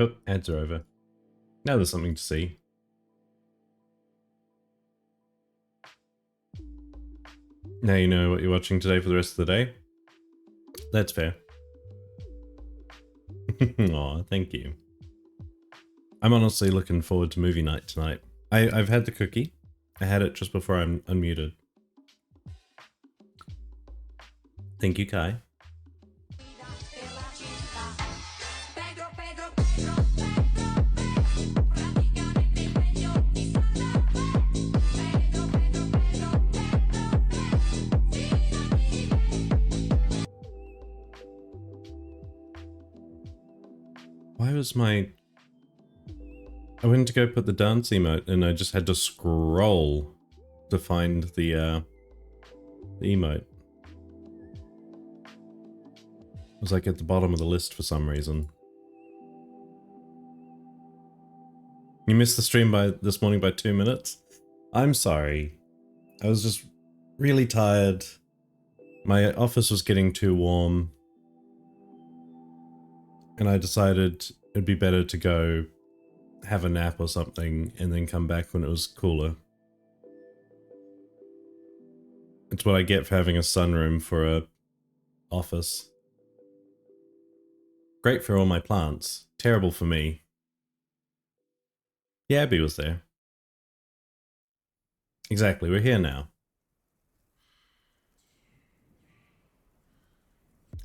Oh, ads are over. Now there's something to see. Now you know what you're watching today for the rest of the day. That's fair. Aw, thank you. I'm honestly looking forward to movie night tonight. I've had the cookie. I had it just before I'm unmuted. Thank you, Kai. Why was my... I went to go put the dance emote and I just had to scroll to find the emote. It was like at the bottom of the list for some reason. You missed the stream this morning by 2 minutes? I'm sorry. I was just really tired. My office was getting too warm. And I decided it'd be better to go have a nap or something and then come back when it was cooler. It's what I get for having a sunroom for a office. Great for all my plants. Terrible for me. Yeah, Abby was there. Exactly, we're here now.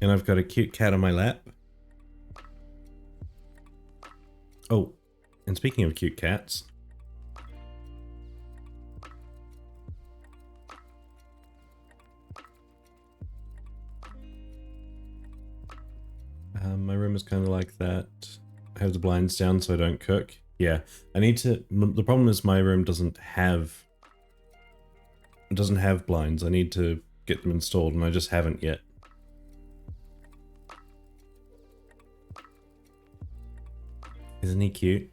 And I've got a cute cat on my lap. Oh, and speaking of cute cats... my room is kind of like that. I have the blinds down so I don't cook. Yeah, I need to... The problem is my room doesn't have... It doesn't have blinds. I need to get them installed and I just haven't yet. Isn't he cute?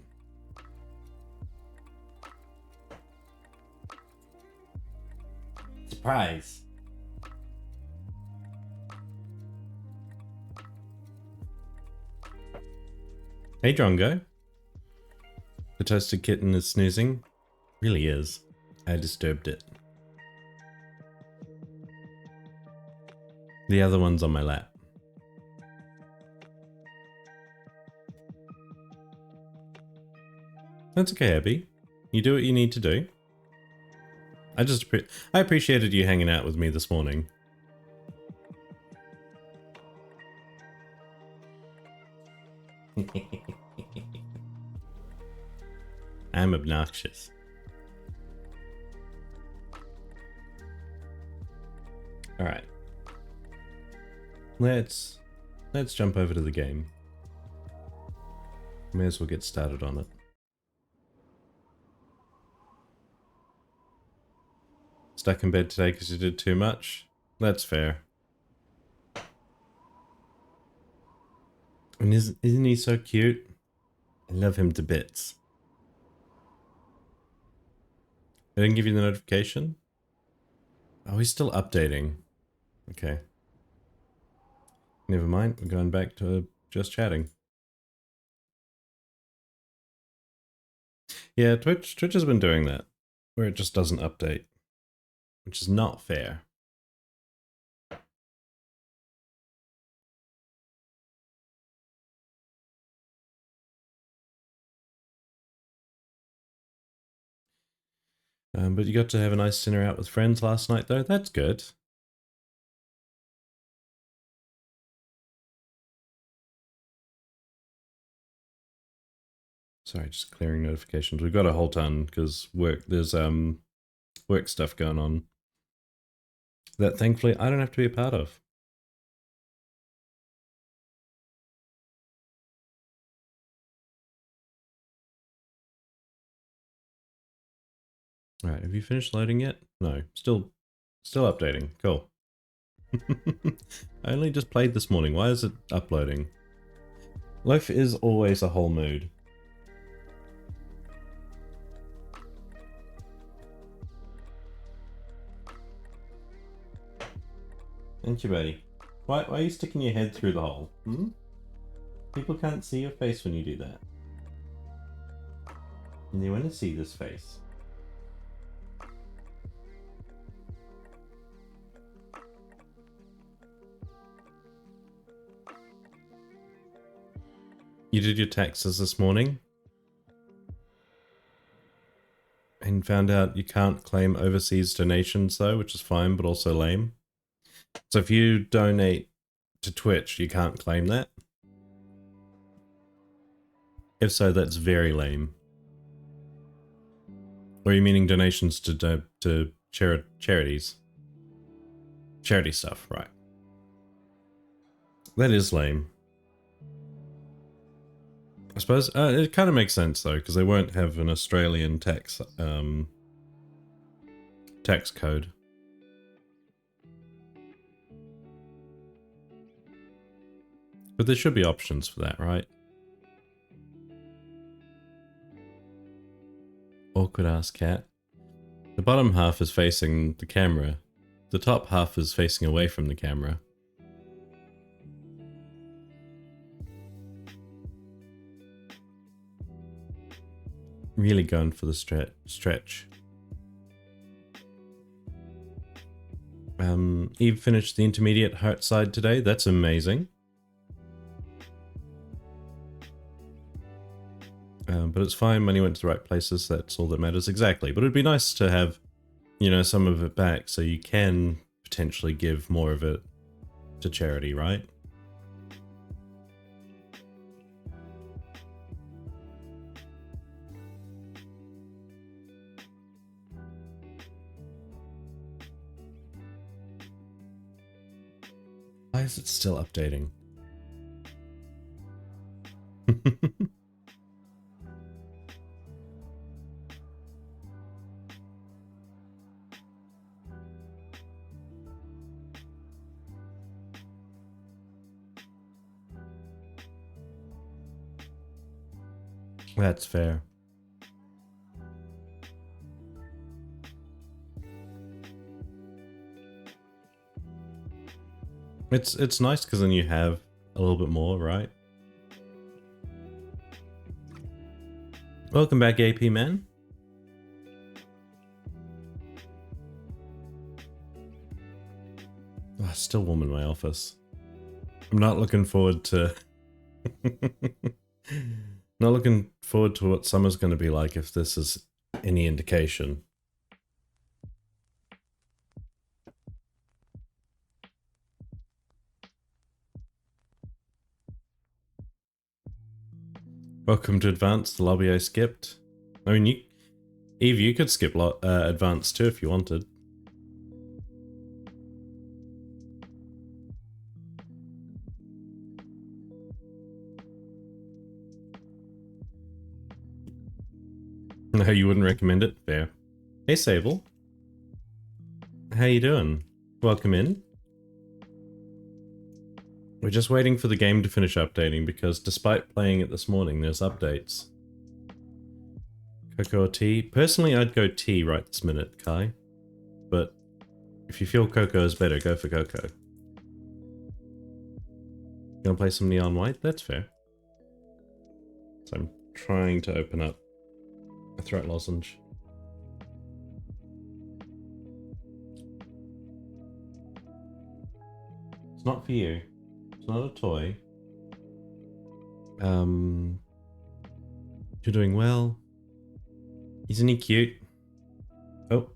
Surprise! Hey Drongo. The toasted kitten is snoozing. Really is. I disturbed it. The other one's on my lap. That's okay, Abby. You do what you need to do. I appreciated you hanging out with me this morning. I'm obnoxious. All right. Let's jump over to the game. May as well get started on it. Stuck in bed today because you did too much? That's fair. And isn't he so cute? I love him to bits. I didn't give you the notification? Oh, he's still updating. Okay. Never mind, we're going back to just chatting. Yeah, Twitch has been doing that, where it just doesn't update, which is not fair. But you got to have a nice dinner out with friends last night, though. That's good. Sorry, just clearing notifications. We've got a whole ton because there's work stuff going on that thankfully I don't have to be a part of. All right, have you finished loading yet? No, still updating. Cool. I only just played this morning. Why is it uploading? Life is always a whole mood. Thank you, buddy. Why are you sticking your head through the hole? Hmm? People can't see your face when you do that. And they want to see this face. You did your taxes this morning and found out you can't claim overseas donations though, which is fine, but also lame. So if you donate to Twitch, you can't claim that. If so, that's very lame. Or are you meaning donations to charities? Charity stuff, right. That is lame. I suppose it kind of makes sense though, because they won't have an Australian tax code. But there should be options for that, right? Awkward ass cat. The bottom half is facing the camera. The top half is facing away from the camera. Really going for the stretch. Eve finished the intermediate heart side today. That's amazing. But it's fine, money went to the right places, that's all that matters. Exactly, but it'd be nice to have, you know, some of it back so you can potentially give more of it to charity, right? Why is it still updating? That's fair. It's nice because then you have a little bit more, right? Welcome back, AP man. Oh, still warm in my office. I'm not looking forward to not looking forward to what summer's going to be like if this is any indication. Welcome to Advanced, the lobby I skipped. I mean, Eve, you could skip Advanced too if you wanted. No, you wouldn't recommend it? Fair. Hey, Sable. How you doing? Welcome in. We're just waiting for the game to finish updating because despite playing it this morning, there's updates. Cocoa or tea? Personally, I'd go tea right this minute, Kai. But if you feel cocoa is better, go for cocoa. Gonna play some Neon White? That's fair. So I'm trying to open up a throat lozenge. It's not for you. It's not a toy. You're doing well. Isn't he cute? Oh.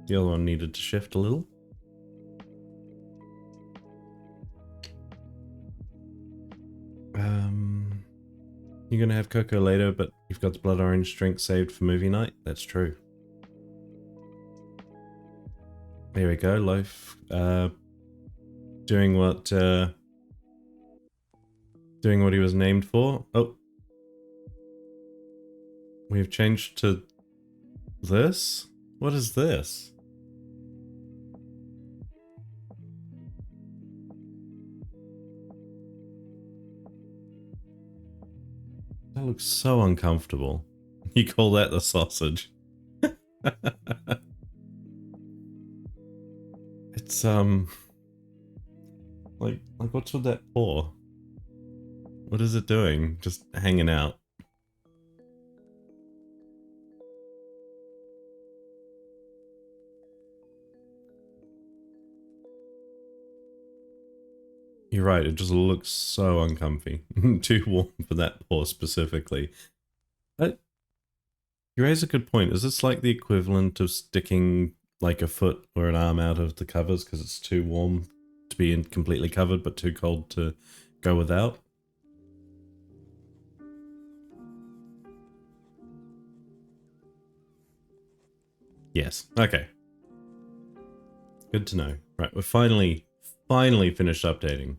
The other one needed to shift a little. You're gonna have cocoa later, but you've got the blood orange drink saved for movie night? That's true. There we go, Loaf. Doing what he was named for. Oh. We've changed to this? What is this? That looks so uncomfortable. You call that the sausage? It's like what's with that paw? What is it doing? Just hanging out. You're right, it just looks so uncomfy. Too warm for that paw specifically. But you raise a good point. Is this like the equivalent of sticking like a foot or an arm out of the covers because it's too warm to be completely covered but too cold to go without? Yes. Okay. Good to know. Right, we're finally finished updating.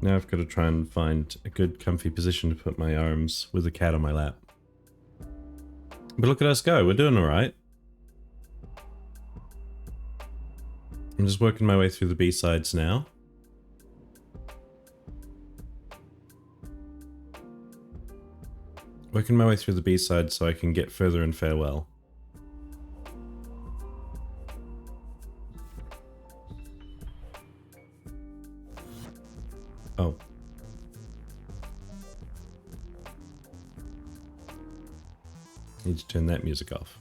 Now I've got to try and find a good comfy position to put my arms with the cat on my lap. But look at us go, we're doing alright. I'm just working my way through the B-sides now. Working my way through the B-sides so I can get further in Farewell. Oh. Need to turn that music off.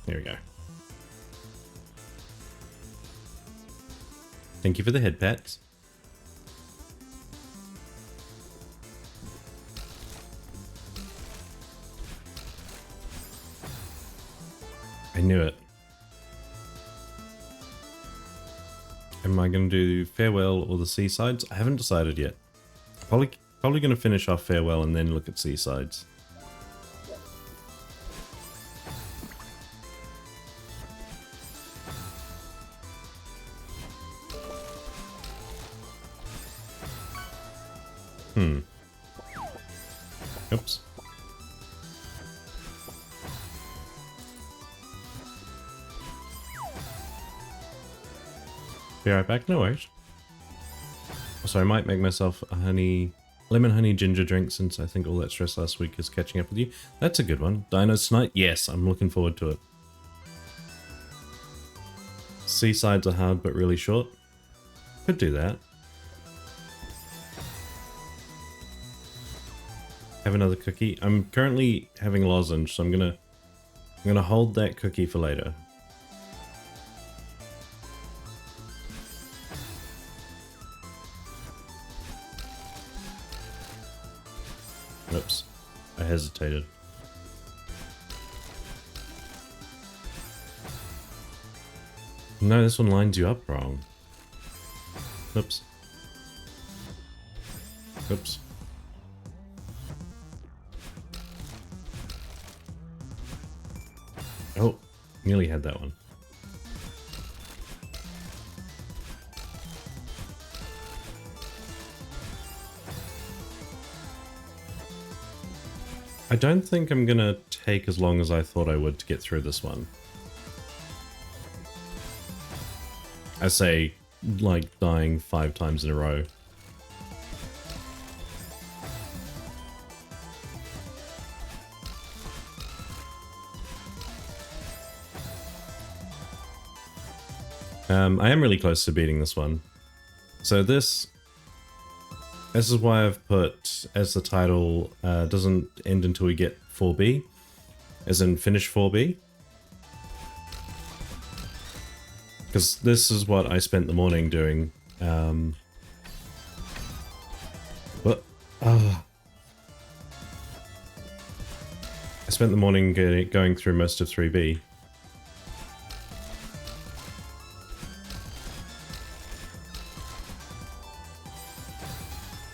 There we go. Thank you for the head pats. I knew it. Am I going to do Farewell or the Seasides? I haven't decided yet. Probably going to finish off Farewell and then look at Seasides. Oops. Be right back, no worries. So I might make myself a lemon honey ginger drink since I think all that stress last week is catching up with you. That's a good one. Dinos tonight? Yes, I'm looking forward to it. Seasides are hard but really short. Could do that. Have another cookie. I'm currently having lozenge, so I'm gonna hold that cookie for later. Oops, I hesitated. No, this one lines you up wrong. Oops. Oops. Oh, nearly had that one. I don't think I'm gonna take as long as I thought I would to get through this one. I say, like, dying 5 times in a row. I am really close to beating this one. So this is why I've put as the title doesn't end until we get 4B, as in finish 4B. Because this is what I spent the morning doing. I spent the morning going through most of 3B.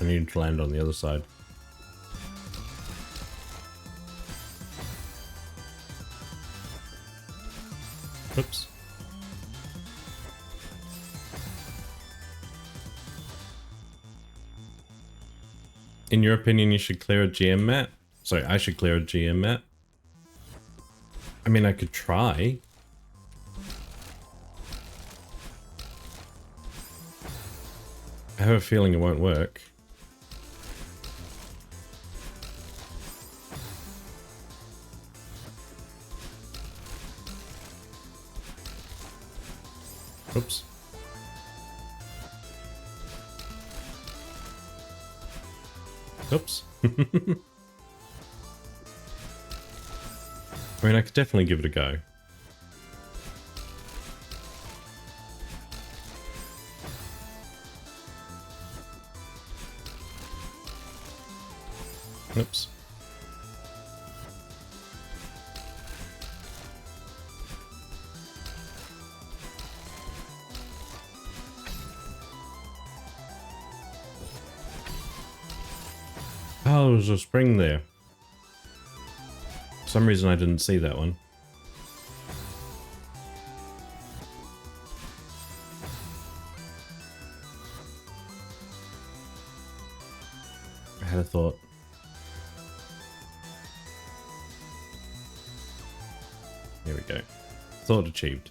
I need to land on the other side. Oops. In your opinion, you should clear a GM map? Sorry, I should clear a GM map? I mean, I could try. I have a feeling it won't work. Oops. Oops. I mean, I could definitely give it a go. Oops. Oh, there's a spring there. For some reason I didn't see that one. I had a thought. There we go. Thought achieved.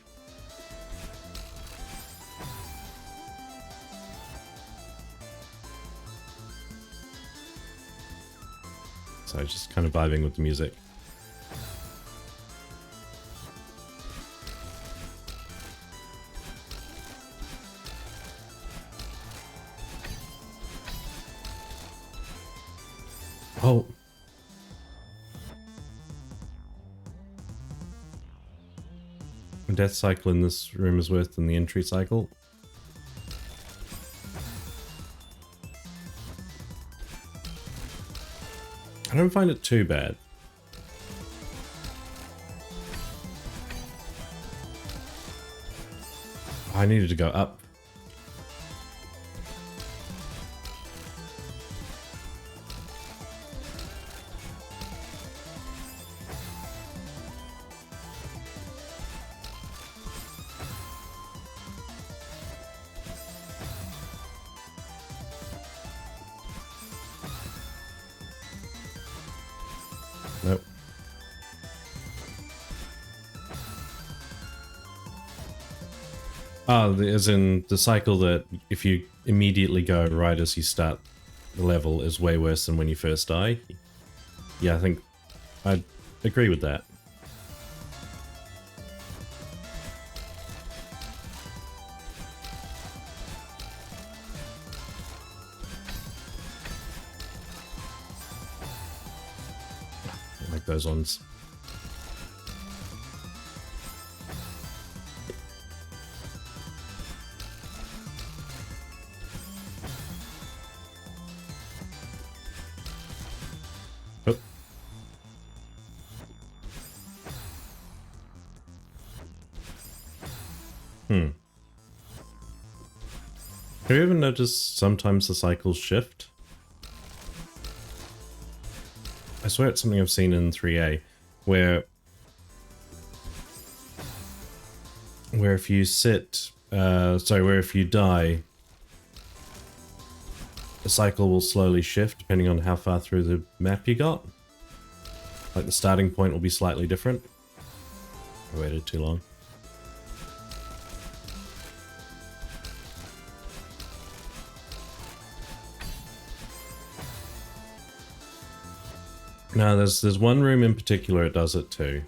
So just kind of vibing with the music. Oh. The death cycle in this room is worse than the entry cycle. I don't find it too bad. I needed to go up. Nope. As in the cycle that if you immediately go right as you start the level is way worse than when you first die. Yeah, I think I'd agree with that. I like those ones. Oh. Have you ever noticed sometimes the cycles shift? I swear it's something I've seen in 3A, where if you where if you die, the cycle will slowly shift depending on how far through the map you got. Like the starting point will be slightly different. I waited too long. No, there's one room in particular it does it too.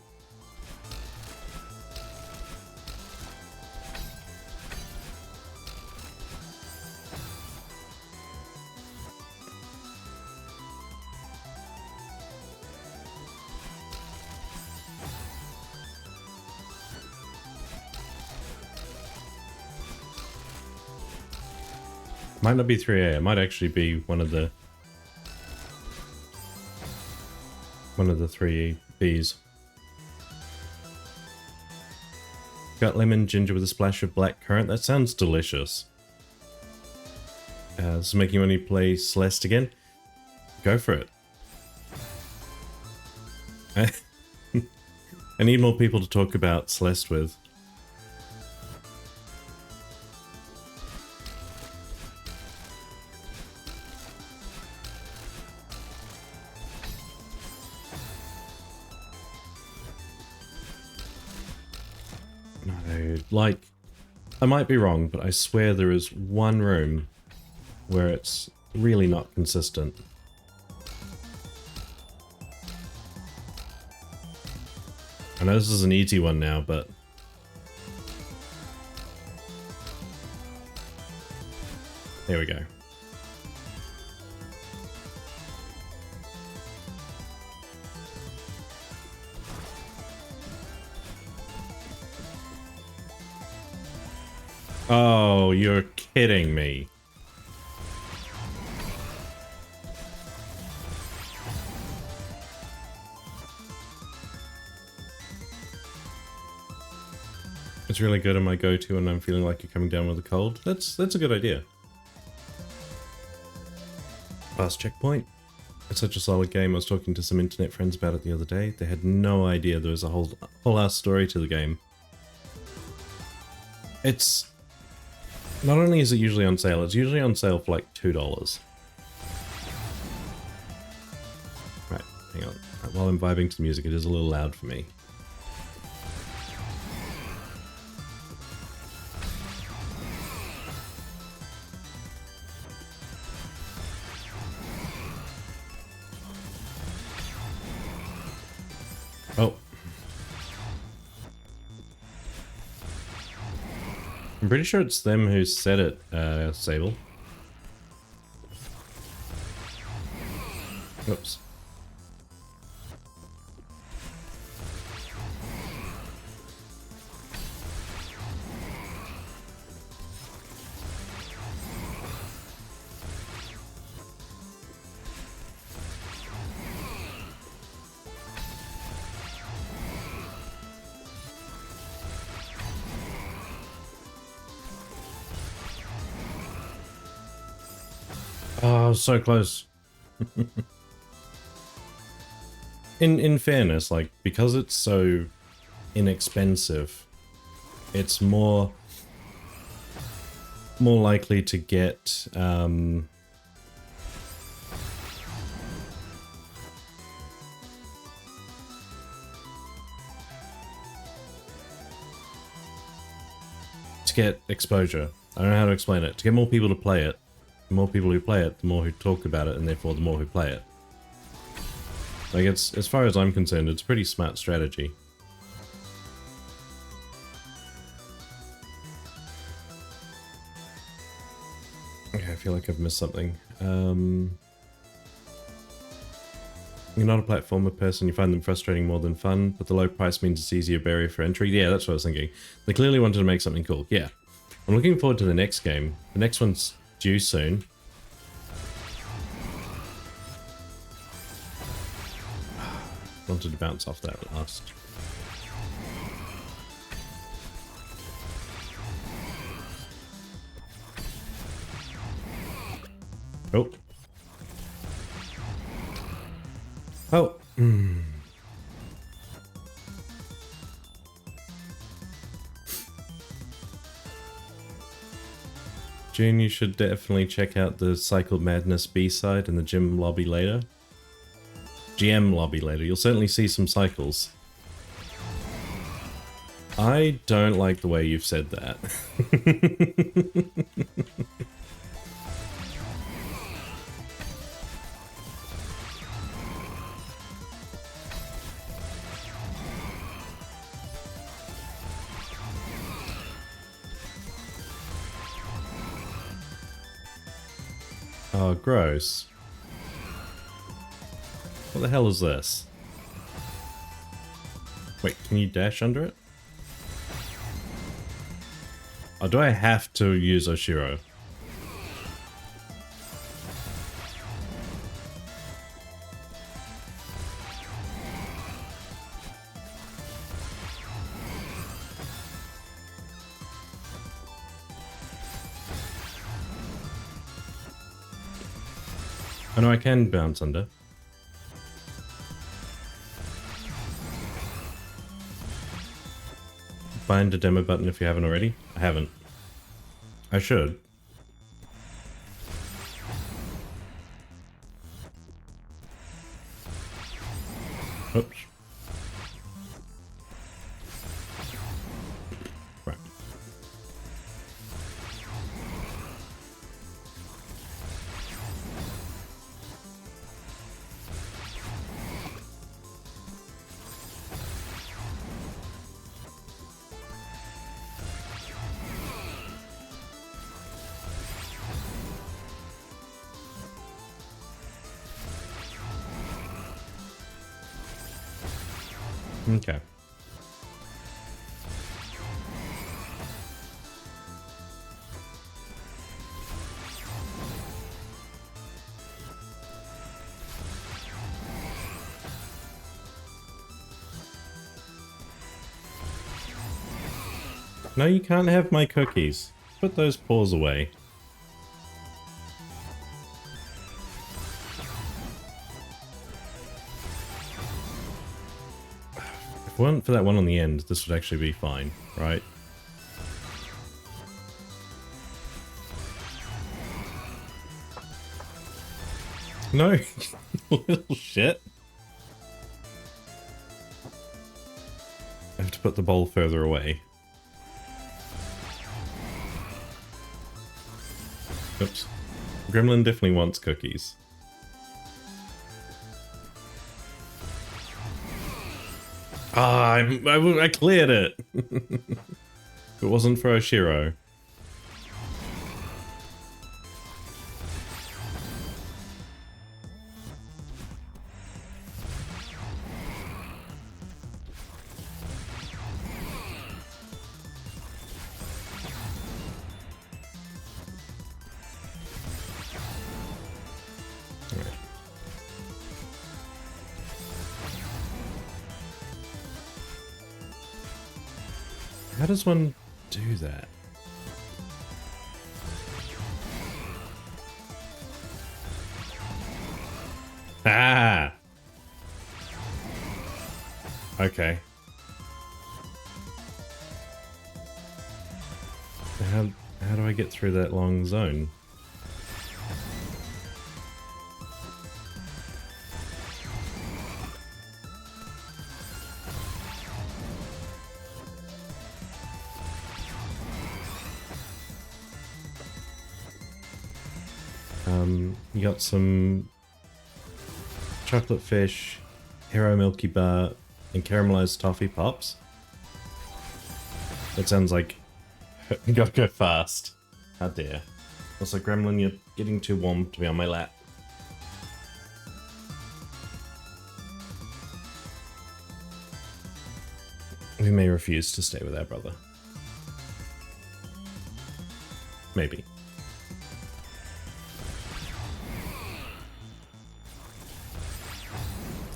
Might not be 3A, it might actually be one of the 3 Bs. Got lemon ginger with a splash of black currant. That sounds delicious. This is making you want to play Celeste again? Go for it. I need more people to talk about Celeste with. No, like, I might be wrong, but I swear there is one room where it's really not consistent. I know this is an easy one now, but... There we go. Oh, you're kidding me. It's really good on my go-to when I'm feeling like you're coming down with a cold. That's a good idea. Fast checkpoint. It's such a solid game. I was talking to some internet friends about it the other day. They had no idea there was a whole ass story to the game. It's not only is it usually on sale, it's usually on sale for like $2. Right, hang on. While I'm vibing to the music, it is a little loud for me. Oh. I'm pretty sure it's them who said it, Sable. Oops. Oh, so close. In fairness, like, because it's so inexpensive, it's more likely to get exposure. I don't know how to explain it. To get more people to play it. The more people who play it, the more who talk about it, and therefore the more who play it. Like, it's, as far as I'm concerned, it's a pretty smart strategy. Okay, I feel like I've missed something. You're not a platformer person, you find them frustrating more than fun, but the low price means it's easier barrier for entry. Yeah, that's what I was thinking. They clearly wanted to make something cool. Yeah. I'm looking forward to the next game. The next one's due soon. Wanted to bounce off that last. Oh. Oh. June, you should definitely check out the Cycle Madness B-side and the gym lobby later. GM lobby later. You'll certainly see some cycles. I don't like the way you've said that. Oh, gross. What the hell is this? Wait, can you dash under it? Oh, do I have to use Oshiro? Oh no, I can bounce under. Find a demo button if you haven't already. I haven't. I should. Oops. Right. Okay. No, you can't have my cookies. Put those paws away. If it weren't for that one on the end, this would actually be fine, right? No, little shit. I have to put the bowl further away. Oops. Gremlin definitely wants cookies. Ah, I cleared it! If it wasn't for Oshiro. How does one do that? Ah! Okay. How do I get through that long zone? You got some chocolate fish, Hero Milky Bar, and caramelized toffee pops. That sounds like you gotta go fast. How dare. Also, Gremlin, you're getting too warm to be on my lap. We may refuse to stay with our brother. Maybe.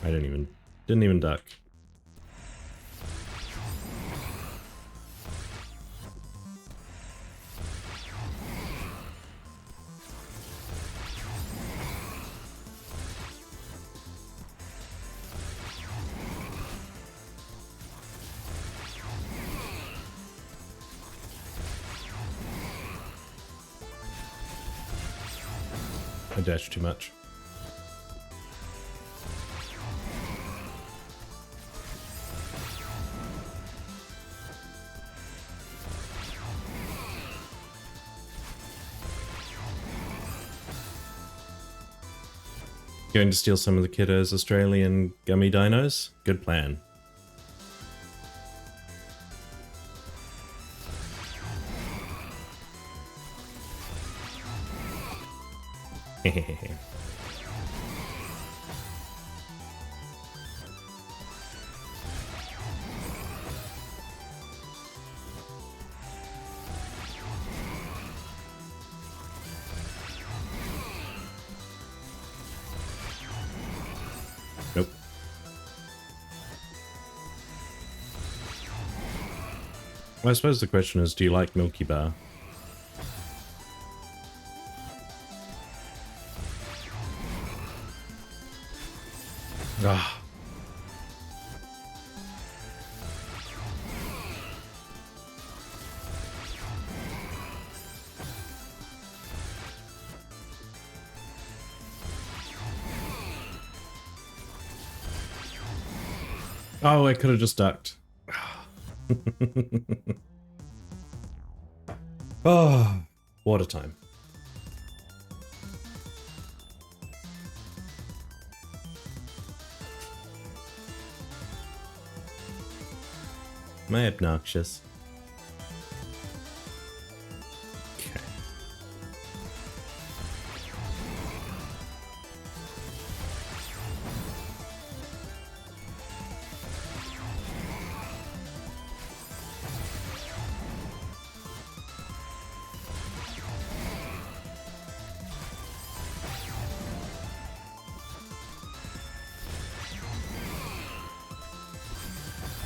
I didn't even duck. I dashed too much. Going to steal some of the kiddos' Australian gummy dinos? Good plan. Hehehe. Nope. Well, I suppose the question is, do you like Milky Bar? Ah. Oh, I could have just ducked. Oh, water time. Am I obnoxious? Okay.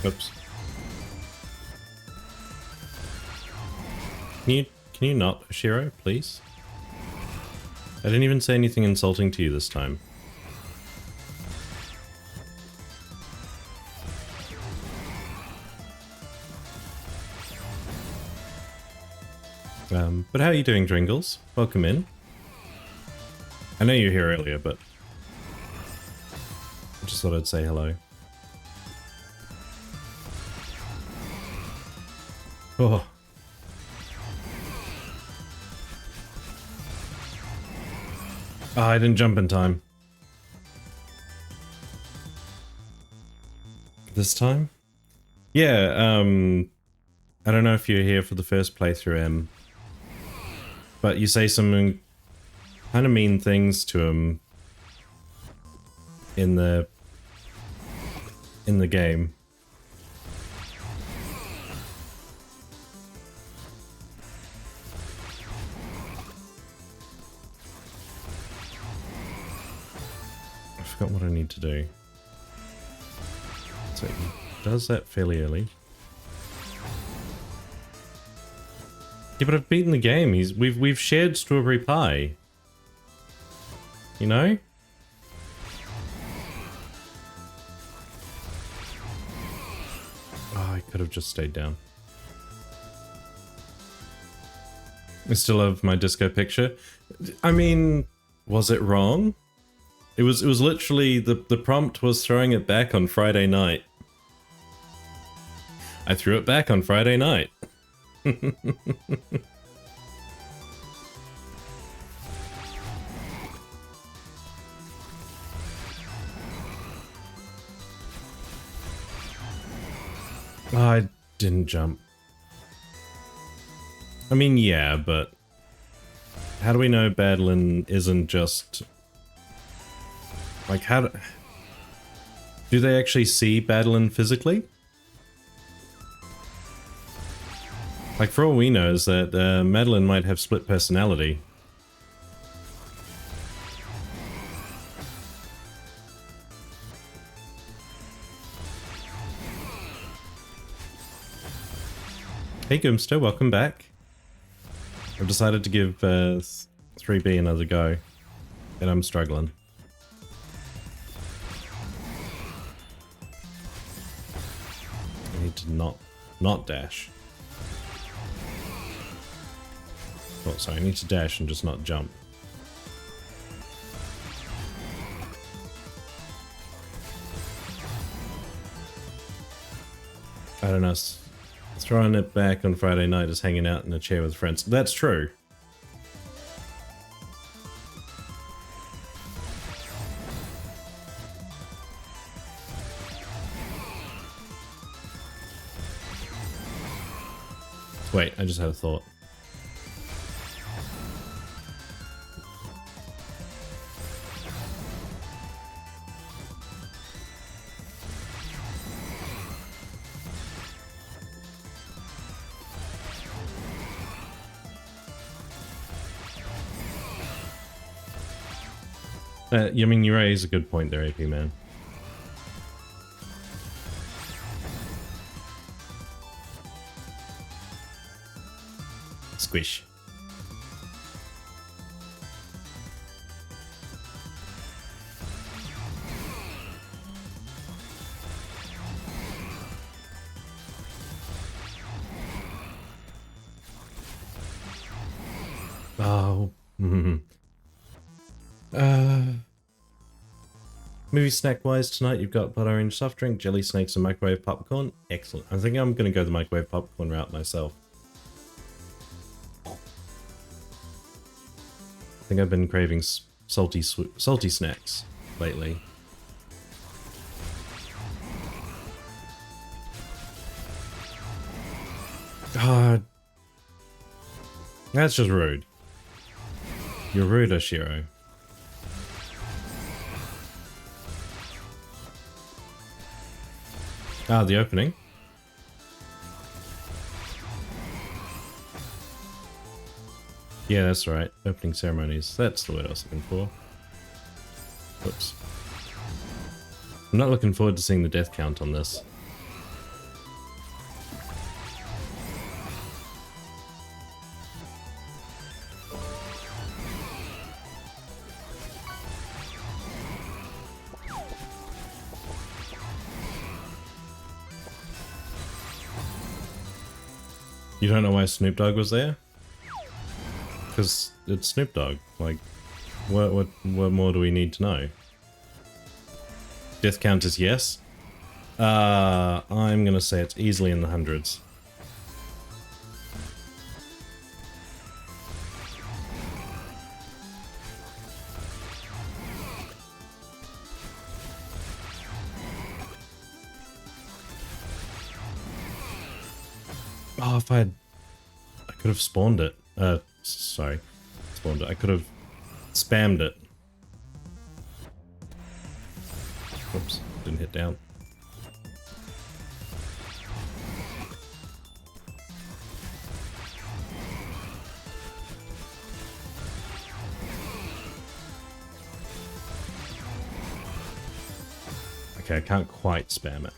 Oops. Can you not, Shiro, please? I didn't even say anything insulting to you this time. But how are you doing, Dringles? Welcome in. I know you were here earlier, but I just thought I'd say hello. Oh. Oh, I didn't jump in time. This time? Yeah, I don't know if you're here for the first playthrough, Em. But you say some kind of mean things to him in the game. I forgot what I need to do. So he does that fairly early. Yeah, but I've beaten the game. We've shared strawberry pie. You know? Oh, I could have just stayed down. I still have my disco picture. I mean, was it wrong? It was literally the prompt was throwing it back on Friday night. I threw it back on Friday night. I didn't jump. I mean, yeah, but how do we know Badlin isn't just like do they actually see Badlin physically? Like, for all we know is that Madeline might have split personality. Hey Goomster, welcome back. I've decided to give 3B another go, and I'm struggling. I need to not dash. Oh, sorry, I need to dash and just not jump. I don't know. Throwing it back on Friday night is hanging out in a chair with friends. That's true. Wait, I just had a thought. I mean, you raise a good point there, AP man. Squish. Oh. Movie snack wise tonight, you've got blood orange soft drink, jelly snakes, and microwave popcorn. Excellent. I think I'm going to go the microwave popcorn route myself. I think I've been craving salty snacks lately. God. That's just rude. You're rude, Ashiro. Ah, the opening. Yeah, that's right. Opening ceremonies. That's the word I was looking for. Whoops. I'm not looking forward to seeing the death count on this. You don't know why Snoop Dogg was there? Because it's Snoop Dogg. Like, what more do we need to know? Death count is yes. I'm gonna say it's easily in the hundreds. Oh, if I could have spawned it. Sorry. Spawned it. I could have spammed it. Oops, didn't hit down. Okay, I can't quite spam it.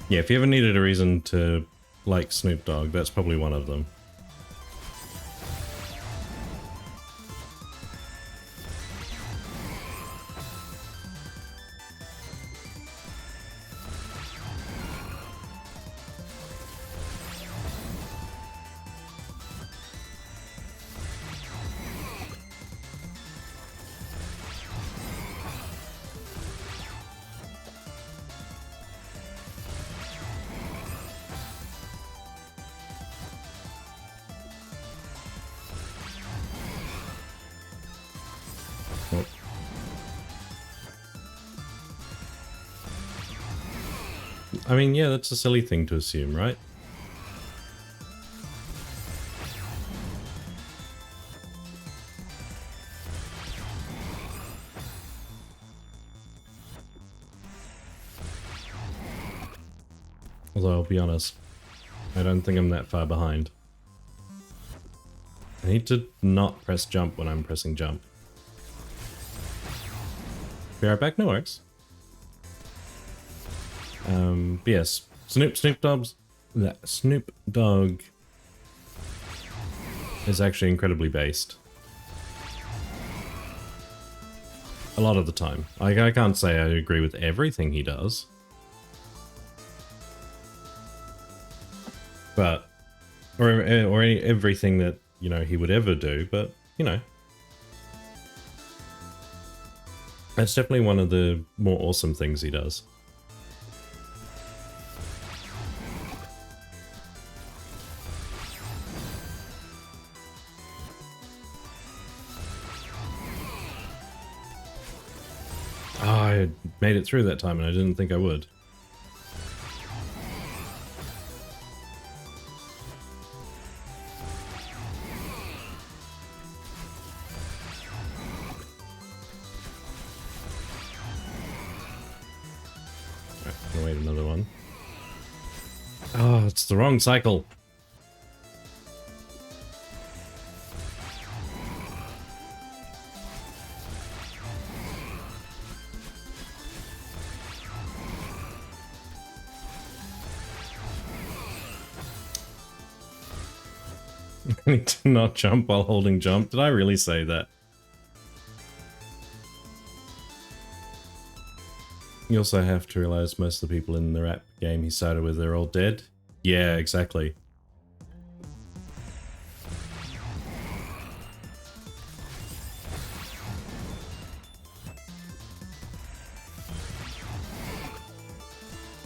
Yeah, if you ever needed a reason to like Snoop Dogg, that's probably one of them. I mean, yeah, that's a silly thing to assume, right? Although, I'll be honest, I don't think I'm that far behind. I need to not press jump when I'm pressing jump. Be right back, no worries. But yes, Snoop Dogg is actually incredibly based. A lot of the time. I can't say I agree with everything he does. But, or everything that, you know, he would ever do, but, you know. That's definitely one of the more awesome things he does. Oh, I made it through that time and I didn't think I would. Wait, another one. Oh, it's the wrong cycle. I need to not jump while holding jump. Did I really say that? You also have to realize most of the people in the rap game he started with are all dead. Yeah, exactly.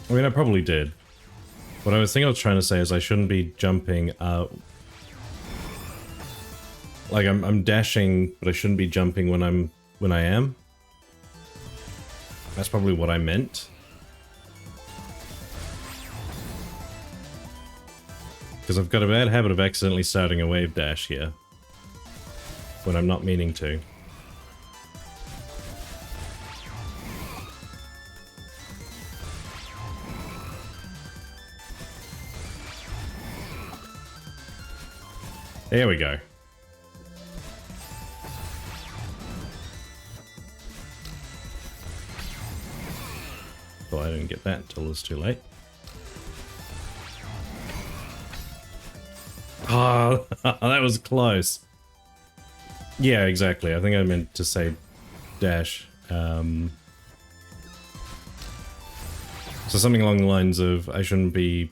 I mean, I probably did. What I was trying to say is I shouldn't be jumping like I'm dashing, but I shouldn't be jumping when I am. That's probably what I meant. Because I've got a bad habit of accidentally starting a wave dash here. When I'm not meaning to. There we go. Well, I didn't get that until it was too late. Oh, that was close. Yeah, exactly. I think I meant to say dash. So something along the lines of I shouldn't be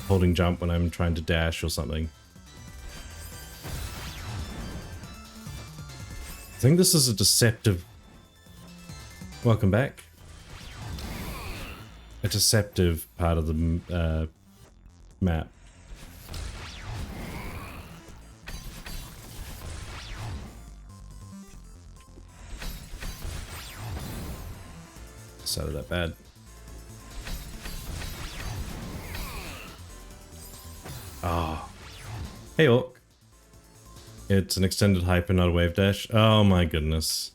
holding jump when I'm trying to dash or something. I think this is a deceptive... Welcome back. A deceptive part of the map. Sounded that bad. Ah. Oh. Hey, Orc. It's an extended hyper, not a wave dash. Oh my goodness.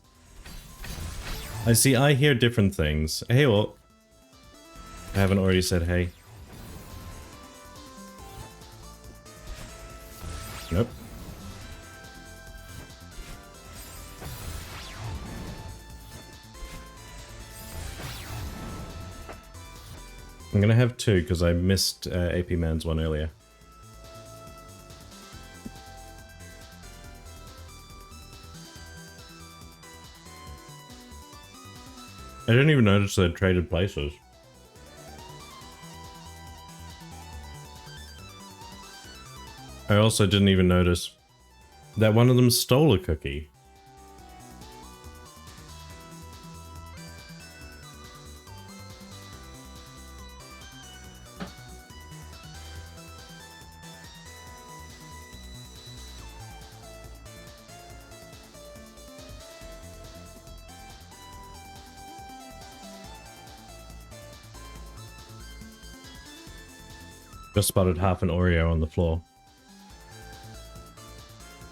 I hear different things. Hey, Orc. I haven't already said hey. Nope. I'm gonna have two because I missed AP Man's one earlier. I didn't even notice they traded places. I also didn't even notice that one of them stole a cookie. Just spotted half an Oreo on the floor.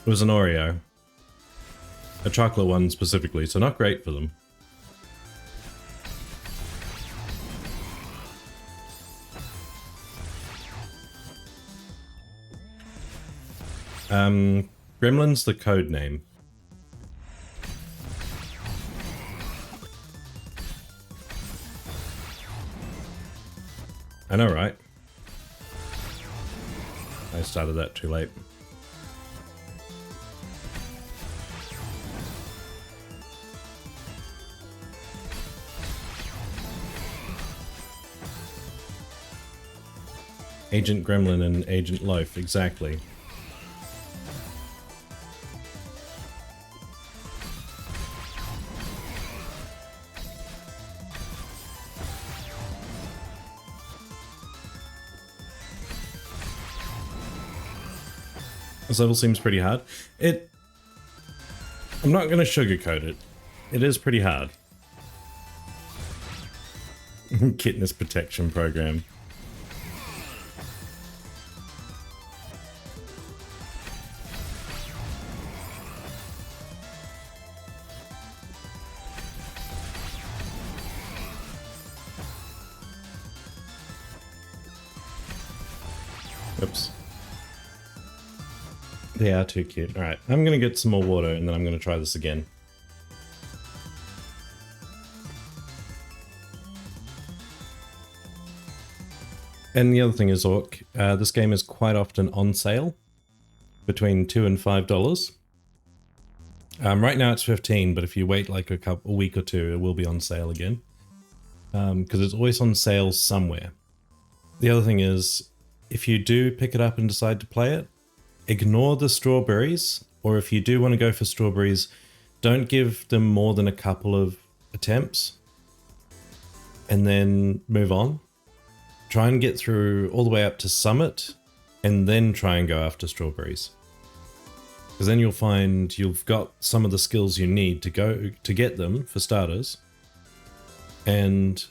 It was an Oreo. A chocolate one specifically, so not great for them. Gremlin's the code name. I know, right? I started that too late. Agent Gremlin and Agent Loaf, exactly. This level seems pretty hard. I'm not going to sugarcoat it. It is pretty hard. Katniss protection program. Oops. They are too cute. Alright, I'm gonna get some more water and then I'm gonna try this again. And the other thing is, Orc, this game is quite often on sale. Between $2 and $5. Right now it's 15, but if you wait like a week or two, it will be on sale again. Because it's always on sale somewhere. The other thing is, if you do pick it up and decide to play it, ignore the strawberries, or if you do want to go for strawberries, don't give them more than a couple of attempts and then move on. Try and get through all the way up to Summit and then try and go after strawberries. Because then you'll find you've got some of the skills you need to get them, for starters. And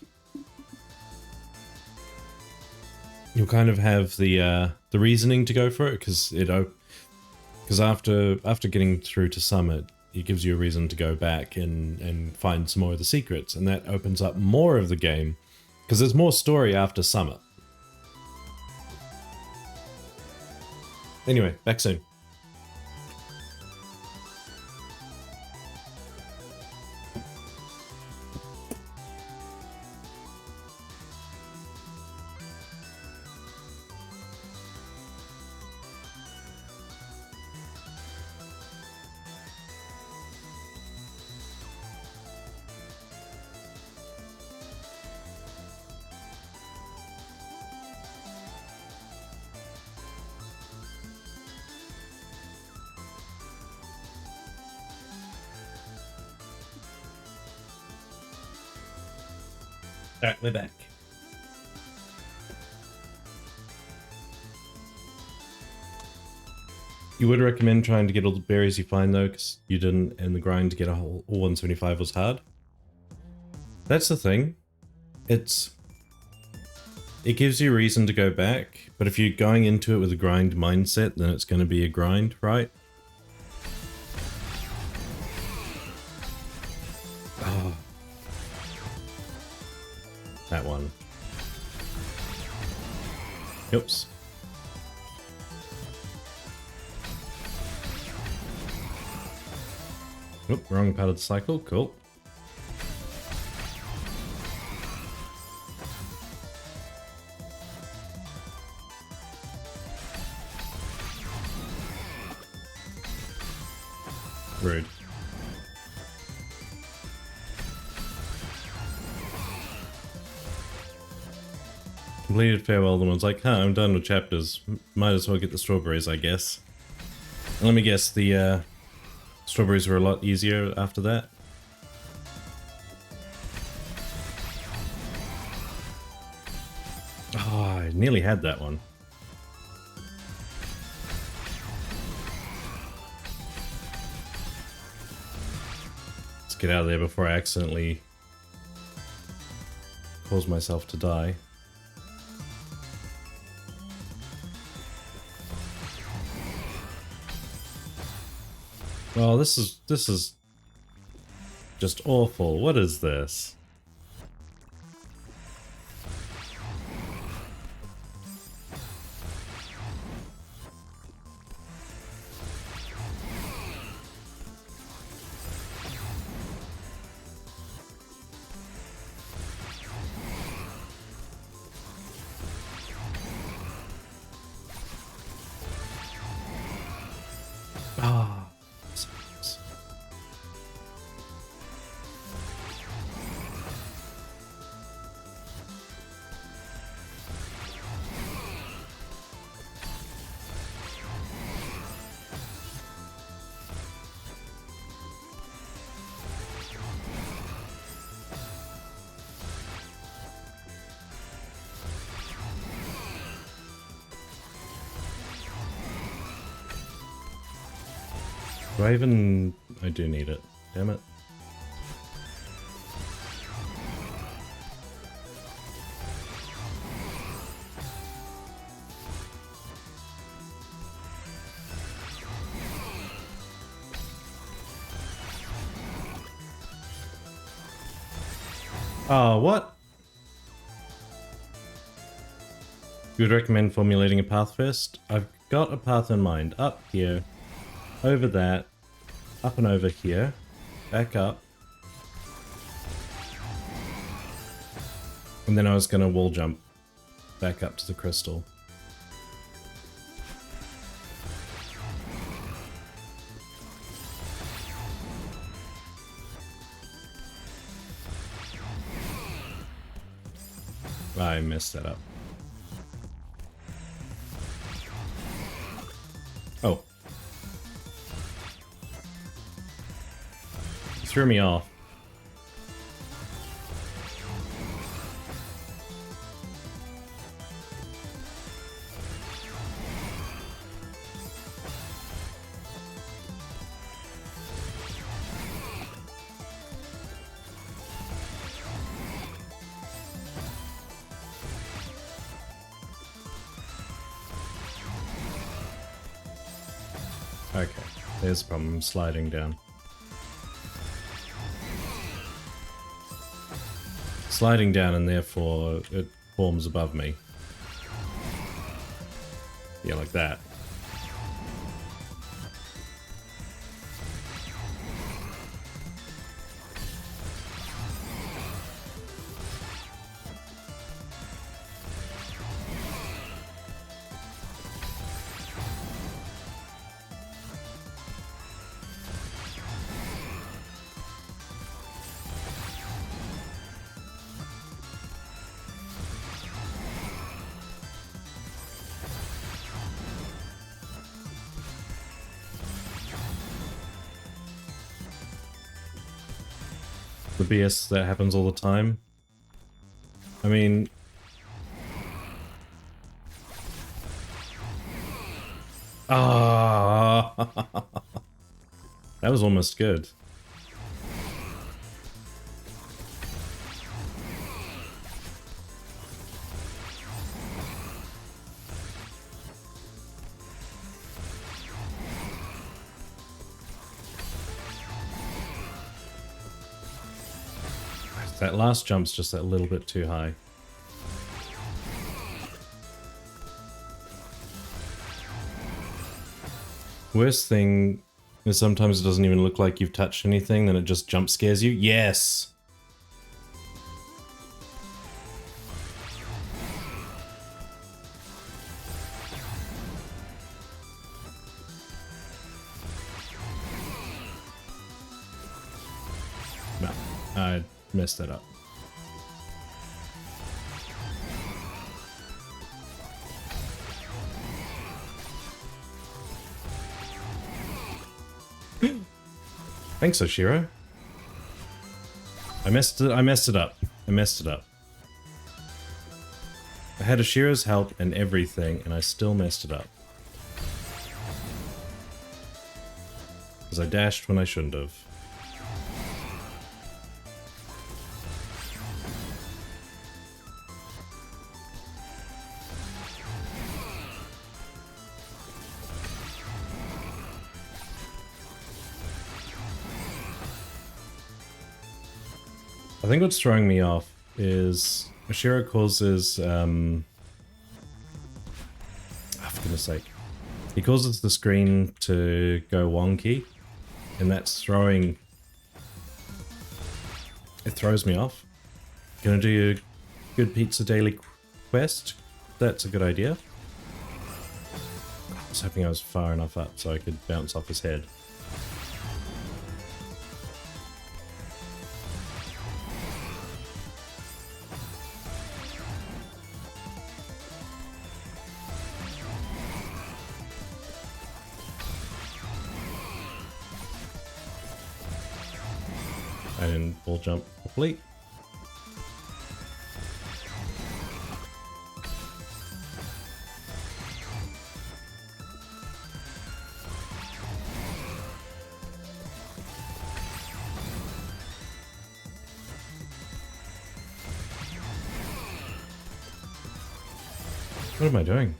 you'll kind of have the reasoning to go for it, because after getting through to Summit, it gives you a reason to go back and find some more of the secrets, and that opens up more of the game, because there's more story after Summit. Anyway, back soon. Alright, we're back. You would recommend trying to get all the berries you find though, because you didn't in the grind to get a whole all 175 was hard. That's the thing. It gives you a reason to go back, but if you're going into it with a grind mindset, then it's going to be a grind, right? Oh. That one. Oops. Oop, wrong part of the cycle. Cool. Rude. Completed Farewell, the one's like, huh, I'm done with chapters. Might as well get the strawberries, I guess. And let me guess, the strawberries were a lot easier after that. Oh, I nearly had that one. Let's get out of there before I accidentally cause myself to die. Oh, this is just awful. What is this? Ah. Do I even... I do need it. Damn it. Oh, what? You would recommend formulating a path first? I've got a path in mind. Up here. Over that. Up and over here. Back up. And then I was gonna wall jump back up to the crystal. I messed that up. Oh. You threw me off. Okay, there's the problem, sliding down. Sliding down and therefore it forms above me. Yeah, like that. The BS that happens all the time. I mean... Ah, that was almost good. That last jump's just a little bit too high. Worst thing is sometimes it doesn't even look like you've touched anything, then it just jump scares you. Yes! No, I messed that up. Thanks, Oshiro. I messed it up. I messed it up. I had Oshiro's help and everything, and I still messed it up. Because I dashed when I shouldn't have. I think what's throwing me off is Oshiro causes, oh, for goodness sake. He causes the screen to go wonky, and that's throwing... It throws me off. Gonna do a good pizza daily quest? That's a good idea. I was hoping I was far enough up so I could bounce off his head. I didn't full jump properly. What am I doing?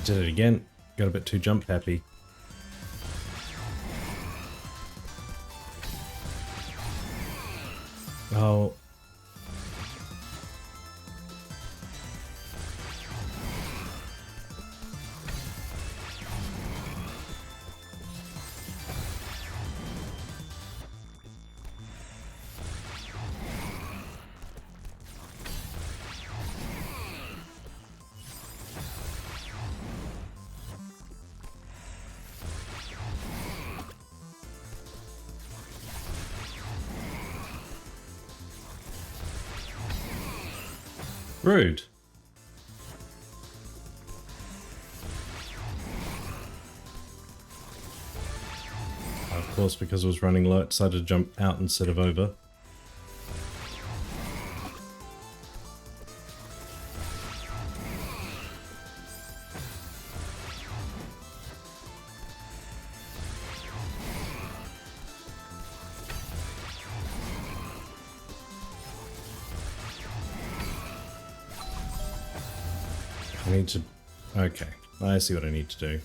Did it again. Got a bit too jump happy. Oh. Rude. Of course, because I was running low, it decided to jump out instead of over. I need to... Okay, I see what I need to do.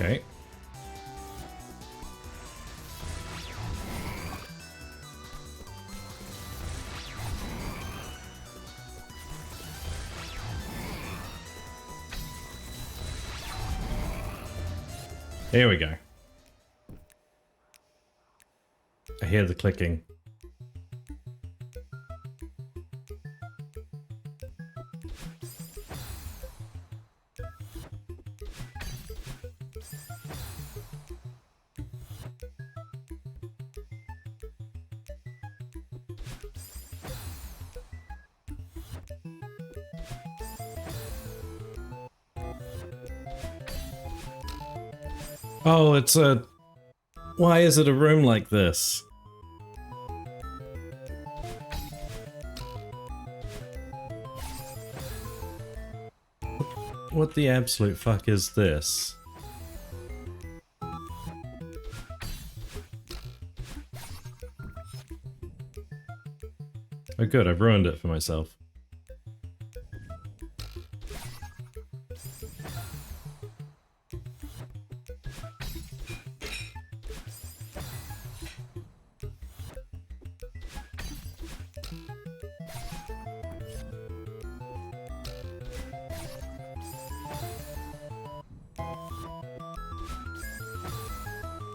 Okay. Here we go. I hear the clicking. Oh, it's a... Why is it a room like this? What the absolute fuck is this? Oh good, I've ruined it for myself.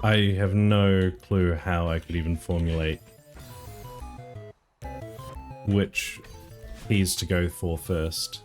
I have no clue how I could even formulate which keys to go for first.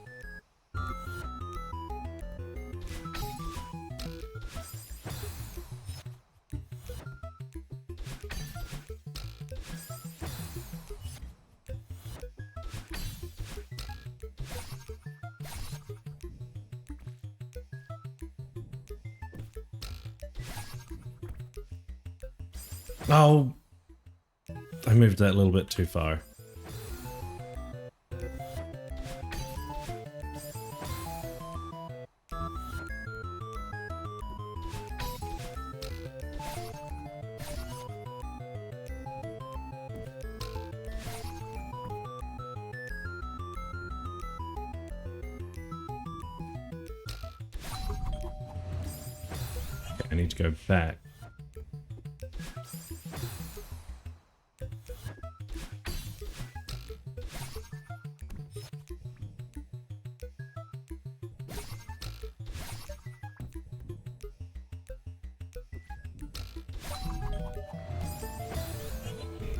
Oh, I moved that a little bit too far. Okay, I need to go back.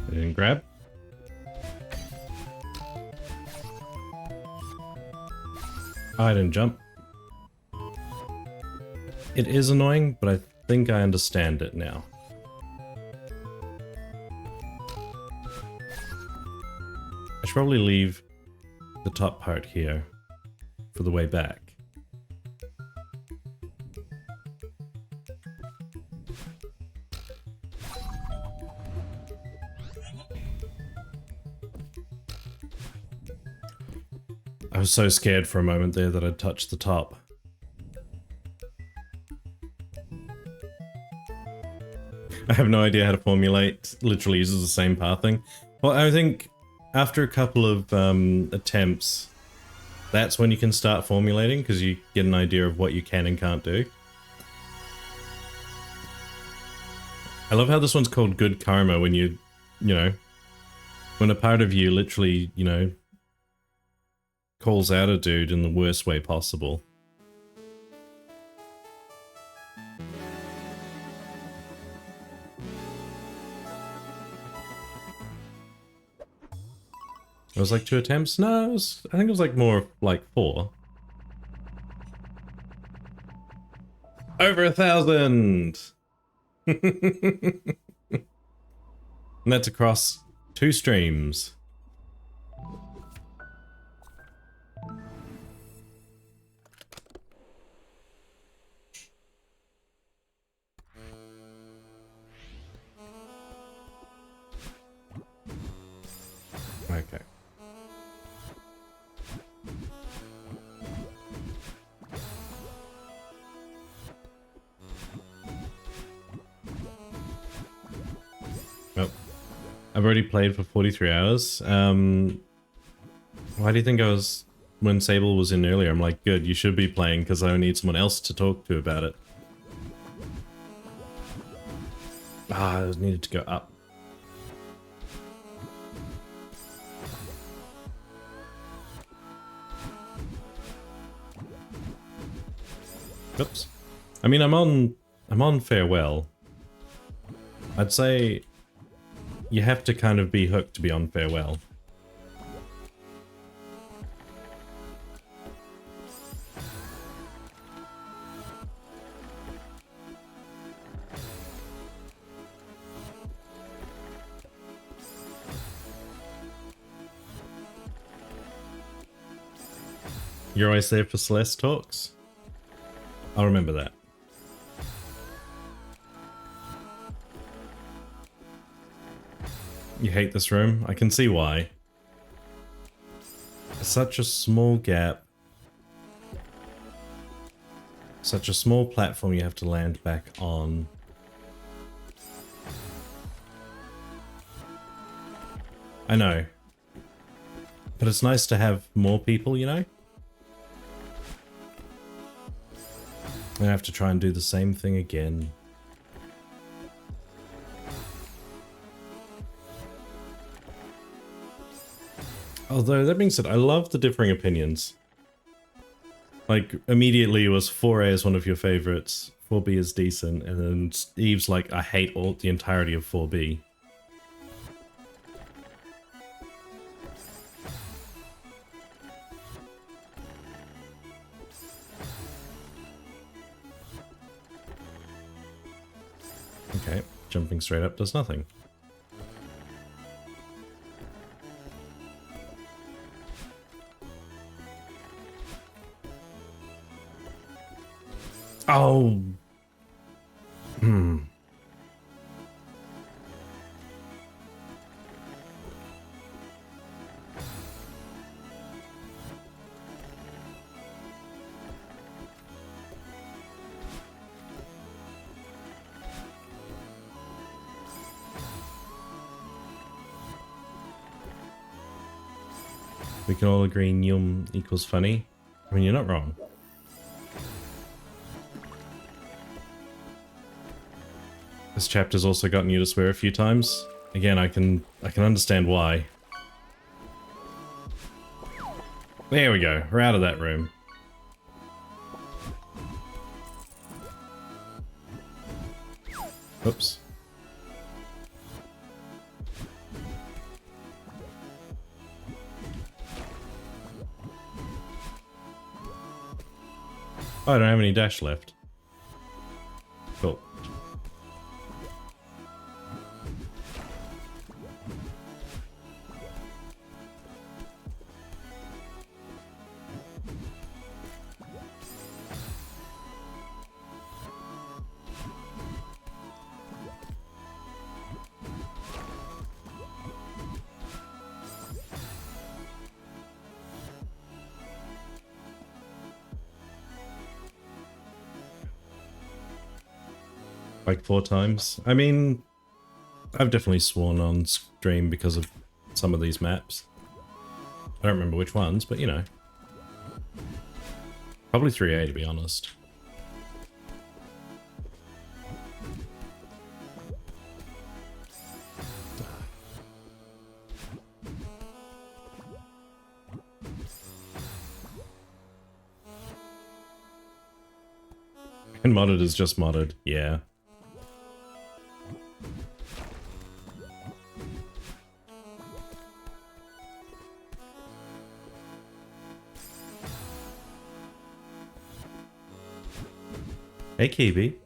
I didn't grab. I didn't jump. It is annoying, but I think I understand it now. I should probably leave the top part here for the way back. I was so scared for a moment there that I'd touched the top. I have no idea how to formulate, literally uses the same pathing. Well, I think after a couple of attempts, that's when you can start formulating, because you get an idea of what you can and can't do. I love how this one's called Good Karma when you know, when a part of you literally, you know, calls out a dude in the worst way possible. It was like 2 attempts? No, I think it was like more like 4. Over 1,000! And that's across 2 streams. Okay. Well, I've already played for 43 hours. Why do you think I was... When Sable was in earlier, I'm like, good, you should be playing because I need someone else to talk to about it. Ah, I needed to go up. Oops. I mean, I'm on Farewell. I'd say you have to kind of be hooked to be on Farewell. You're always there for Celeste talks? I'll remember that. You hate this room? I can see why. Such a small gap. Such a small platform you have to land back on. I know. But it's nice to have more people, you know? I have to try and do the same thing again. Although, that being said, I love the differing opinions. Like, immediately it was 4A is one of your favorites, 4B is decent, and then Eve's like, I hate the entirety of 4B. Okay, jumping straight up does nothing. Oh. We can all agree Nyum equals funny. I mean, you're not wrong. This chapter's also gotten you to swear a few times. Again, I can understand why. There we go. We're out of that room. Oops. Oh, I don't have any dash left. Cool. Like 4 times. I mean, I've definitely sworn on stream because of some of these maps. I don't remember which ones, but you know. Probably 3A to be honest. And modded is just modded, yeah. Hey Kiwi.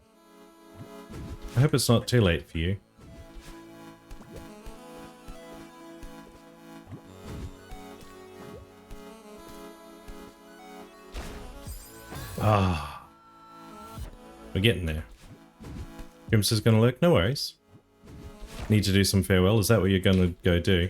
I hope it's not too late for you. Ah. We're getting there. Grimps is gonna look, no worries. Need to do some farewell, is that what you're gonna go do?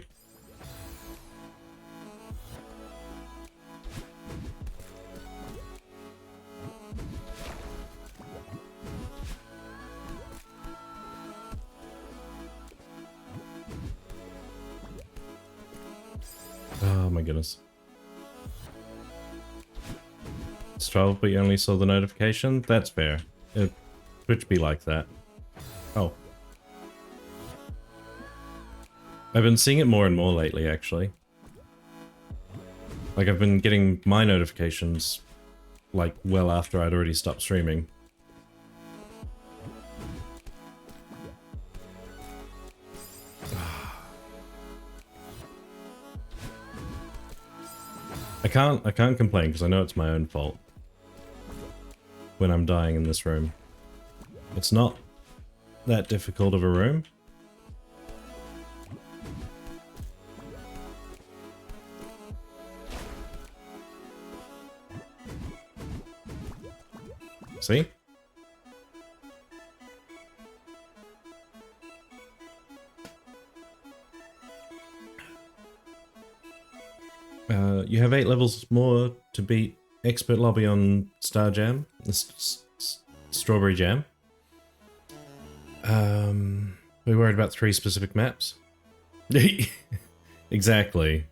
Oh my goodness. It's 12, but you only saw the notification? That's fair. It should be like that. Oh. I've been seeing it more and more lately, actually. Like, I've been getting my notifications, like, well after I'd already stopped streaming. I can't complain because I know it's my own fault when I'm dying in this room. It's not that difficult of a room. See? You have 8 levels more to beat Expert Lobby on Star Jam. Strawberry Jam. We worried about 3 specific maps. Exactly.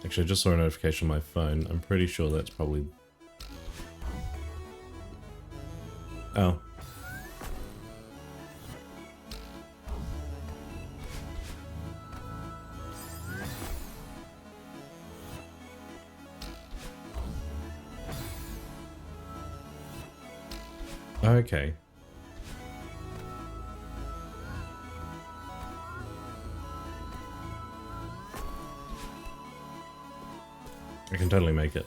Actually, I just saw a notification on my phone. I'm pretty sure that's probably... Oh. Okay. I can totally make it.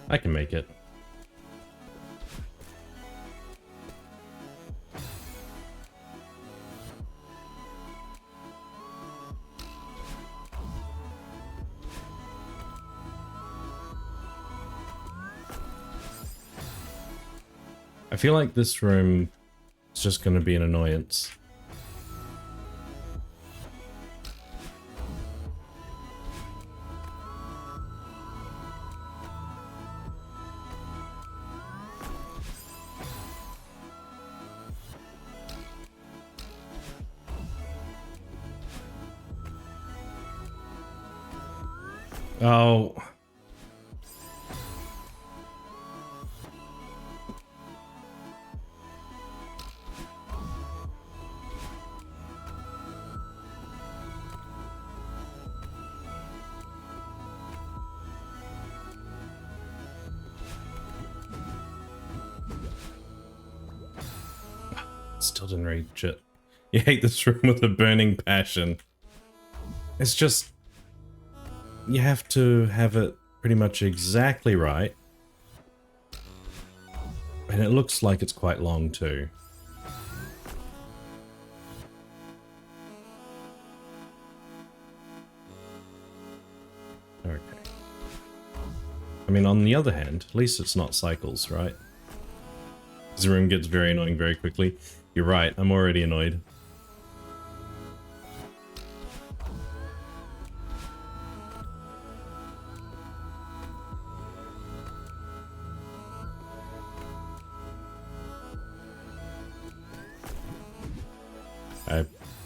I can make it. I feel like this room is just going to be an annoyance. Oh. Still didn't reach it. You hate this room with a burning passion. It's just... You have to have it pretty much exactly right. And it looks like it's quite long too. Okay. I mean, on the other hand, at least it's not cycles, right? This room gets very annoying very quickly. You're right, I'm already annoyed.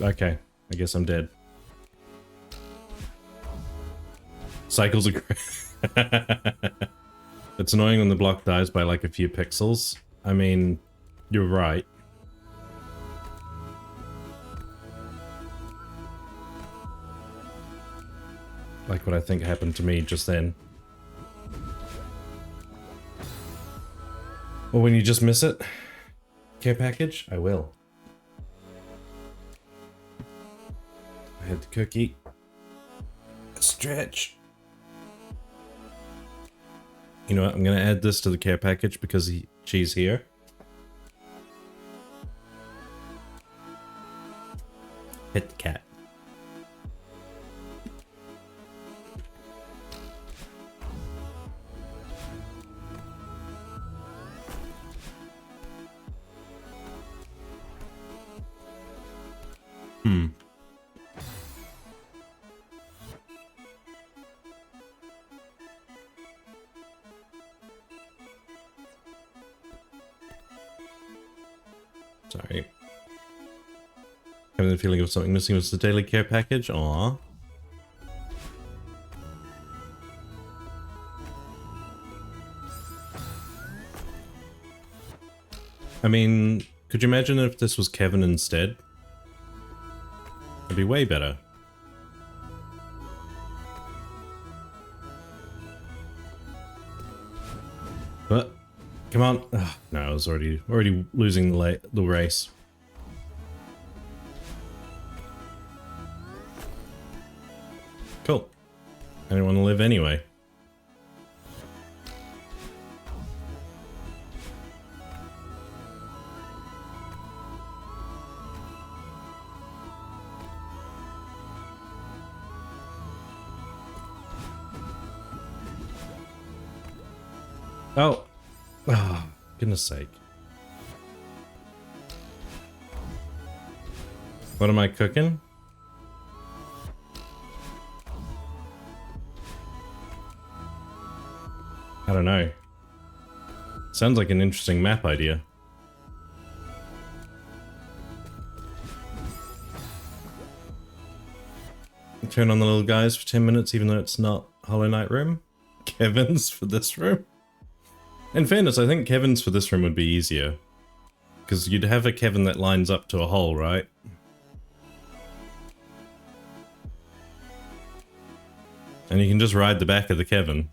Okay, I guess I'm dead. Cycles are great. It's annoying when the block dies by like a few pixels. I mean, you're right. Like what I think happened to me just then. Or when you just miss it. Care package? I will. I had the cookie. Stretch. You know what? I'm gonna add this to the care package because she's here. Hit the cat. Sorry. Having the feeling of something missing was the daily care package. Aww. I mean, could you imagine if this was Kevin instead? It'd be way better. But come on. Ugh, no, I was already losing the race. Cool. I didn't want to live anyway. Oh. Oh, goodness sake. What am I cooking? I don't know. Sounds like an interesting map idea. Turn on the little guys for 10 minutes even though it's not Hollow Knight room. Kevin's for this room. In fairness, I think Kevin's for this room would be easier. Because you'd have a Kevin that lines up to a hole, right? And you can just ride the back of the Kevin.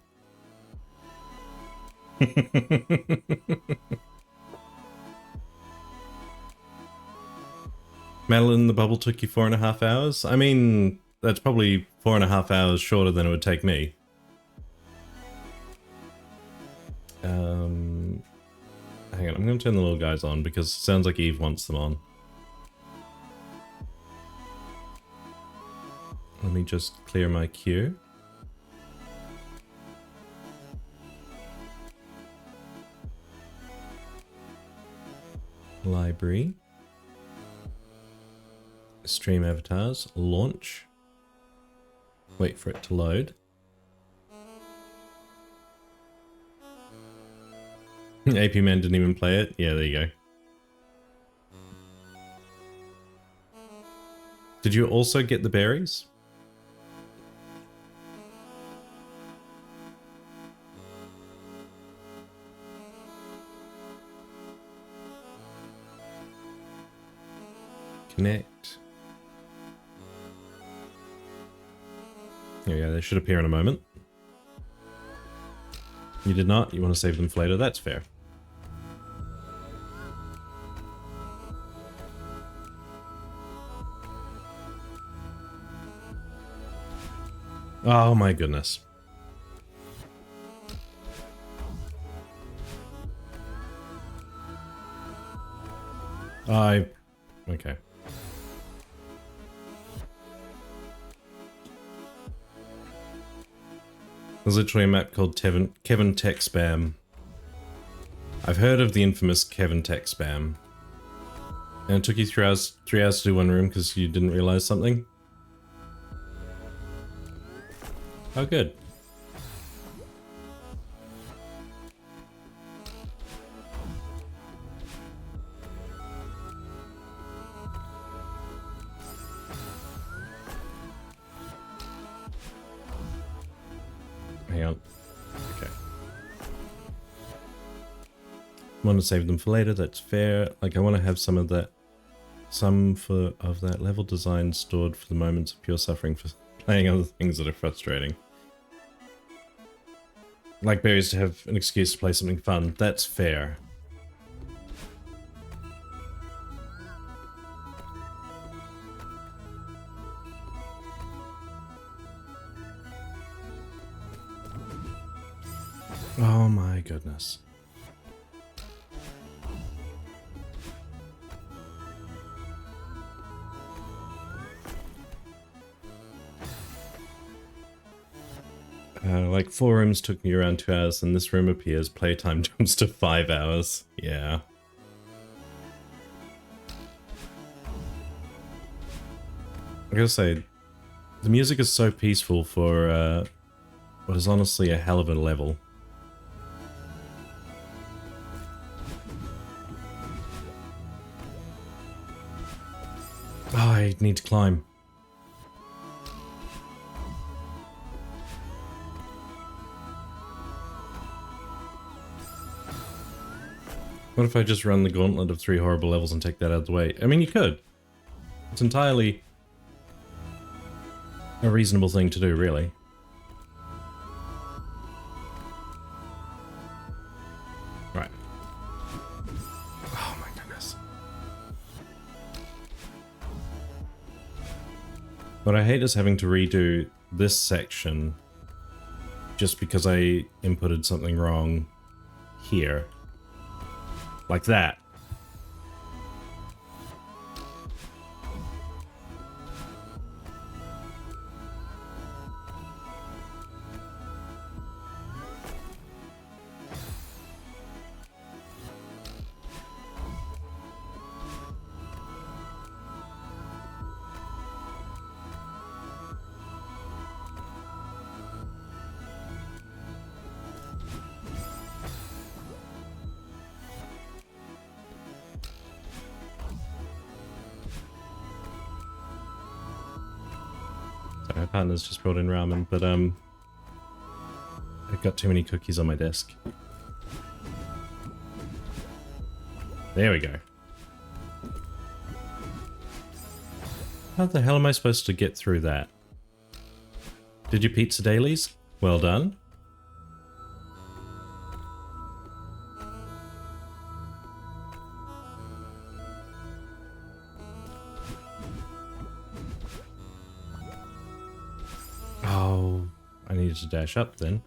Madeline, the bubble took you 4.5 hours? I mean, that's probably 4.5 hours shorter than it would take me. Hang on, I'm going to turn the little guys on because it sounds like Eve wants them on. Let me just clear my queue. Library. Stream avatars. Launch. Wait for it to load. AP Man didn't even play it. Yeah, there you go. Did you also get the berries? Connect. There we go, they should appear in a moment. You did not? You want to save them for later? That's fair. Oh my goodness. Okay. There's literally a map called Kevin Tech Spam. I've heard of the infamous Kevin Tech Spam. And it took you 3 hours to do one room because you didn't realize something? Oh, good. Hang on. Okay. Want to save them for later, that's fair. Like, I want to have some of that level design stored for the moments of pure suffering for playing other things that are frustrating. Like berries to have an excuse to play something fun. That's fair. Oh my goodness. Like 4 rooms took me around 2 hours, and this room appears. Playtime jumps to 5 hours. Yeah. I gotta say, the music is so peaceful for what is honestly a hell of a level. Oh, I need to climb. What if I just run the gauntlet of 3 horrible levels and take that out of the way? I mean, you could. It's entirely a reasonable thing to do, really. Right. Oh my goodness. What I hate is having to redo this section just because I inputted something wrong here. Like that. partner's just brought in ramen, but I've got too many cookies on my desk. There we go. How the hell am I supposed to get through that? Did you pizza dailies? Well done. Oh, I needed to dash up then.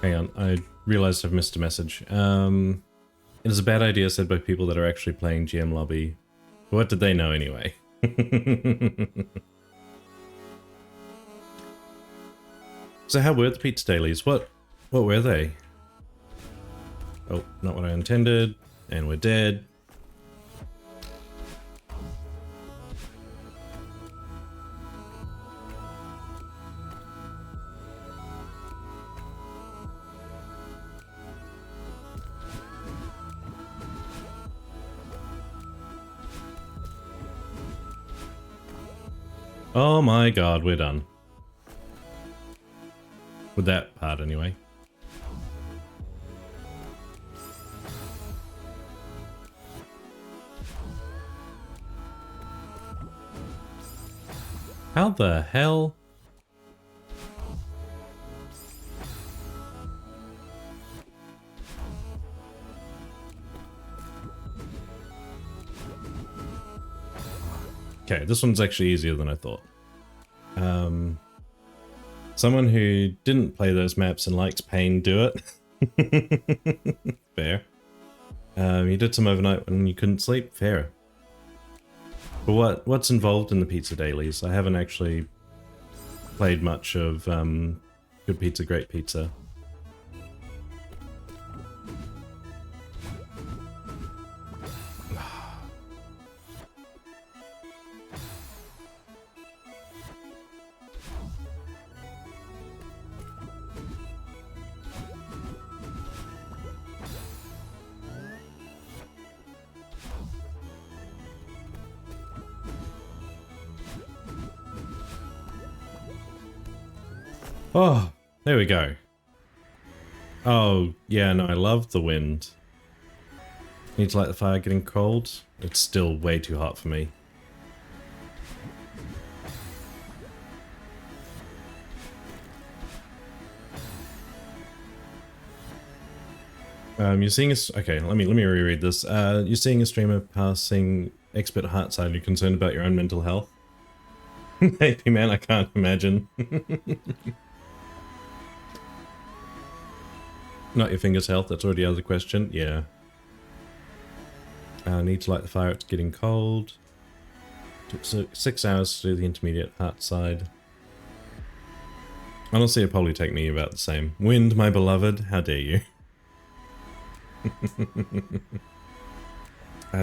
Hang on, I realized I've missed a message. It is a bad idea said by people that are actually playing GM Lobby. What did they know anyway? So how were the pizza dailies? What were they? Oh, not what I intended. And we're dead. Oh my god, we're done. With that part, anyway. How the hell? Okay, this one's actually easier than I thought. Someone who didn't play those maps and likes pain, do it. Fair. You did some overnight when you couldn't sleep? Fair. But what's involved in the pizza dailies? I haven't actually played much of Good Pizza, Great Pizza. Oh, there we go. Oh, yeah, no, I love the wind. Need to light the fire getting cold. It's still way too hot for me. You're seeing a... Okay, let me reread this. You're seeing a streamer passing expert heart side. You're concerned about your own mental health? Maybe, man, I can't imagine. Not your finger's health, that's already out of the question. Yeah. Need to light the fire, it's getting cold. Took 6 hours to do the intermediate heart side. Honestly, it'd probably take me about the same. Wind, my beloved, how dare you?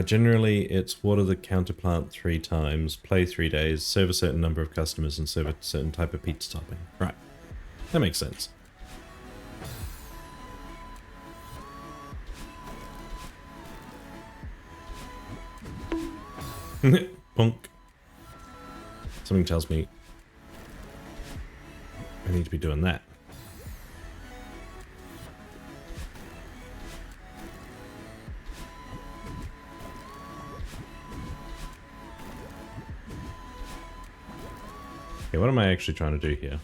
Generally, it's water the counterplant 3 times, play 3 days, serve a certain number of customers, and serve a certain type of pizza topping. Right. That makes sense. Punk. Something tells me I need to be doing that. Okay, what am I actually trying to do here?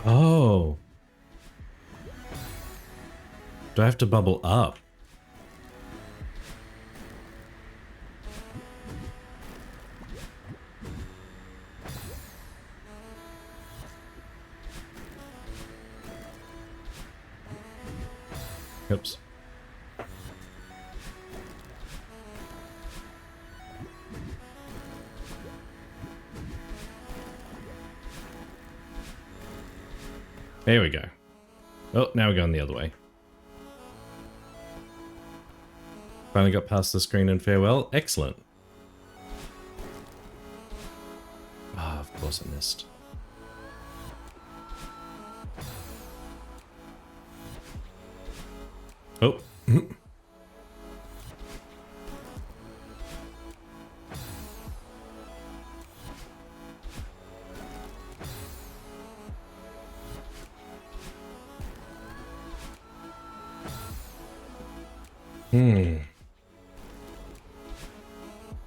Oh. Do I have to bubble up? Oops. There we go. Oh, now we're going the other way. Finally got past the screen and farewell. Excellent. Ah, of course I missed. Oh.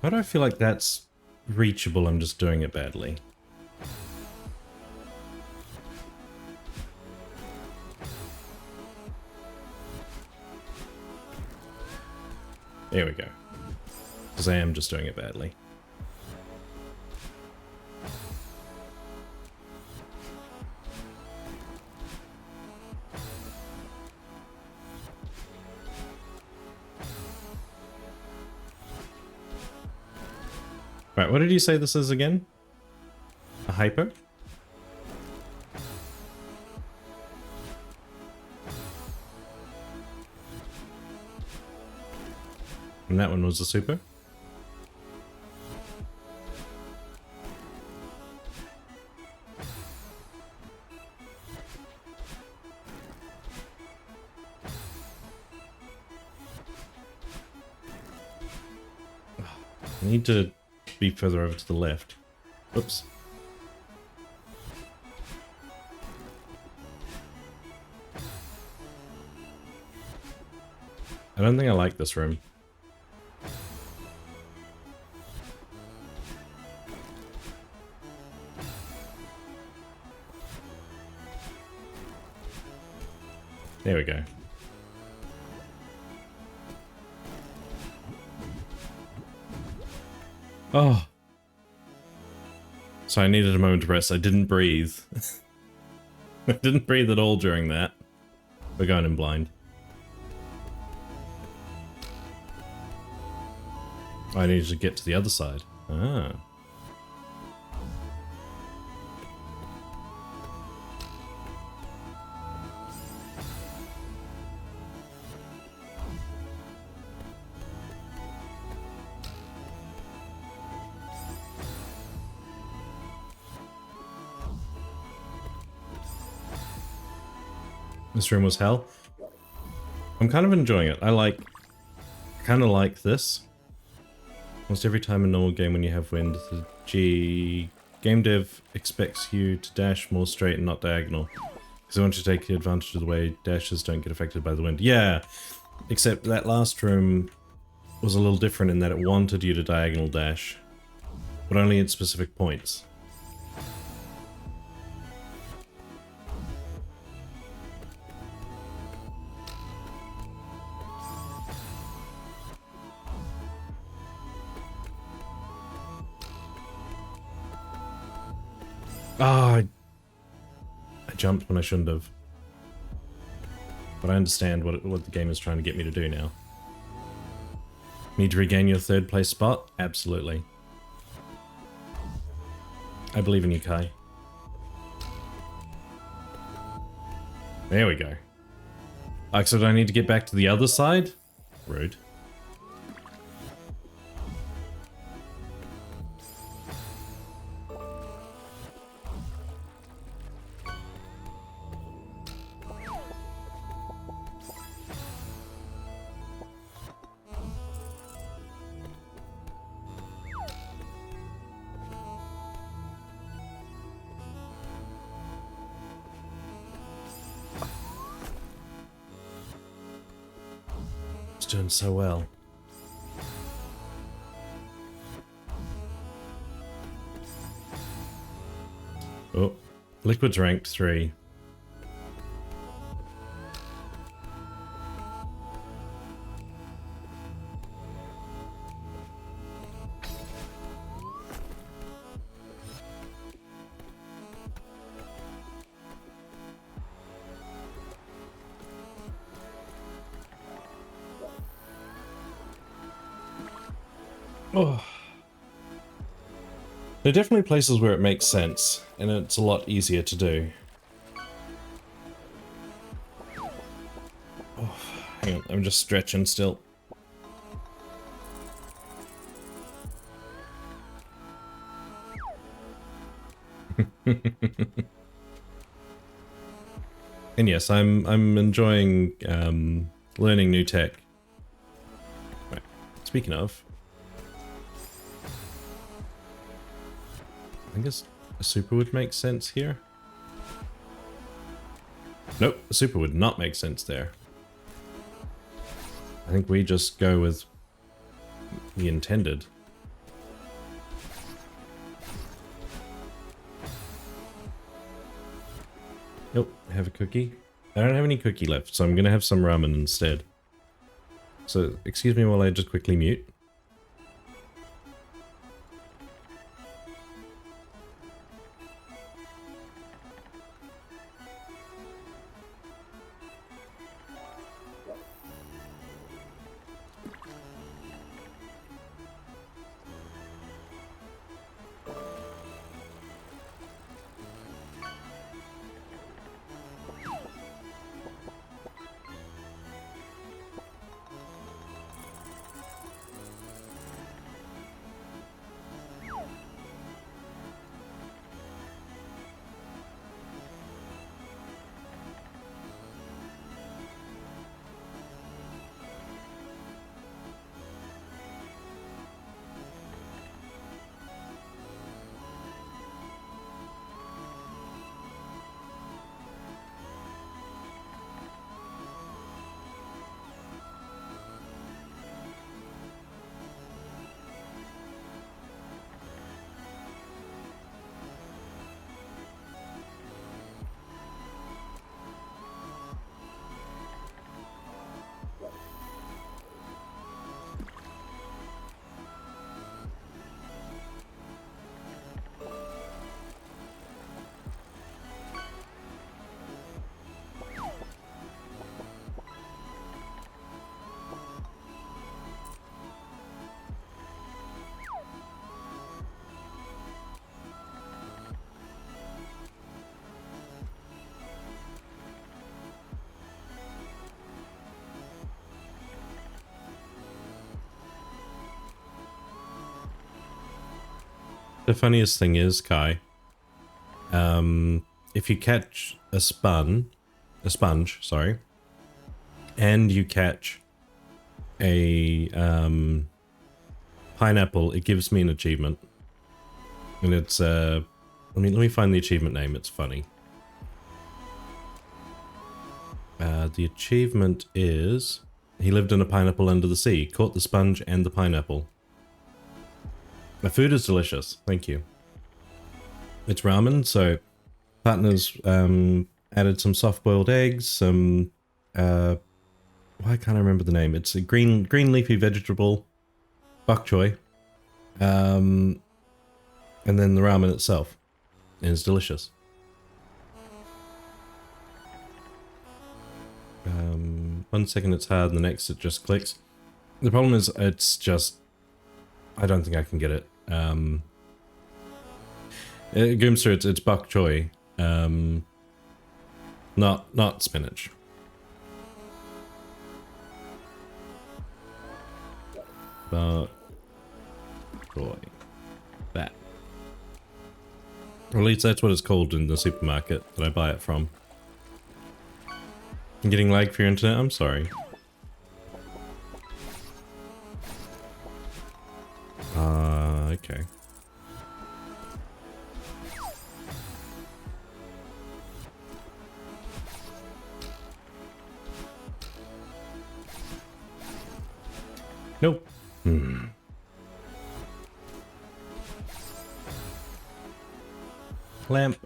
Why do I feel like that's reachable? I'm just doing it badly. There we go. Because I am just doing it badly. Right, what did you say this is again? A hypo? And that one was a super? I need to be further over to the left. Oops. I don't think I like this room. There we go. Oh. So I needed a moment to rest. I didn't breathe. I didn't breathe at all during that. We're going in blind. I needed to get to the other side. Ah. This room was hell. I'm kind of enjoying it. I kind of like this. Almost every time in a normal game when you have wind, the game dev expects you to dash more straight and not diagonal. Because they want you to take advantage of the way dashes don't get affected by the wind. Yeah, except that last room was a little different in that it wanted you to diagonal dash, but only at specific points. Ah, I jumped when I shouldn't have. But I understand what the game is trying to get me to do now. Need to regain your third place spot? Absolutely. I believe in you, Kai. There we go. So do I need to get back to the other side? Rude. Doing so well. Oh, Liquid's ranked 3. Oh. There are definitely places where it makes sense, and it's a lot easier to do. Oh, hang on, I'm just stretching still. And yes, I'm enjoying learning new tech. Right. Speaking of, I guess a super would make sense here. Nope, a super would not make sense there. I think we just go with the intended. Nope, have a cookie. I don't have any cookie left, so I'm gonna have some ramen instead. So, excuse me while I just quickly mute. The funniest thing is, Kai, if you catch a sponge, sorry, and you catch a pineapple, it gives me an achievement. And it's let me find the achievement name, it's funny. The achievement is he lived in a pineapple under the sea, caught the sponge and the pineapple. The food is delicious, thank you. It's ramen, so partners added some soft-boiled eggs, some why can't I remember the name? It's a green leafy vegetable, bok choy, and then the ramen itself. And it's delicious. 1 second it's hard, and the next it just clicks. The problem is it's just I don't think I can get it. Goomster, it's bok choy, not spinach. Bok choy, that. Or at least that's what it's called in the supermarket that I buy it from. I'm getting lag for your internet. I'm sorry. Okay. Nope. Lamp.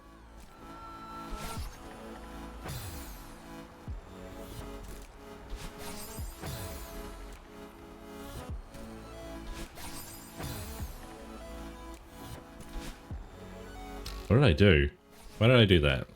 What did I do? Why did I do that?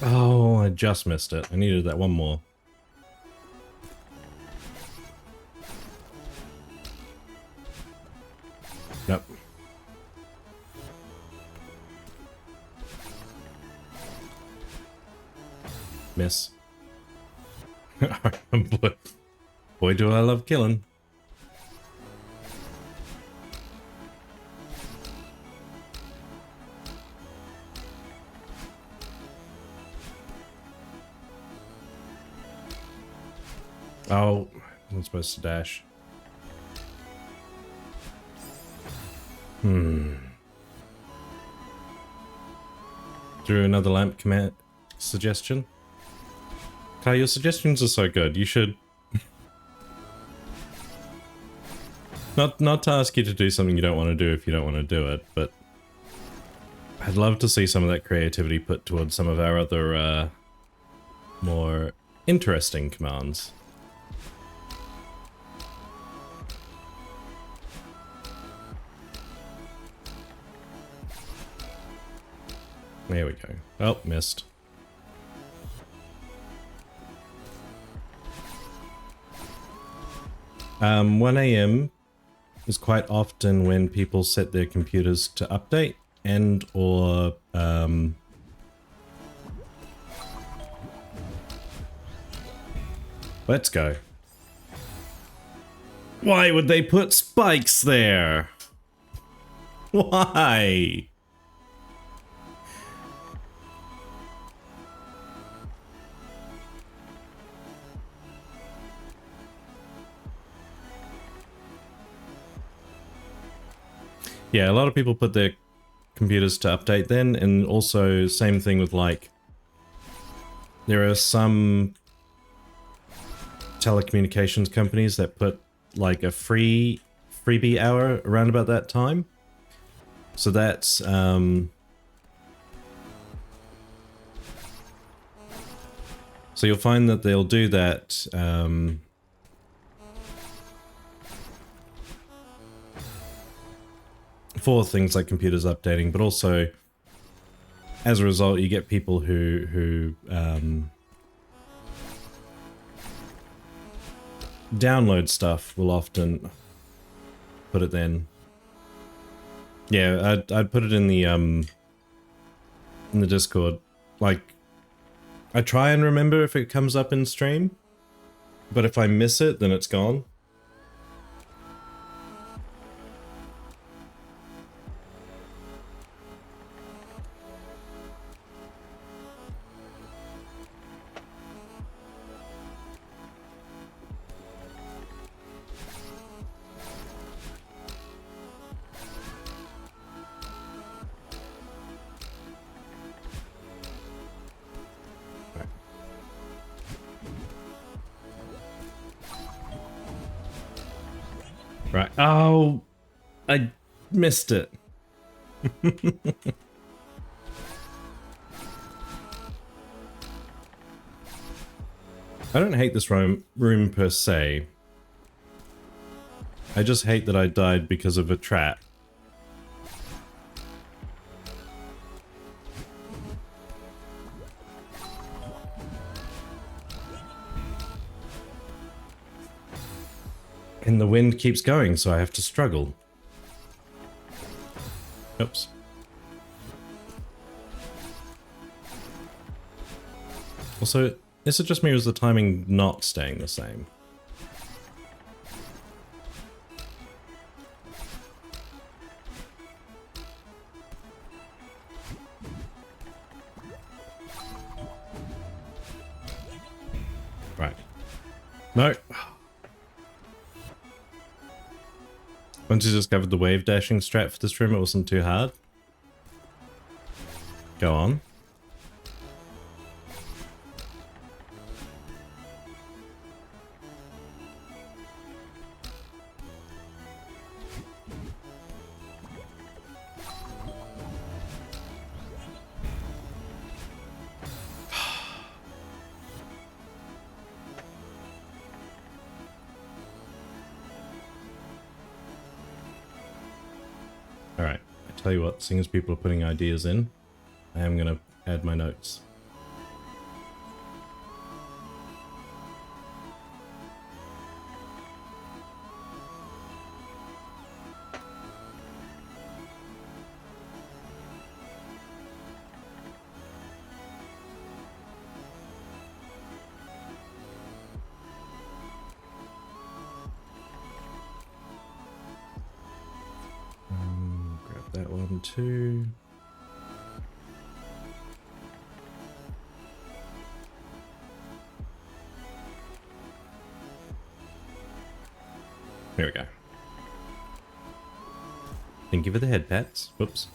Oh, I just missed it. I needed that one more. Nope. Miss. Boy, do I love killing. Oh, I'm supposed to dash. Through another lamp command suggestion. Kai, your suggestions are so good. You should not to ask you to do something you don't want to do if you don't want to do it, but I'd love to see some of that creativity put towards some of our other more interesting commands. There we go. Oh, missed. Um, 1 AM is quite often when people set their computers to update and or let's go. Why would they put spikes there? Why? Yeah, a lot of people put their computers to update then, and also same thing with like, there are some telecommunications companies that put like a freebie hour around about that time. So that's so you'll find that they'll do that for things like computers updating, but also as a result you get people who download stuff will often put it then. Yeah, I'd put it in the Discord. Like, I try and remember if it comes up in stream, but if I miss it, then it's gone. Right. Oh, I missed it. I don't hate this room per se. I just hate that I died because of a trap. And the wind keeps going, so I have to struggle. Oops. Also, is it just me or is the timing not staying the same? Right. No. Once you discovered the wave dashing strat for this room, it wasn't too hard. Go on. Alright, I tell you what, seeing as people are putting ideas in, I am going to add my notes. that one too. There we go. Thank you for the head pats. Whoops.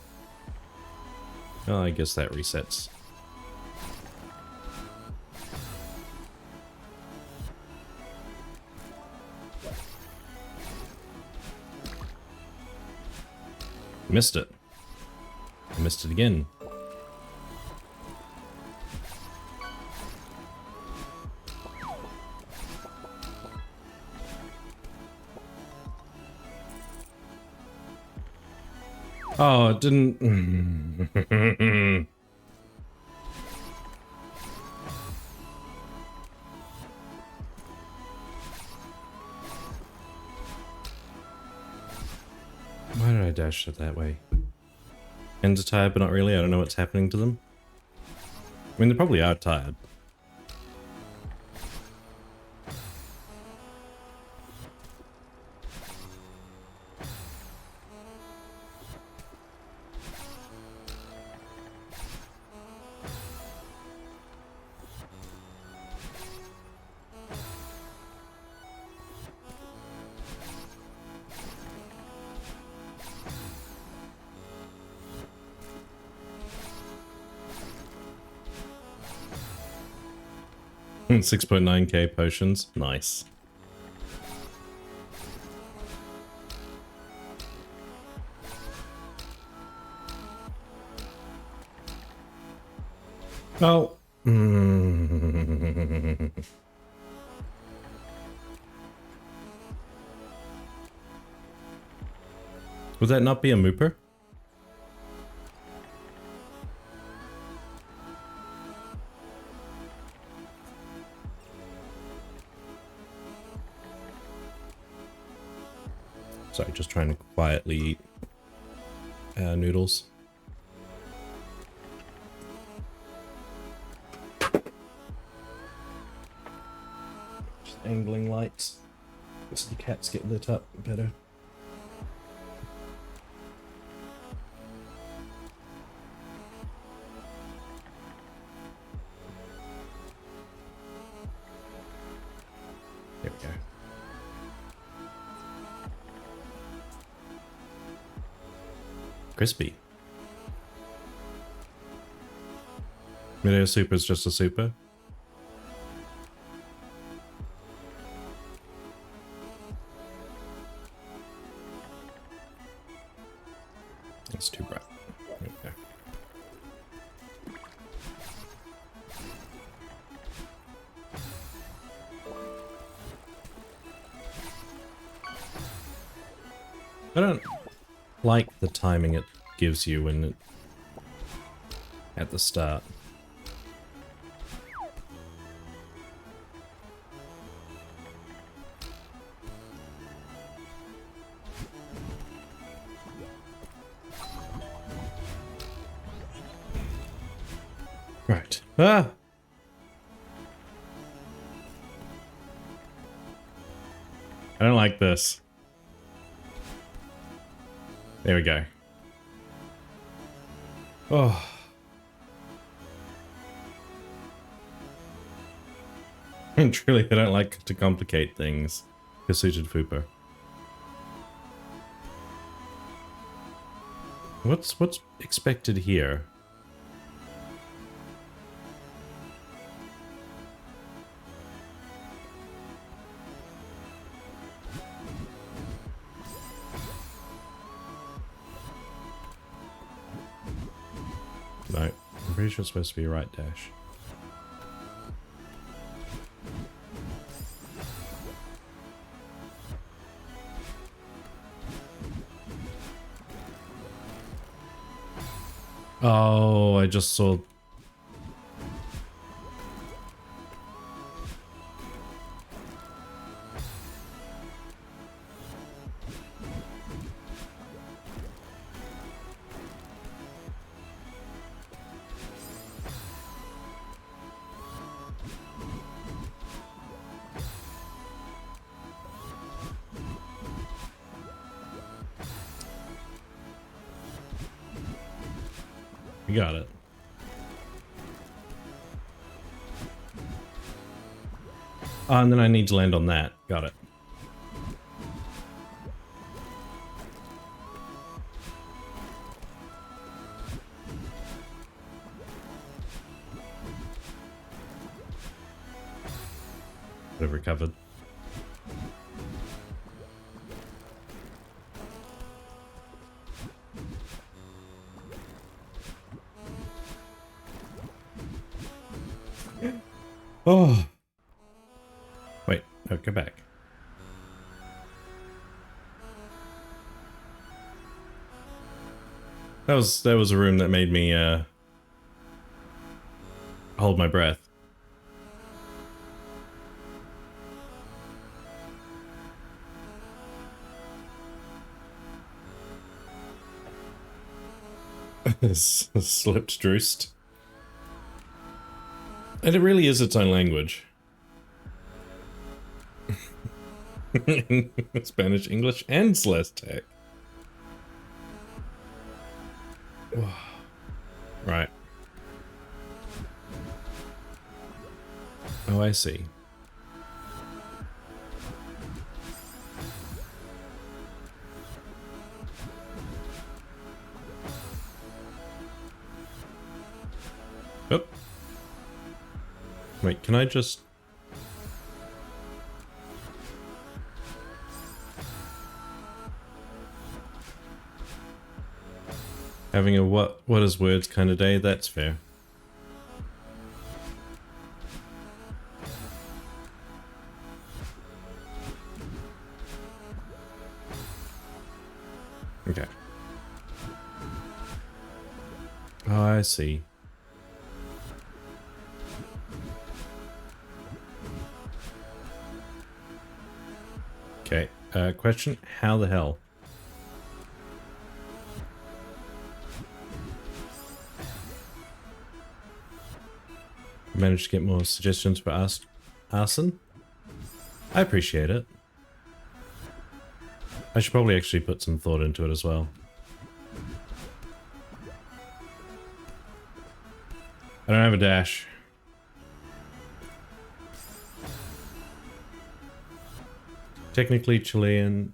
Oh, I guess that resets. Missed it. I missed it again. Oh, it didn't. Why did I dash it that way? Hands are tired, but not really. I don't know what's happening to them. I mean, they probably are tired. $6.9k potions. Nice. Oh. Would that not be a mooper? Sorry, just trying to quietly eat noodles. Just angling lights so the cats get lit up better. There we go. Crispy. Mid-air super is just a super. It's too bright. There we go. I don't like the timing it gives you when it at the start. Right. Ah! I don't like this. There we go. Oh. Truly, I don't like to complicate things. Suited Fupa. What's expected here? No, I'm pretty sure it's supposed to be a right dash. Oh, I just saw... We got it. Oh, and then I need to land on that. Got it. I've recovered. Oh. Wait, no, go back. That was a room that made me hold my breath. Slipped Droost. And it really is its own language. Spanish, English, and Celeste. Right. Oh, I see. Oh. Wait, can I just... Having a what is words kind of day, that's fair. Okay. Oh, I see. Okay, question, how the hell? Managed to get more suggestions for arson? I appreciate it. I should probably actually put some thought into it as well. I don't have a dash. Technically, Chilean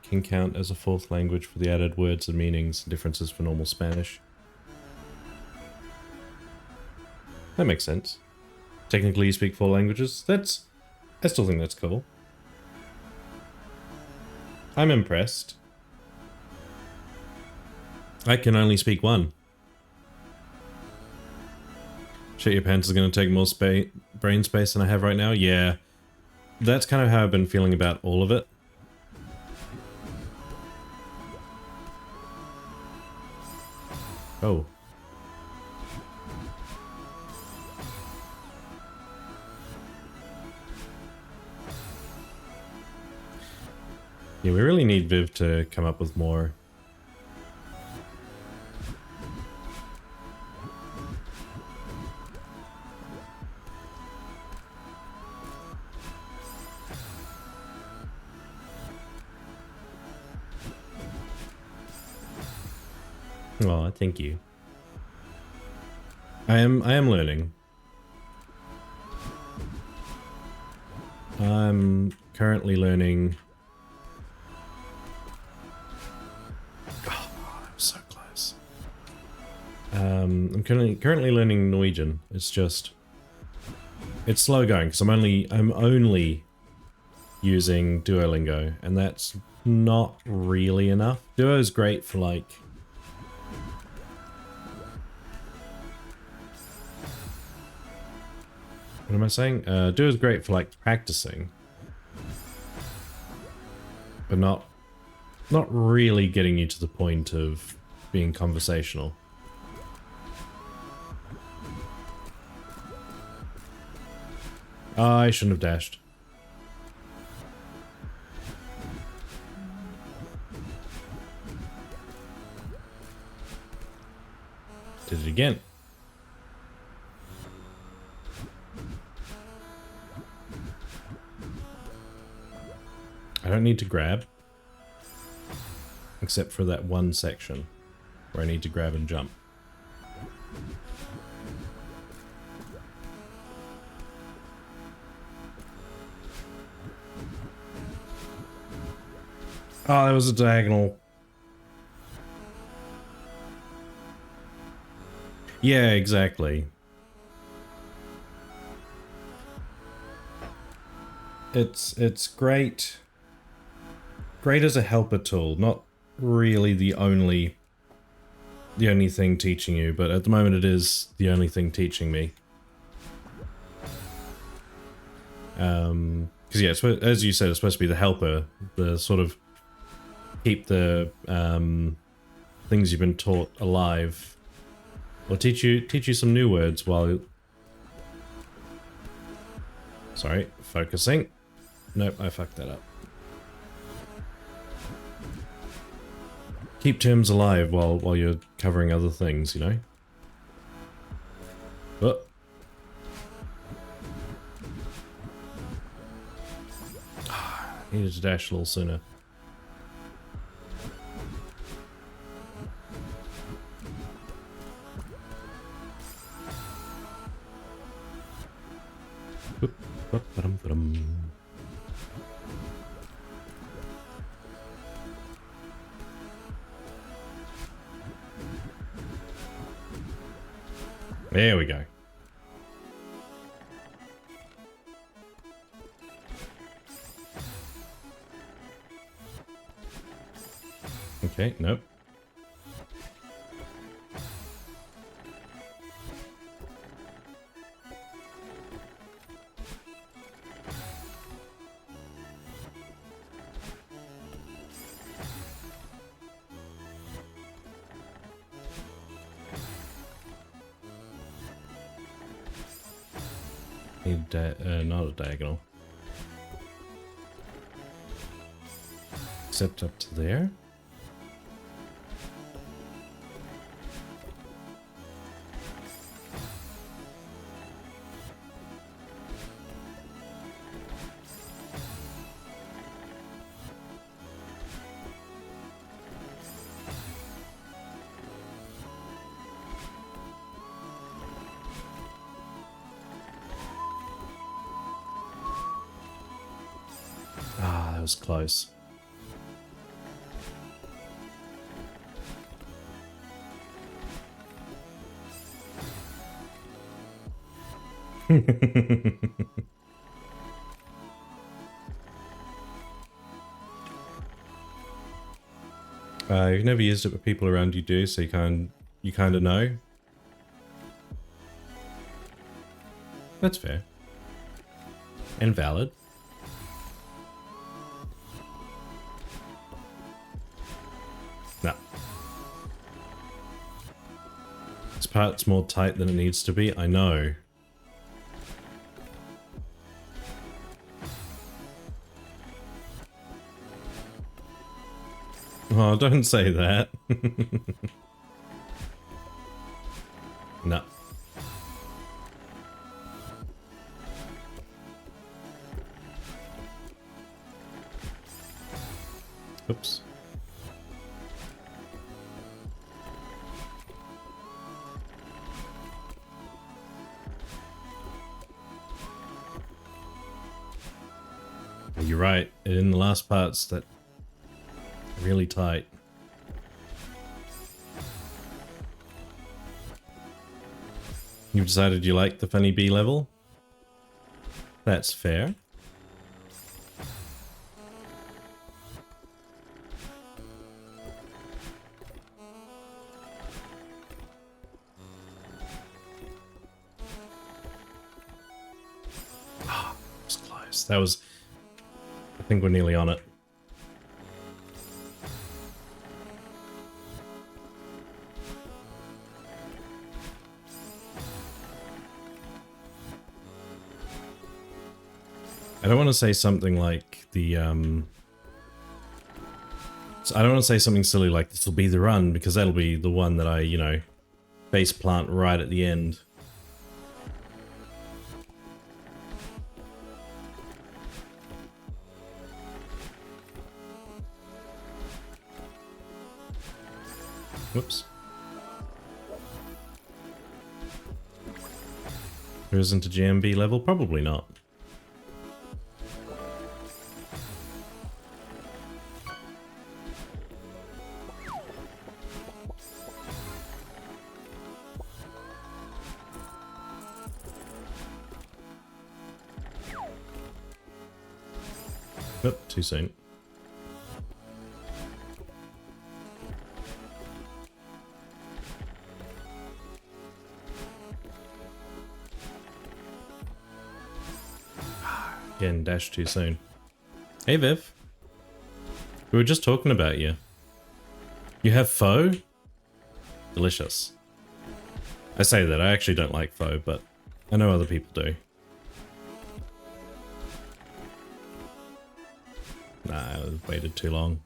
can count as a fourth language for the added words and meanings and differences for normal Spanish. That makes sense. Technically, you speak 4 languages. I still think that's cool. I'm impressed. I can only speak 1. Shit your pants is going to take more brain space than I have right now? Yeah. That's kind of how I've been feeling about all of it. Oh. Yeah, we really need Viv to come up with more. Oh, thank you. I am learning. I'm currently learning. Oh, I'm so close. I'm currently learning Norwegian. It's slow going because I'm only using Duolingo, and that's not really enough. Duo's great for like. What am I saying? Duo is great for like practicing, but not really getting you to the point of being conversational. I shouldn't have dashed. Did it again. I don't need to grab, except for that one section where I need to grab and jump. Oh, there was a diagonal. Yeah, exactly. It's great. Great as a helper tool, not really the only thing teaching you, but at the moment it is the only thing teaching me. Because yeah, as you said, it's supposed to be the helper, the sort of keep the things you've been taught alive, or teach you some new words while. Sorry, focusing. Nope, I fucked that up. Keep terms alive while you're covering other things, you know. Oh. Needed to dash a little sooner. There we go. Okay, nope. Not a diagonal. Except up to there. Ah, that was close. You've never used it, but people around you do, so you kind of know. That's fair. And valid. No. This part's more tight than it needs to be, I know. Oh, don't say that. No. Oops. You're right. In the last parts, that really tight. You've decided you like the funny bee level? That's fair. Ah, oh, that was close. That was... I think we're nearly on it. I don't want to say something like the, I don't want to say something silly like this will be the run, because that'll be the one that I, you know, base plant right at the end. Whoops. There isn't a GMB level? Probably not. Oh, too soon. Again, dash too soon. Hey Viv. We were just talking about you. You have pho? Delicious. I say that, I actually don't like pho, but I know other people do. Nah, I waited too long.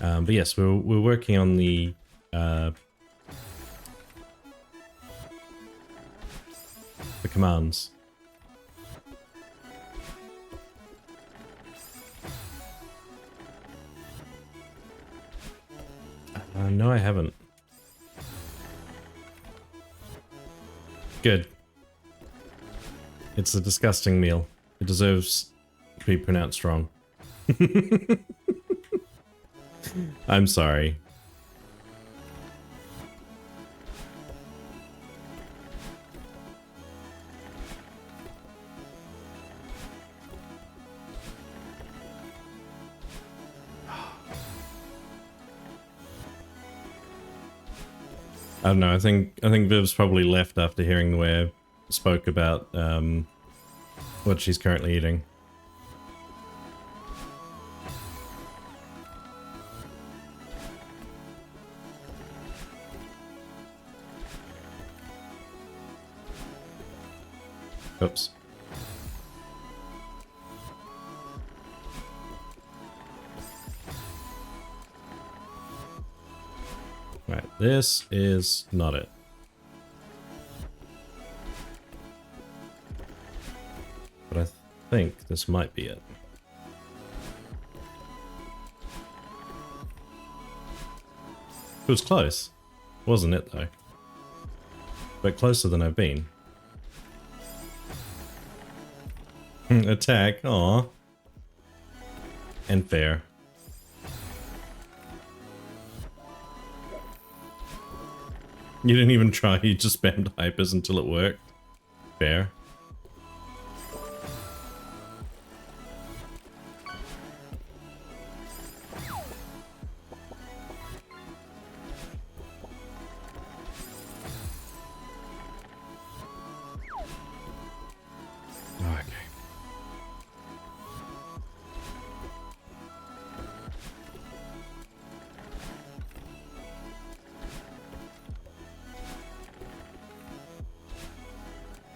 But yes, we're working on the commands. No, I haven't. Good. It's a disgusting meal. It deserves to be pronounced wrong. I'm sorry. I don't know. I think Viv's probably left after hearing the way I spoke about what she's currently eating. Oops. Right, this is not it. But I think this might be it. It was close. Wasn't it though? But closer than I've been. Attack, aw. And fair. You didn't even try, you just spammed hypers until it worked. Fair.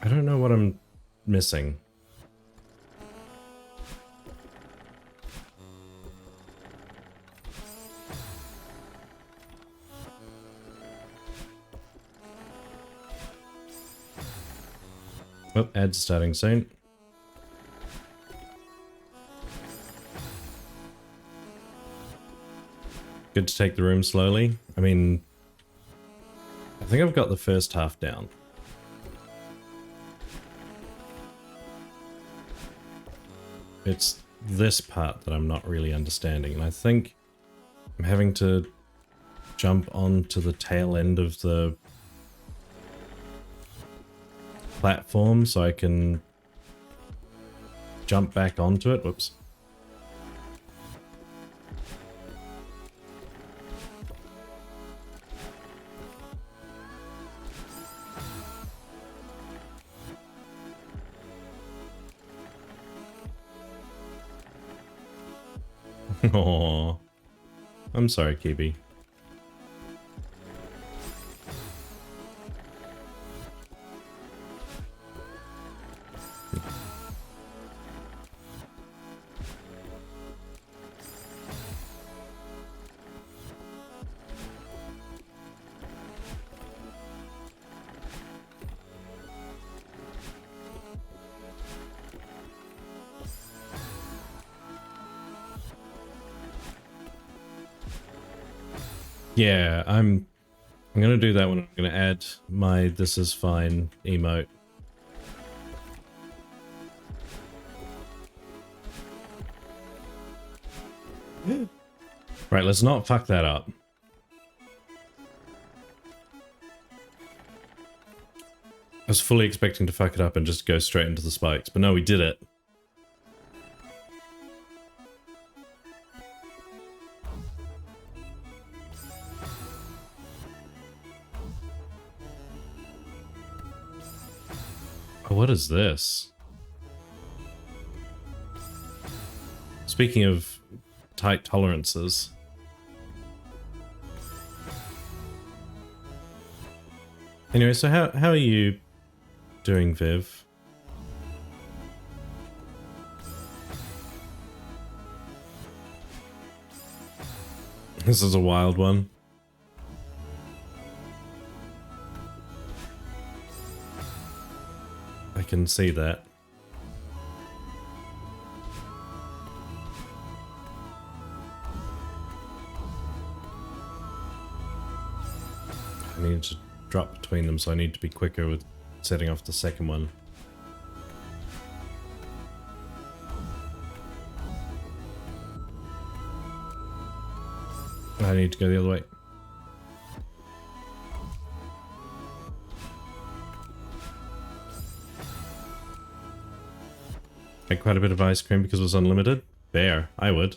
I don't know what I'm missing. Oh, ad's starting soon. Good to take the room slowly. I mean, I think I've got the first half down. It's this part that I'm not really understanding, and I think I'm having to jump onto the tail end of the platform so I can jump back onto it. Whoops. Aww. I'm sorry, Kibi. Yeah, I'm I'm gonna do that one. I'm gonna add my "this is fine" emote. Right, let's not fuck that up. I was fully expecting to fuck it up and just go straight into the spikes, but no, we did it. Oh, what is this? Speaking of tight tolerances. Anyway, so how are you doing, Viv? This is a wild one. I can see that. I need to drop between them, so I need to be quicker with setting off the second one. I need to go the other way. Get quite a bit of ice cream because it was unlimited? Fair, I would.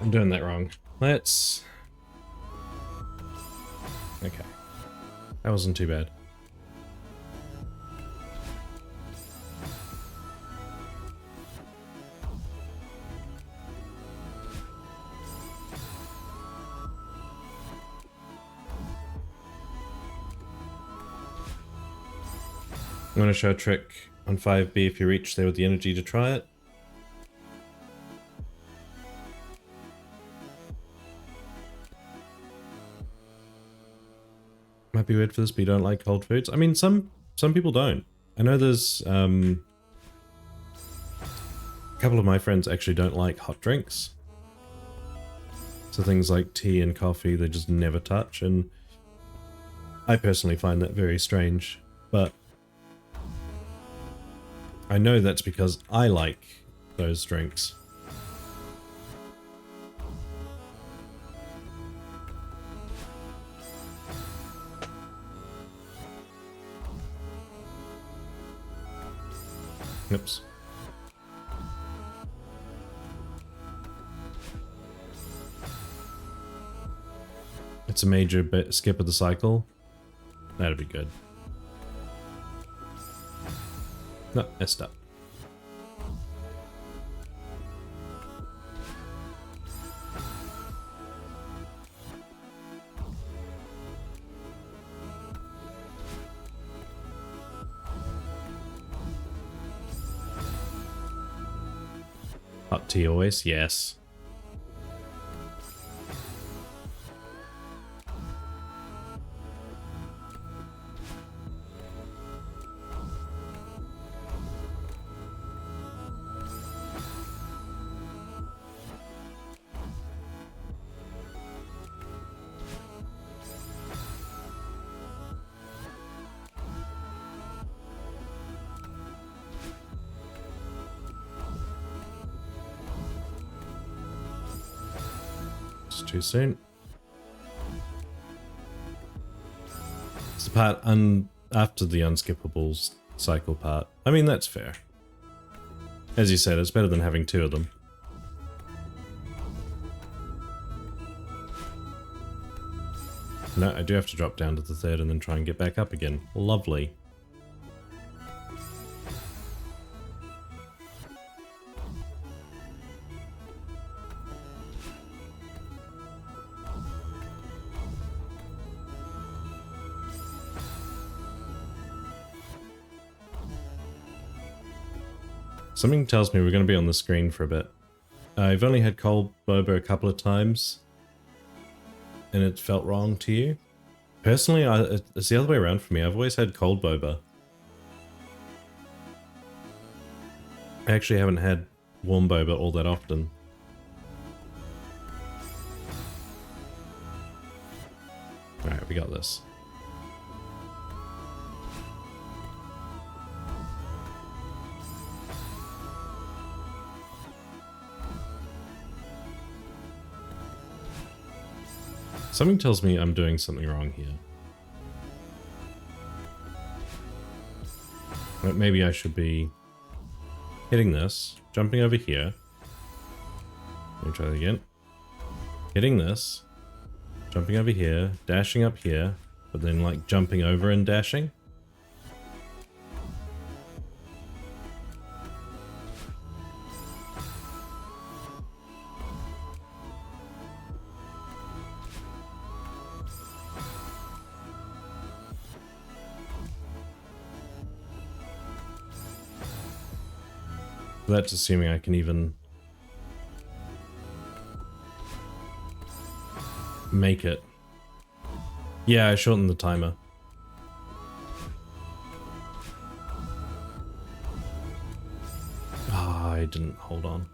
I'm doing that wrong. Let's... Okay. That wasn't too bad. I'm going to show a trick on 5B if you reach there with the energy to try it. Might be weird for this, but you don't like cold foods. I mean, some people don't. I know there's a couple of my friends actually don't like hot drinks. So things like tea and coffee, they just never touch, and I personally find that very strange. But I know that's because I like those drinks. Oops. It's a major bit skip of the cycle. That'd be good. No, messed up. Hot tea always, yes. Too soon. It's the part after the unskippable cycle part. I mean, that's fair. As you said, it's better than having two of them. No, I do have to drop down to the third and then try and get back up again. Lovely. Something tells me we're going to be on the screen for a bit. I've only had cold boba a couple of times, and it felt wrong to you. Personally, it's the other way around for me. I've always had cold boba. I actually haven't had warm boba all that often. Alright, we got this. Something tells me I'm doing something wrong here. Maybe I should be hitting this, jumping over here. Let me try that again. Hitting this, jumping over here, dashing up here, but then like jumping over and dashing. That's assuming I can even make it. Yeah, I shortened the timer. Ah, I didn't hold on.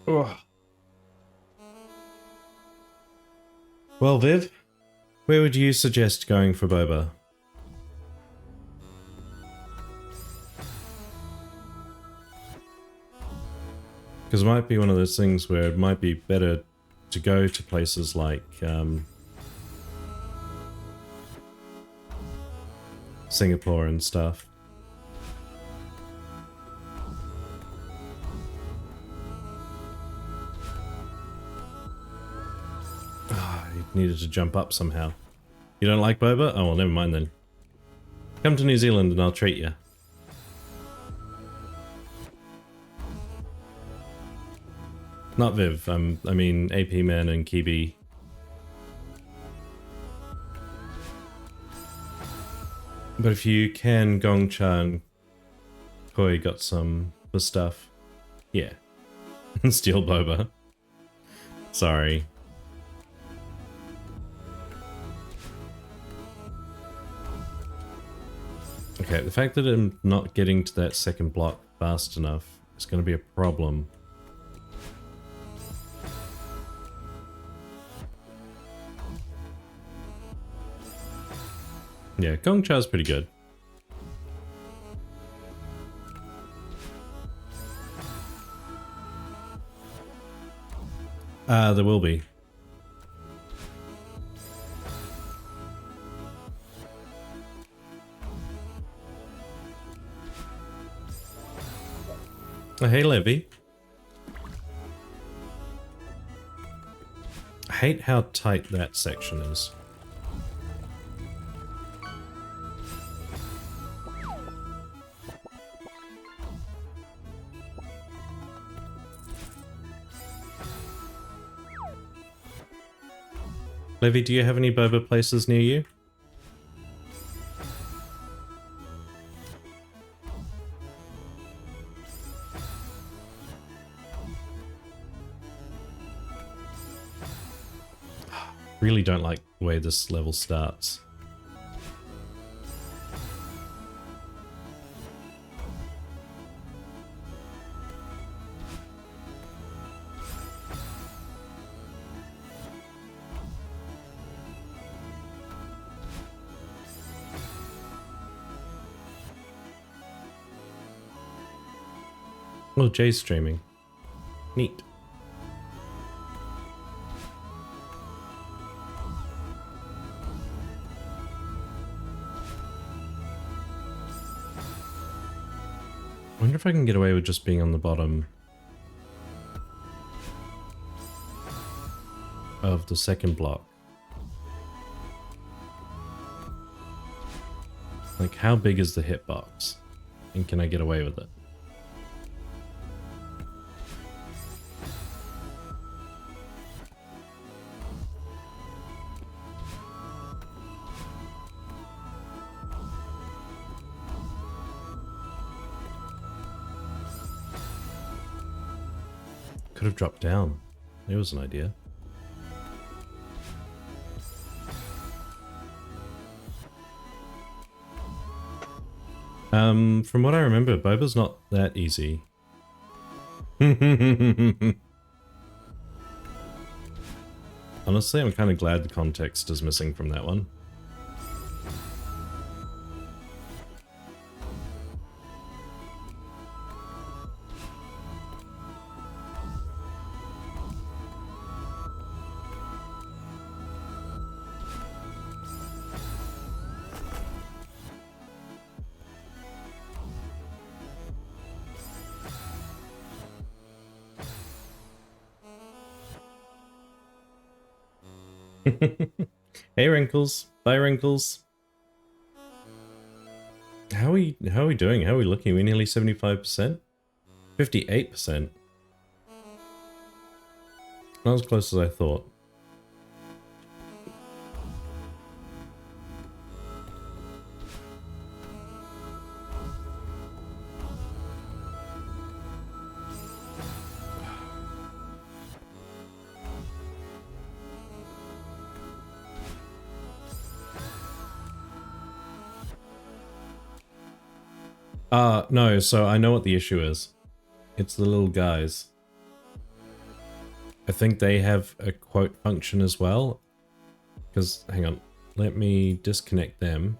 Oh. Well, Viv, where would you suggest going for boba? Because it might be one of those things where it might be better to go to places like Singapore and stuff. Needed to jump up somehow. You don't like boba? Oh well, never mind then. Come to New Zealand and I'll treat you. Not Viv, I mean AP Man and Kibi. But if you can, Gongcha and Koi got some the stuff. Yeah. Steal boba. Sorry. Okay, the fact that I'm not getting to that second block fast enough is going to be a problem. Yeah, Gongcha's pretty good. There will be. Oh, hey, Levy. I hate how tight that section is. Levy, do you have any boba places near you? Really don't like the way this level starts. Oh, Jay's streaming. Neat. I wonder if I can get away with just being on the bottom of the second block. Like, how big is the hitbox? And can I get away with it? Could have dropped down. There was an idea. From what I remember, Boba's not that easy. Honestly, I'm kind of glad the context is missing from that one. Hey Wrinkles, bye Wrinkles. How are we doing? How are we looking? Are we nearly 75%? 58%. Not as close as I thought. No, so I know what the issue is. It's the little guys. I think they have a quote function as well. Because, hang on, let me disconnect them.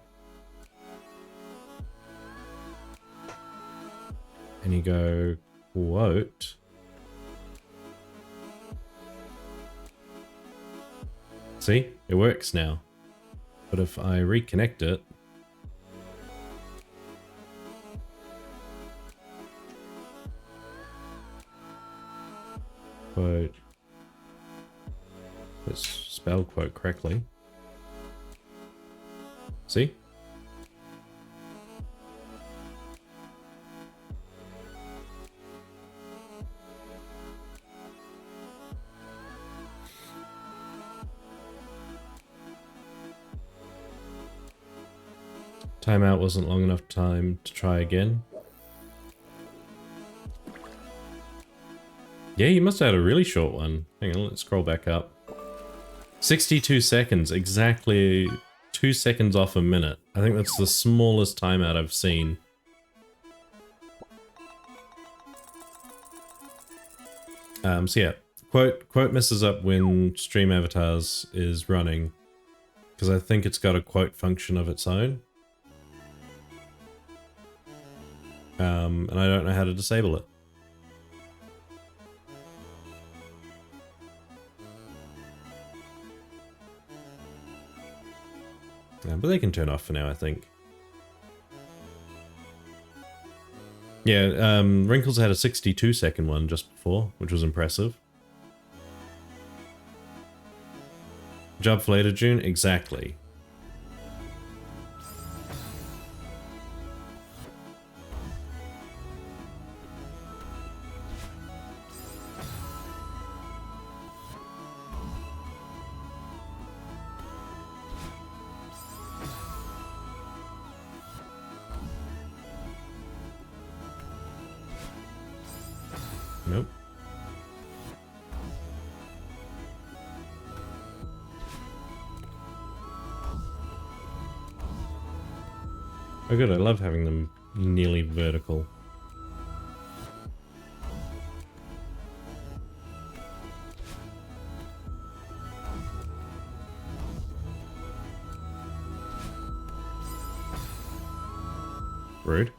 And you go, quote. See, it works now. But if I reconnect it, quote. Let's spell quote correctly. See? Timeout wasn't long enough time to try again. Yeah, you must have had a really short one. Hang on, let's scroll back up. 62 seconds, exactly 2 seconds off a minute. I think that's the smallest timeout I've seen. So yeah, quote messes up when Stream Avatars is running, because I think it's got a quote function of its own. And I don't know how to disable it. Yeah, but they can turn off for now, I think. Yeah, Wrinkles had a 62-second one just before, which was impressive. Job for later, June? Exactly. Nope. Oh good, I love having them nearly vertical. Rude.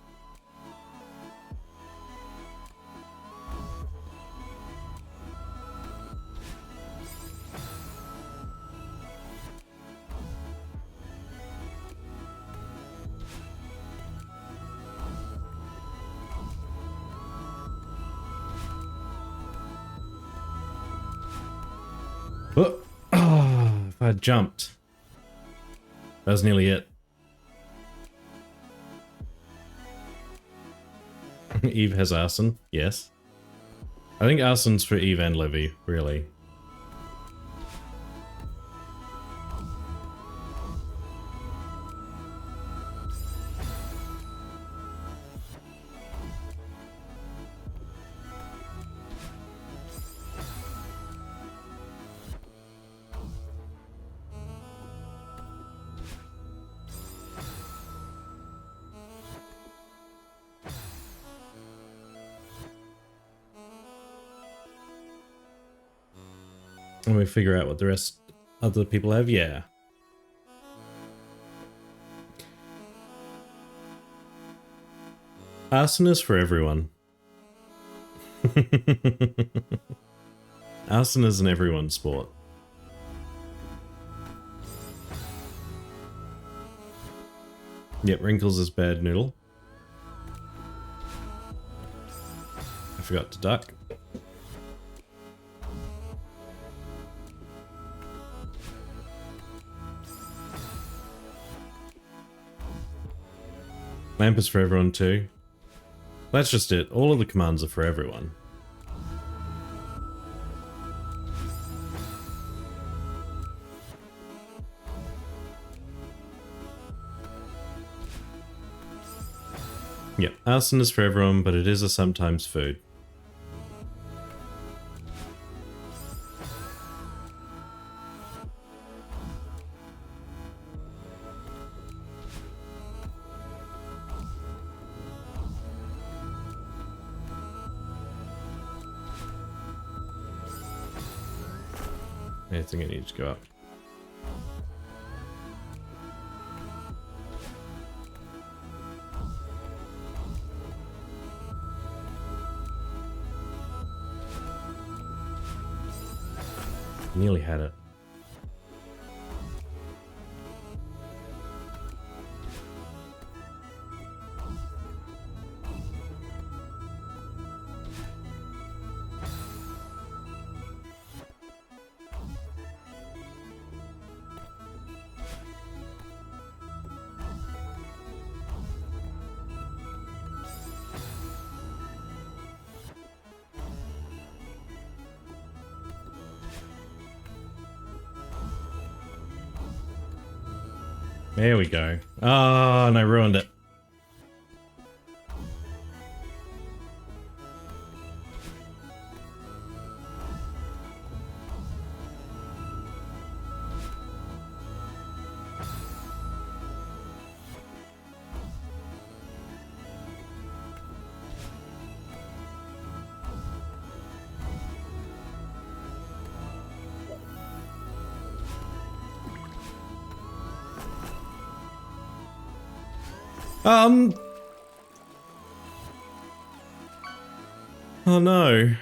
Oh, I jumped. That was nearly it. Eve has arson, yes. I think arson's for Eve and Livy, really. And we figure out what the rest of the people have, yeah. Arson is for everyone. Arson is an everyone sport. Yep, Wrinkles is bad noodle. I forgot to duck. Lamp is for everyone too. That's just it. All of the commands are for everyone. Yep, arson is for everyone, but it is a sometimes food. I think it needs to go up. Nearly had it. There we go. Oh, and I ruined it. Oh no.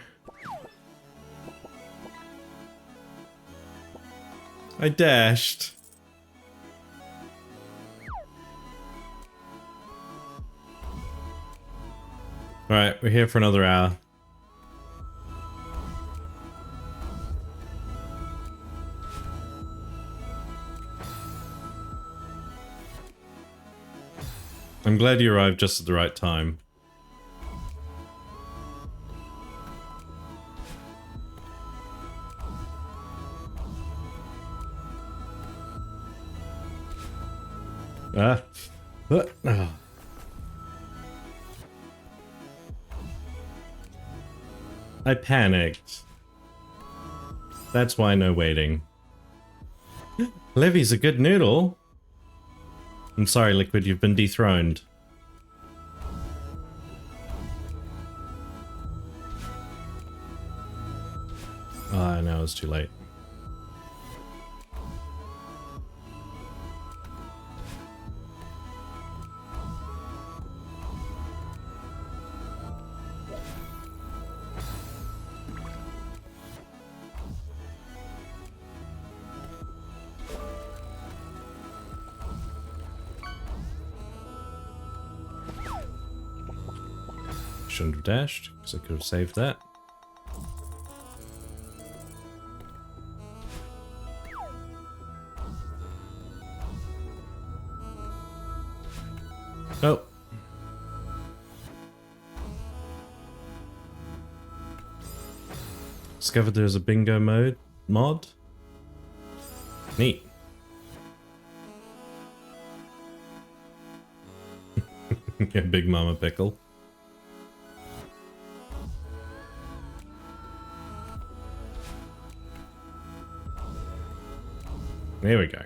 I dashed. Alright, we're here for another hour. I'm glad you arrived just at the right time. Oh. I panicked. That's why no waiting. Livy's a good noodle. I'm sorry, Liquid, you've been dethroned. Ah, no, it's too late. Shouldn't have dashed, because I could have saved that. Oh. Discovered there's a bingo mod. Neat. Yeah, Big Mama Pickle. There we go.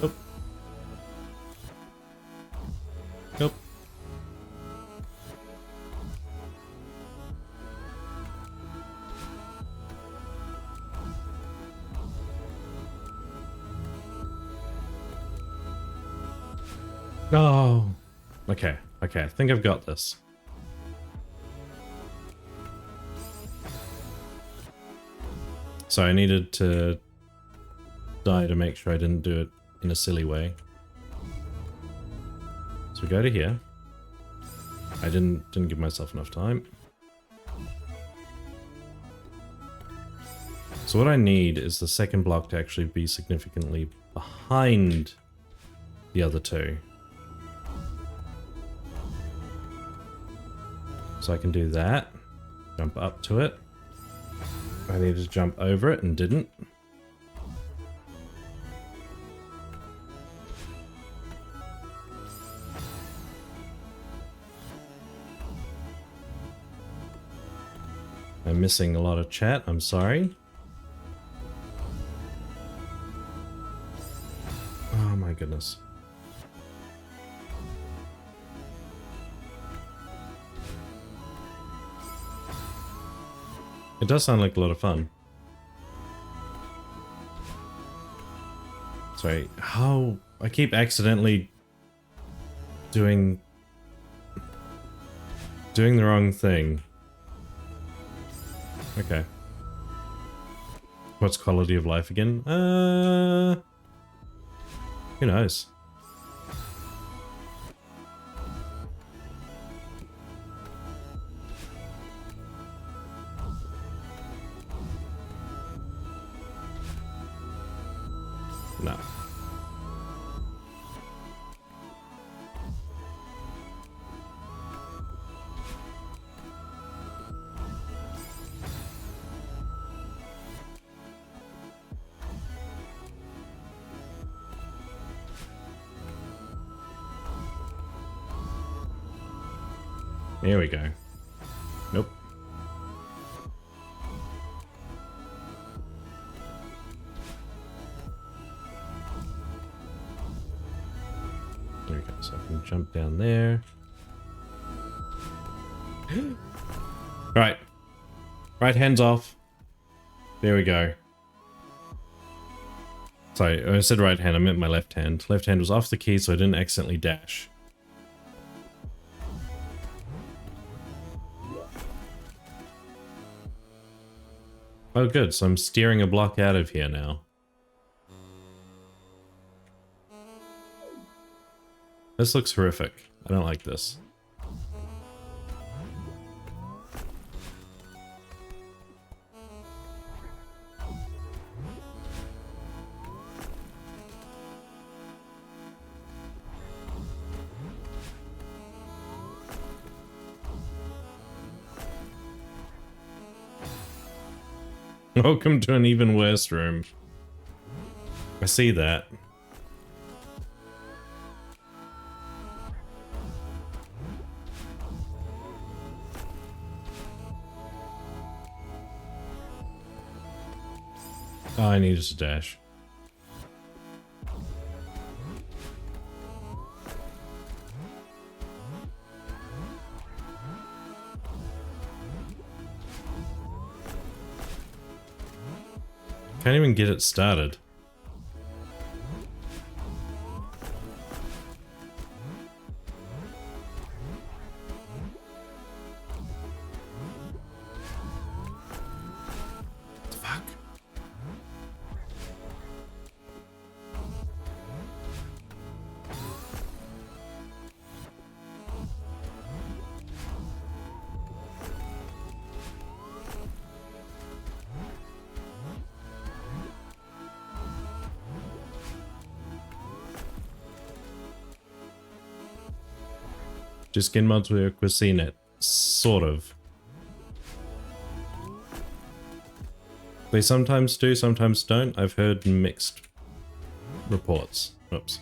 Nope. Nope. Oh. Okay. Okay. I think I've got this. So I needed to die to make sure I didn't do it in a silly way. So we go to here. I didn't give myself enough time. So what I need is the second block to actually be significantly behind the other two. So I can do that. Jump up to it. I needed to jump over it and didn't. I'm missing a lot of chat, I'm sorry. Oh my goodness. It does sound like a lot of fun. Sorry, how I keep accidentally doing the wrong thing. Okay. What's quality of life again? Who knows? No. Here we go. Nope. There we go. So I can jump down there. Right. Right hand's off. There we go. Sorry, I said right hand, I meant my left hand. Left hand was off the key so I didn't accidentally dash. Oh good, so I'm steering a block out of here now. This looks horrific. I don't like this. Welcome to an even worse room. I see that. Oh, I need just a dash. can't even get it started. Fuck. Do skin mods work with CNET? Sort of. They sometimes do, sometimes don't. I've heard mixed reports. Oops.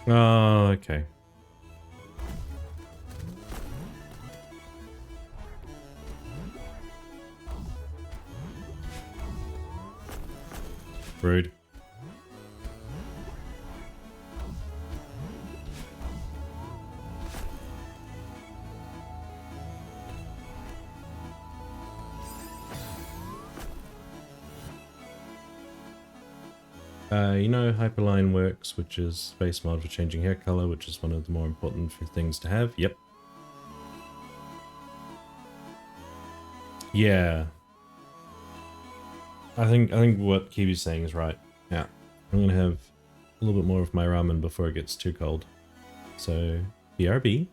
Oh, okay. Rude. You know Hyperline works, which is base mod for changing hair color, which is one of the more important things to have. Yep. Yeah. I think what Kiwi's saying is right. Yeah. I'm gonna have a little bit more of my ramen before it gets too cold. So, BRB.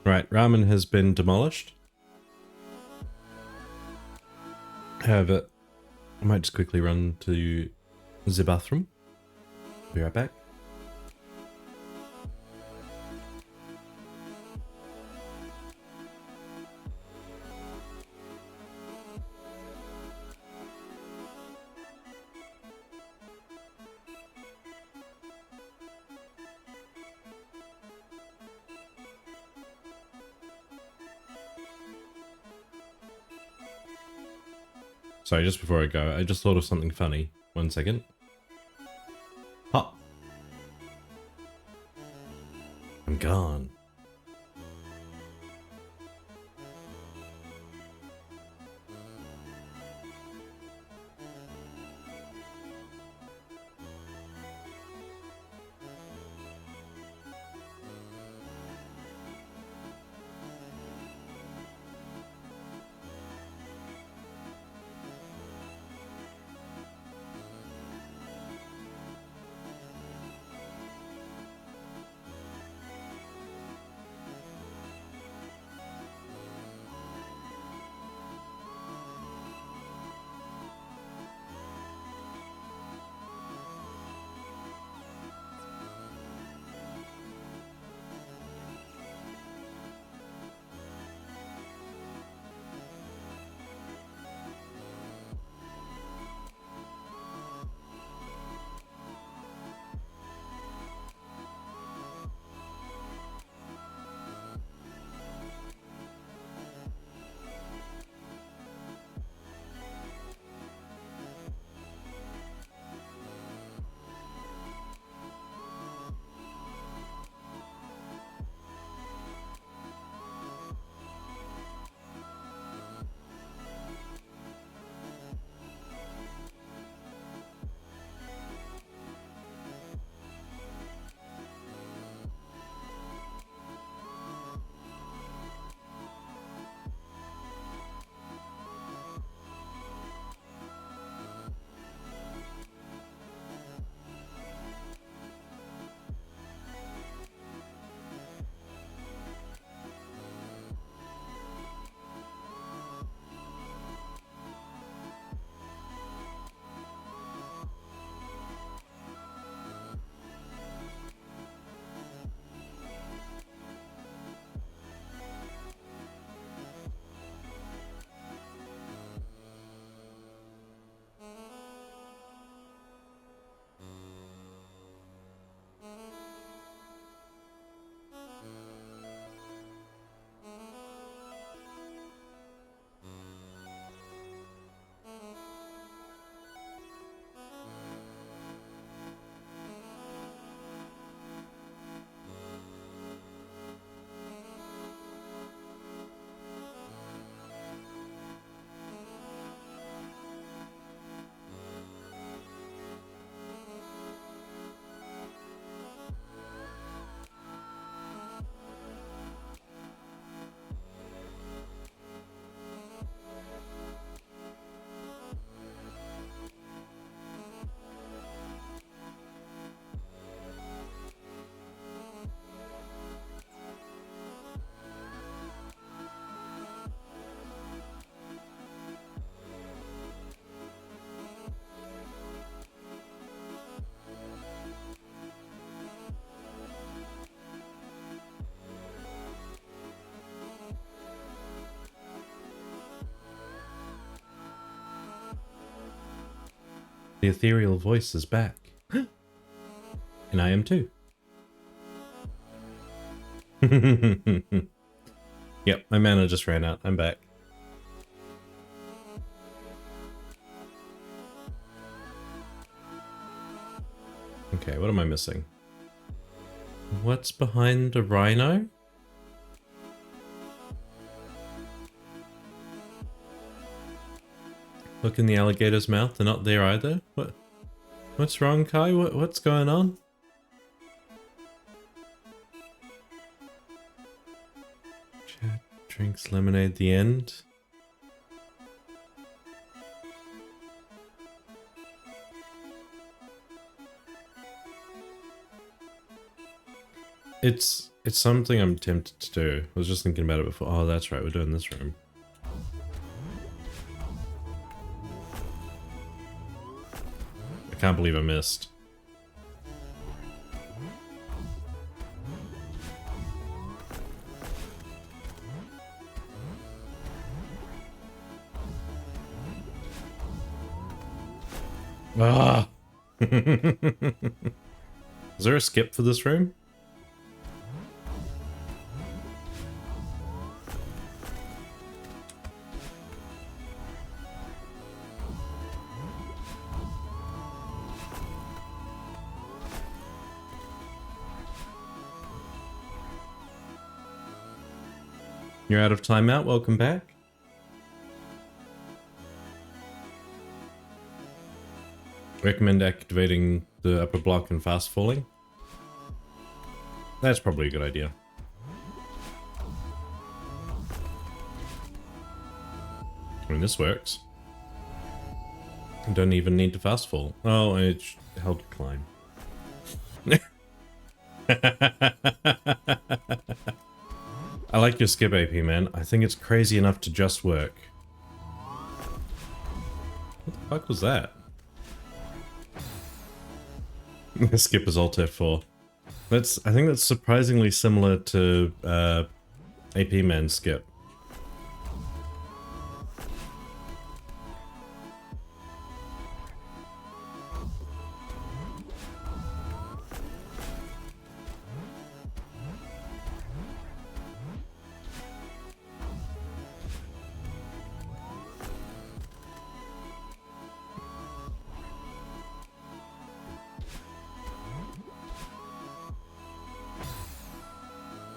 Right, ramen has been demolished. However, I might just quickly run to the bathroom. Be right back. Sorry, just before I go, I just thought of something funny. 1 second. Hop. I'm gone. The ethereal voice is back. And I am too. Yep, my mana just ran out. I'm back. Okay, what am I missing? What's behind a rhino? Look in the alligator's mouth. They're not there either. What's wrong, Kai? What's going on? Chad drinks lemonade at the end. It's something I'm tempted to do. I was just thinking about it before. Oh, that's right. We're doing this room. I can't believe I missed. Ah! Is there a skip for this room? You're out of timeout, welcome back. Recommend activating the upper block and fast falling. That's probably a good idea. I mean, this works. I don't even need to fast fall. Oh, it held climb. I like your skip AP, man. I think it's crazy enough to just work. What the fuck was that? Skip is Alt F4. I think that's surprisingly similar to AP Man skip.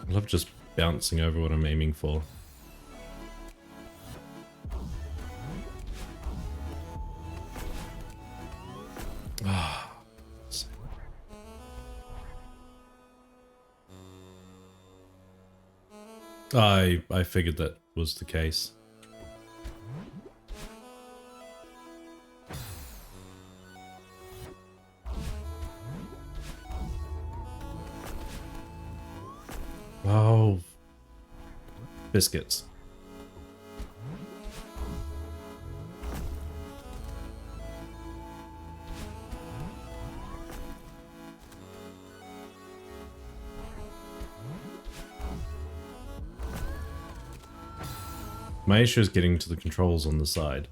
I love just bouncing over what I'm aiming for. I figured that was the case. Oh, biscuits. My issue is getting to the controls on the side.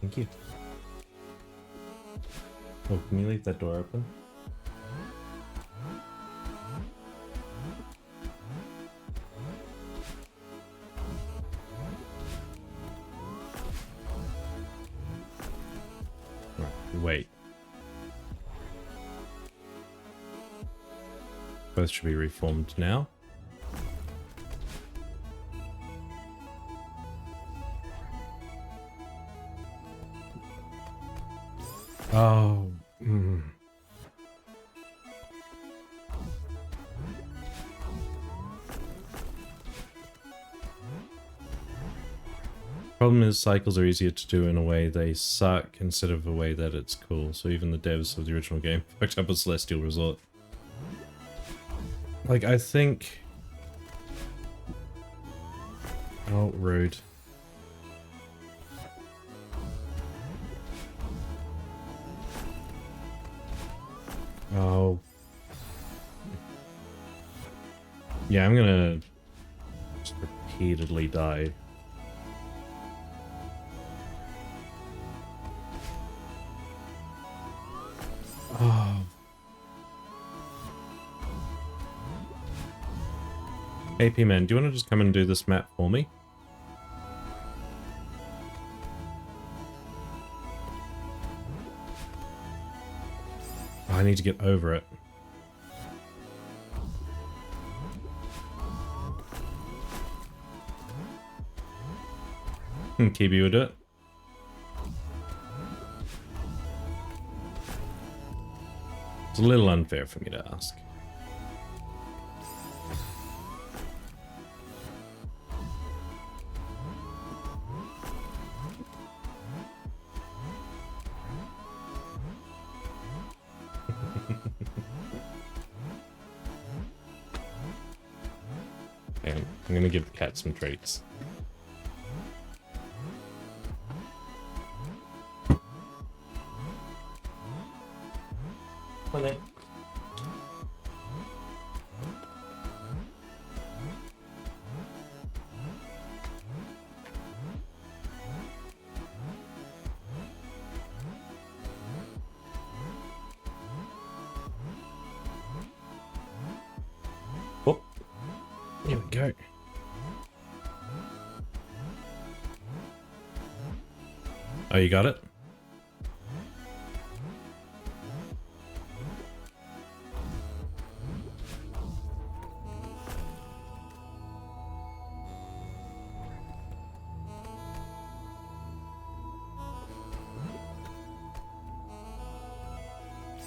Thank you. Oh, can you leave that door open? Right, wait. Both should be reformed now. Oh. Problem is, cycles are easier to do in a way they suck instead of a way that it's cool. So even the devs of the original game fucked up a Celestial Resort. Like, I think... Oh, rude. Oh. Yeah, I'm gonna just repeatedly die. Oh. AP Man, do you want to just come and do this map for me? Oh, I need to get over it. Kibi would do it. It's a little unfair for me to ask. Damn. I'm gonna give the cat some treats. Come on then. Oh, here we go. Oh, you got it?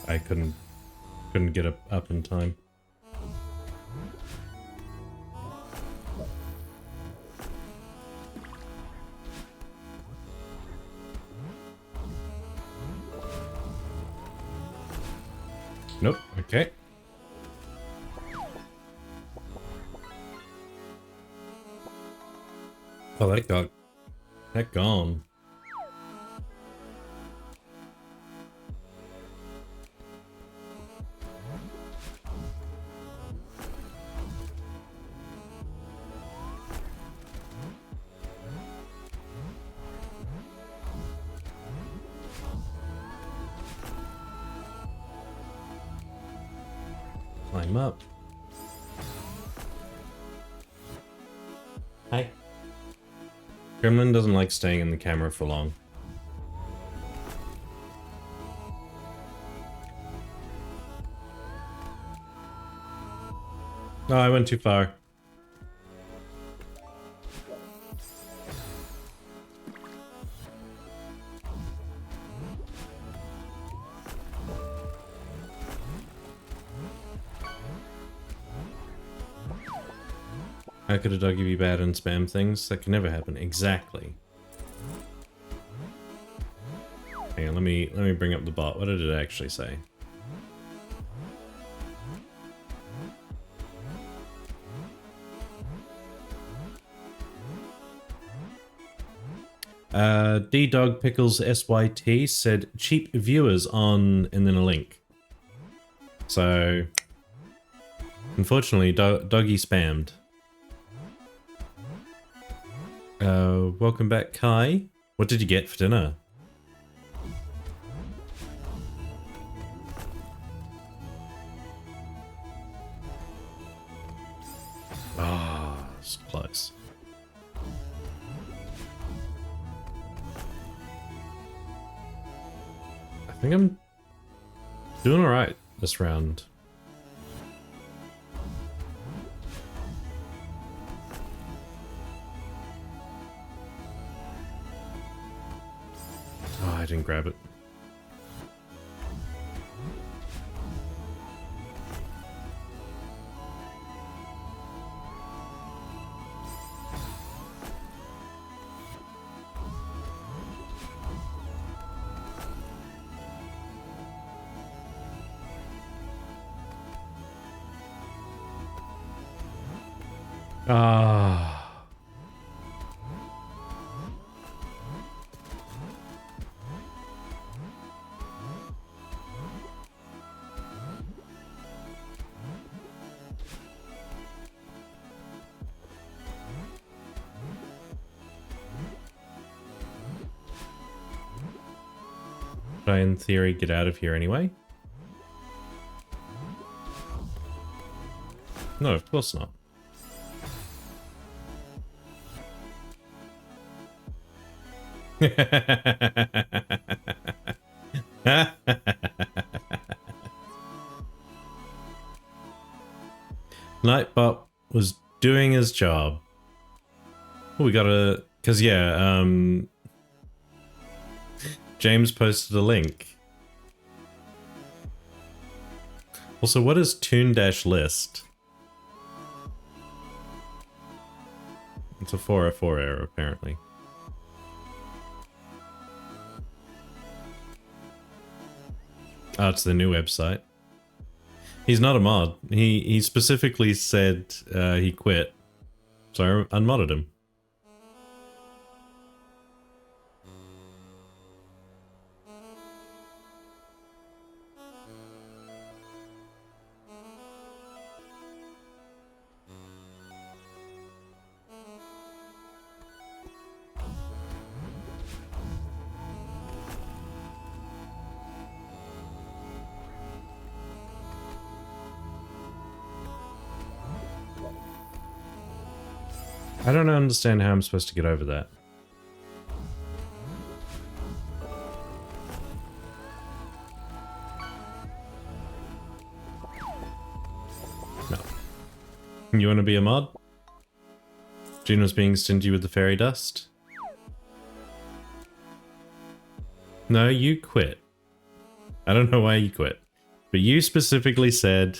I couldn't get up in time. Nope. Okay. Oh, that gone. Climb up. Hi. Gremlin doesn't like staying in the camera for long. Oh, I went too far. How could a doggy be bad and spam things? That can never happen. Exactly. Hang on, let me bring up the bot. What did it actually say? D-Dog Pickles SYT said cheap viewers on, and then a link. So, unfortunately, doggy spammed. Welcome back, Kai. What did you get for dinner? Ah, it's close. I think I'm doing alright this round. Oh, I didn't grab it. Ah. Should I, in theory, get out of here anyway? No, of course not. Nightbot was doing his job. Oh, we got a... Because, yeah, James posted a link. Also, what is tune-list? It's a 404 error, apparently. Oh, it's the new website. He's not a mod. He specifically said he quit. So I unmodded him. I don't understand how I'm supposed to get over that. No. You want to be a mod? Gino's being stingy with the fairy dust? No, you quit. I don't know why you quit. But you specifically said...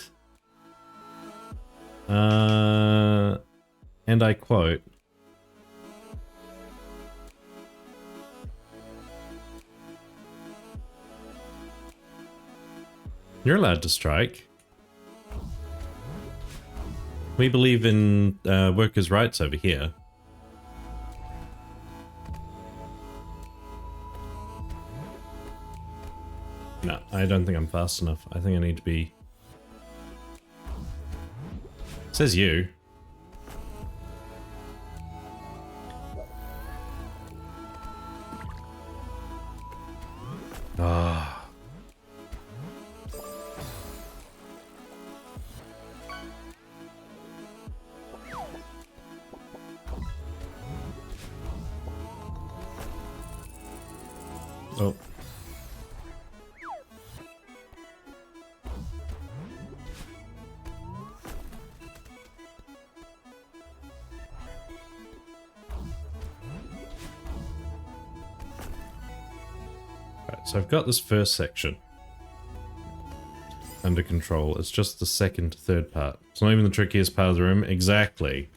and I quote... You're allowed to strike. We believe in workers' rights over here. No, I don't think I'm fast enough. I think I need to be... Says you. Ah. Oh. Right, so I've got this first section under control. It's just the second, third part. It's not even the trickiest part of the room. Exactly.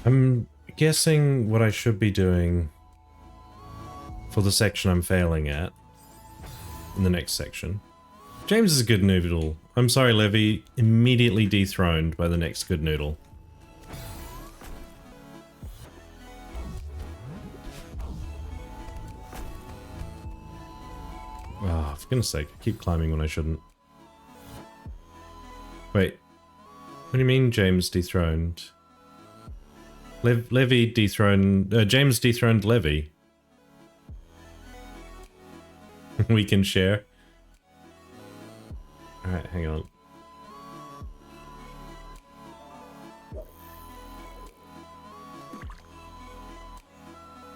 I'm guessing what I should be doing for the section I'm failing at in the next section. James is a good noodle. I'm sorry, Levy. Immediately dethroned by the next good noodle. Oh, for goodness sake, I keep climbing when I shouldn't. Wait. What do you mean James dethroned? Levy dethroned... James dethroned Levy. We can share. Alright, hang on.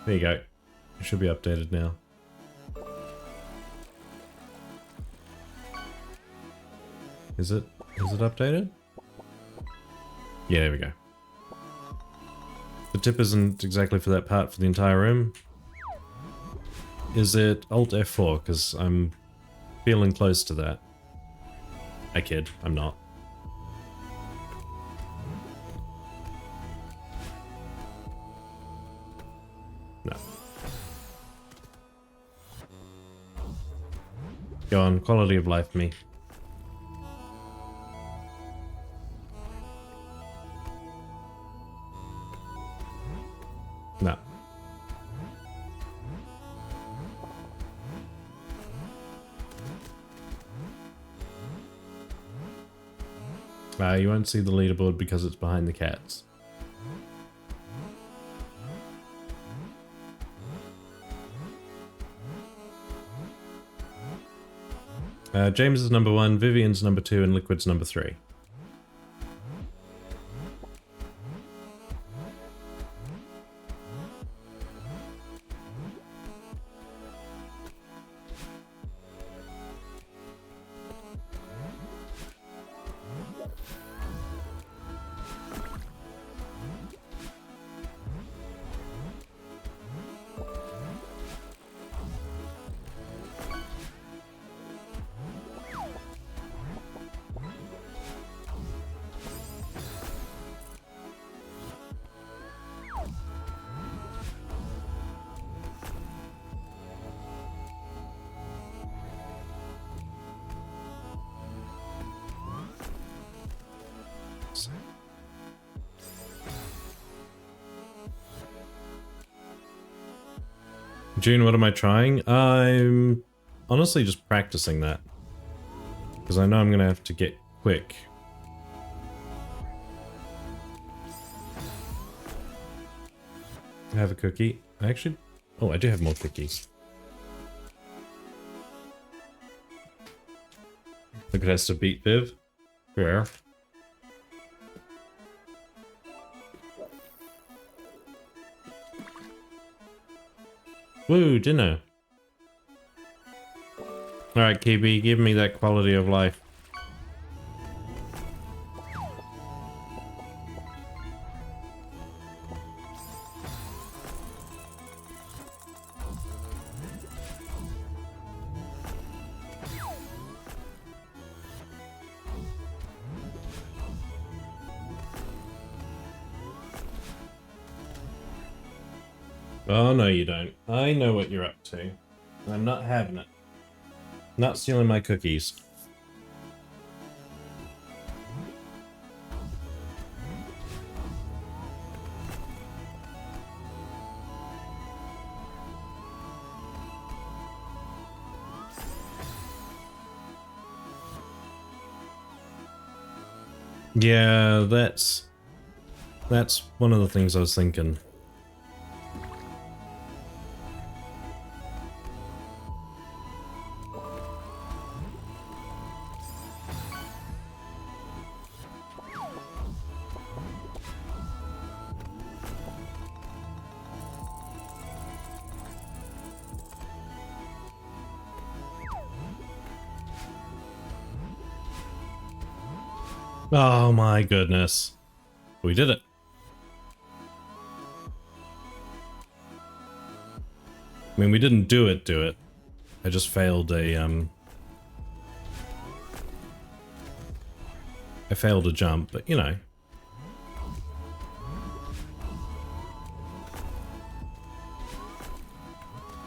There you go. It should be updated now. Is it updated? Yeah, there we go. The tip isn't exactly for that part for the entire room. Is it Alt F4? Because I'm feeling close to that. I kid, I'm not. No. Go on, quality of life me. No. You won't see the leaderboard because it's behind the cats. James is number 1, Vivian's number 2, and Liquid's number 3. June, what am I trying? I'm honestly just practicing that. Because I know I'm going to have to get quick. I have a cookie. I actually... Oh, I do have more cookies. Look, it has to beat Viv. Fair. Woo, dinner. Alright, KB, give me that quality of life. Oh, no you don't. I know what you're up to. I'm not having it. Not stealing my cookies. Yeah, that's one of the things I was thinking. Oh my goodness. We did it. I mean, we didn't do it. I just failed a, I failed a jump, but you know.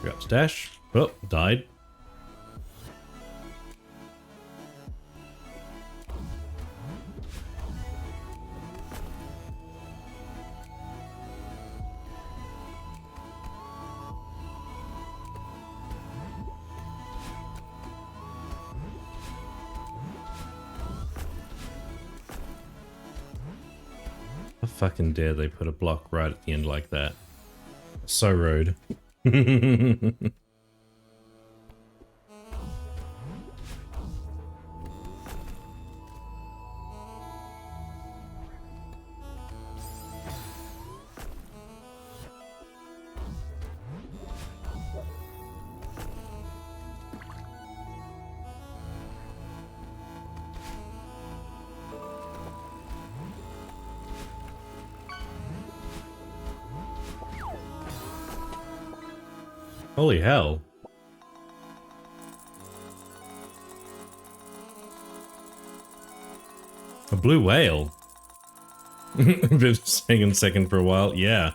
Forgot to dash. Oh, died. How fucking dare they put a block right at the end like that? So rude. Holy hell. A blue whale? Been staying second for a while, yeah.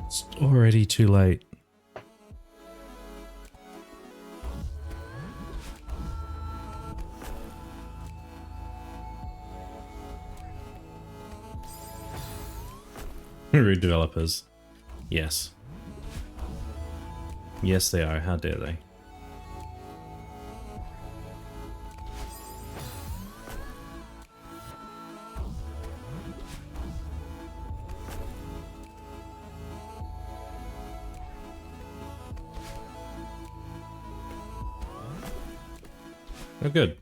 It's already too late. Rude developers. Yes. Yes, they are. How dare they? Oh, good.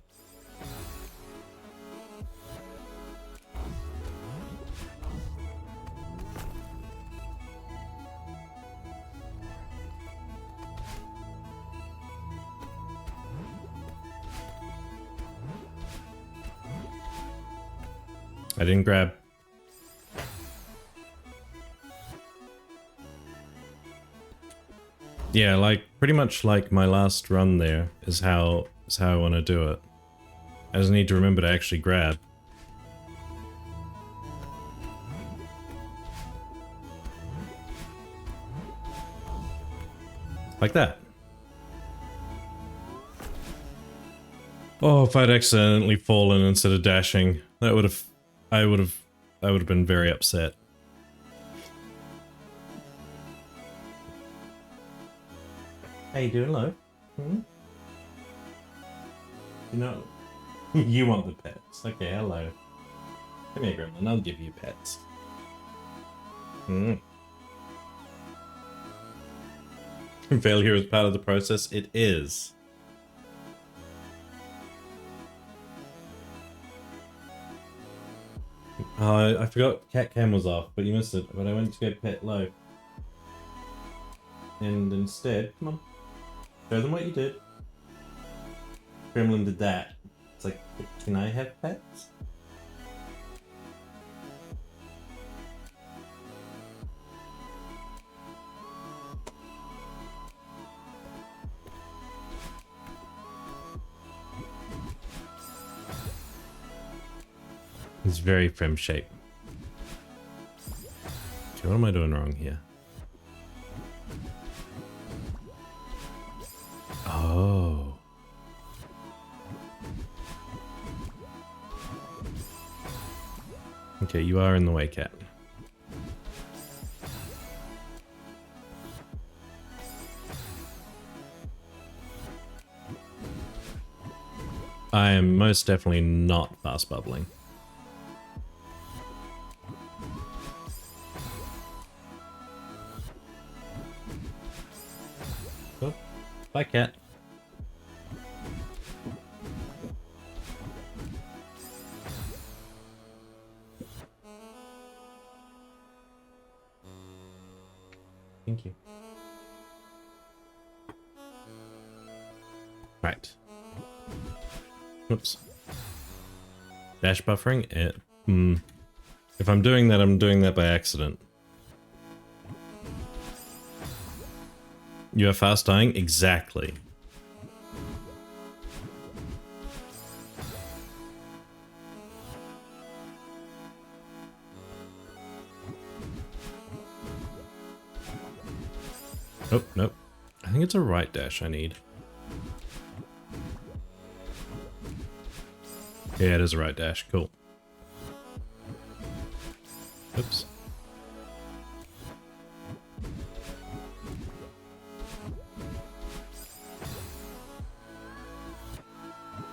I didn't grab. Yeah, like pretty much like my last run there is how I want to do it. I just need to remember to actually grab. Like that. Oh, if I'd accidentally fallen instead of dashing, that would have, I would have been very upset. How you doing, Lo? Hmm? You know, you want the pets. Okay, hello. Come here, Gremlin. I'll give you pets. Hmm. Failure is part of the process. It is. I forgot cat cam was off, but you missed it. But I went to go pet Lo. And instead, come on, show them what you did. Gremlin did that. It's like, can I have pets? It's very frame shape. Okay, what am I doing wrong here? Oh. Okay, you are in the way, cat. I am most definitely not fast bubbling. Oh, bye, cat. Thank you. Right. Oops. Dash buffering? If I'm doing that, I'm doing that by accident. You are fast dying? Exactly. Oh, nope. I think it's a right dash I need. Yeah, it is a right dash. Cool. Oops.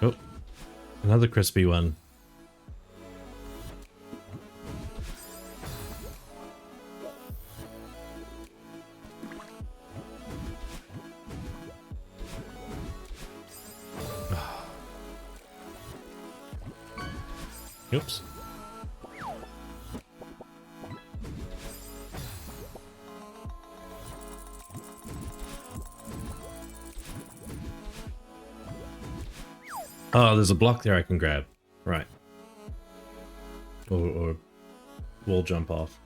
Oh, another crispy one. Oops. Oh, there's a block there I can grab. Right. Or wall jump off.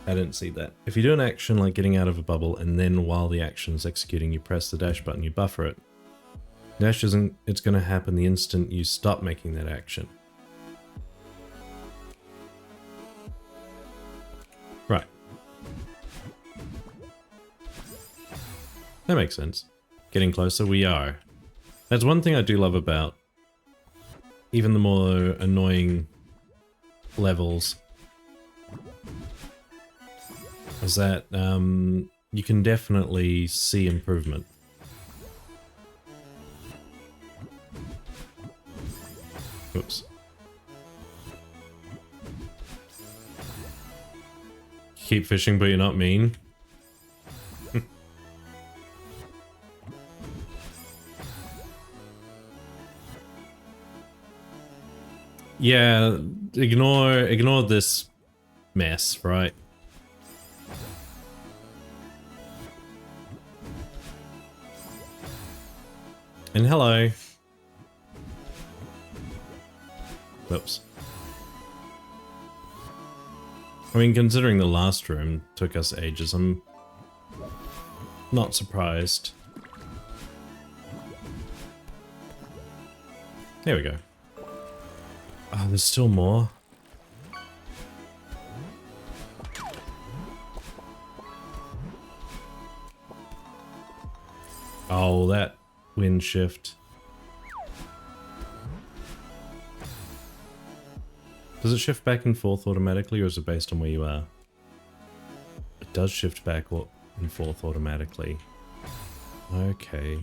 I didn't see that. If you do an action like getting out of a bubble and then while the action is executing you press the dash button, you buffer it. Dash isn't, it's going to happen the instant you stop making that action. Right. That makes sense. Getting closer, we are. That's one thing I do love about even the more annoying levels. Is that you can definitely see improvement. Oops. Keep fishing, but you're not mean. Yeah, ignore this mess, right? And hello. Whoops. I mean, considering the last room took us ages, I'm Not surprised. There we go. Oh, there's still more. Oh, that wind shift. Does it shift back and forth automatically, or is it based on where you are? It does shift back and forth automatically. Okay.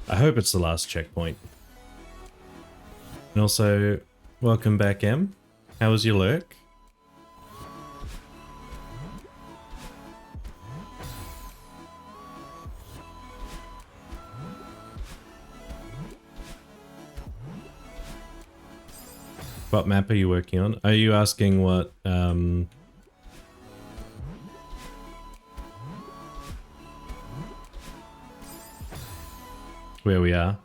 I hope it's the last checkpoint. And also, welcome back, Em. How was your lurk? What map are you working on? Are you asking what, where we are?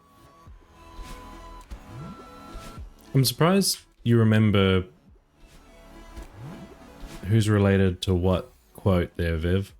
I'm surprised you remember who's related to what quote there, Viv.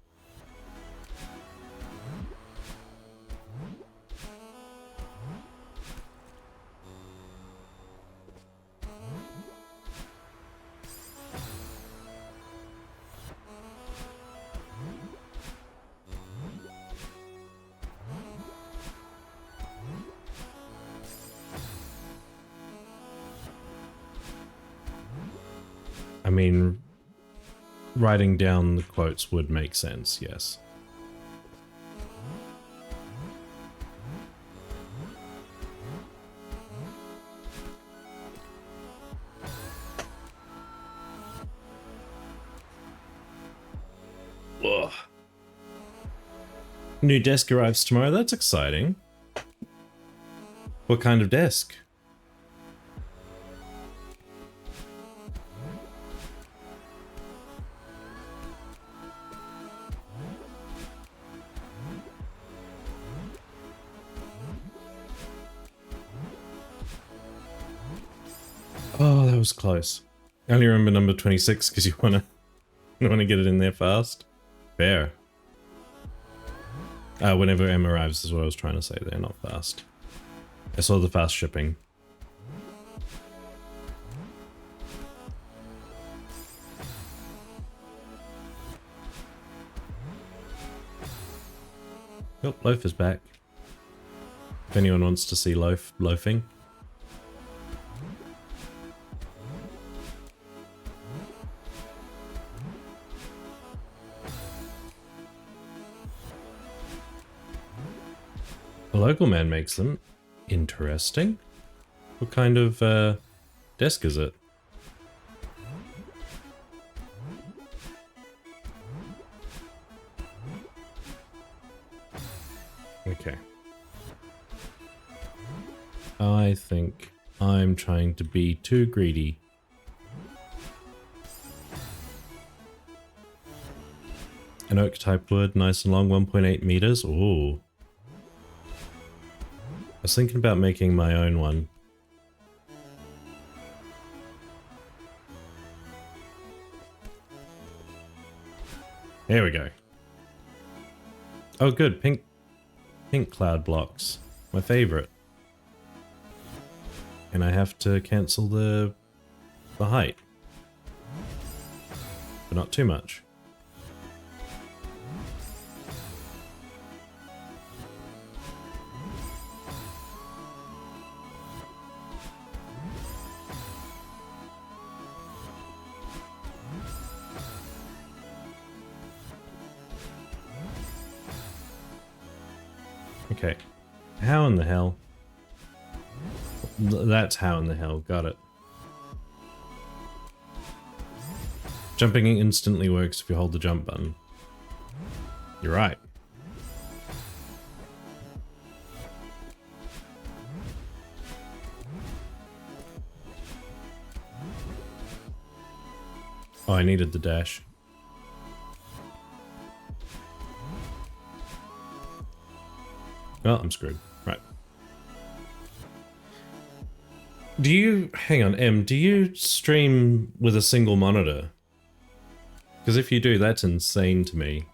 I mean, writing down the quotes would make sense, yes. Ugh. New desk arrives tomorrow, that's exciting. What kind of desk? Oh, that was close. I only remember number 26 because you wanna get it in there fast. Fair. Whenever M arrives is what I was trying to say there, not fast. I saw the fast shipping. Oh, Loaf is back. If anyone wants to see loafing. A local man makes them. Interesting. What kind of desk is it? Okay. I think I'm trying to be too greedy. An oak type wood, nice and long, 1.8 meters. Ooh. I was thinking about making my own one. There we go. Oh good, pink cloud blocks. My favorite. And I have to cancel the height. But not too much. Okay. How in the hell? That's how in the hell. Got it. Jumping instantly works if you hold the jump button. You're right. Oh, I needed the dash. Well, I'm screwed. Right. Do you, hang on, M, do you stream with a single monitor? Because if you do, that's insane to me.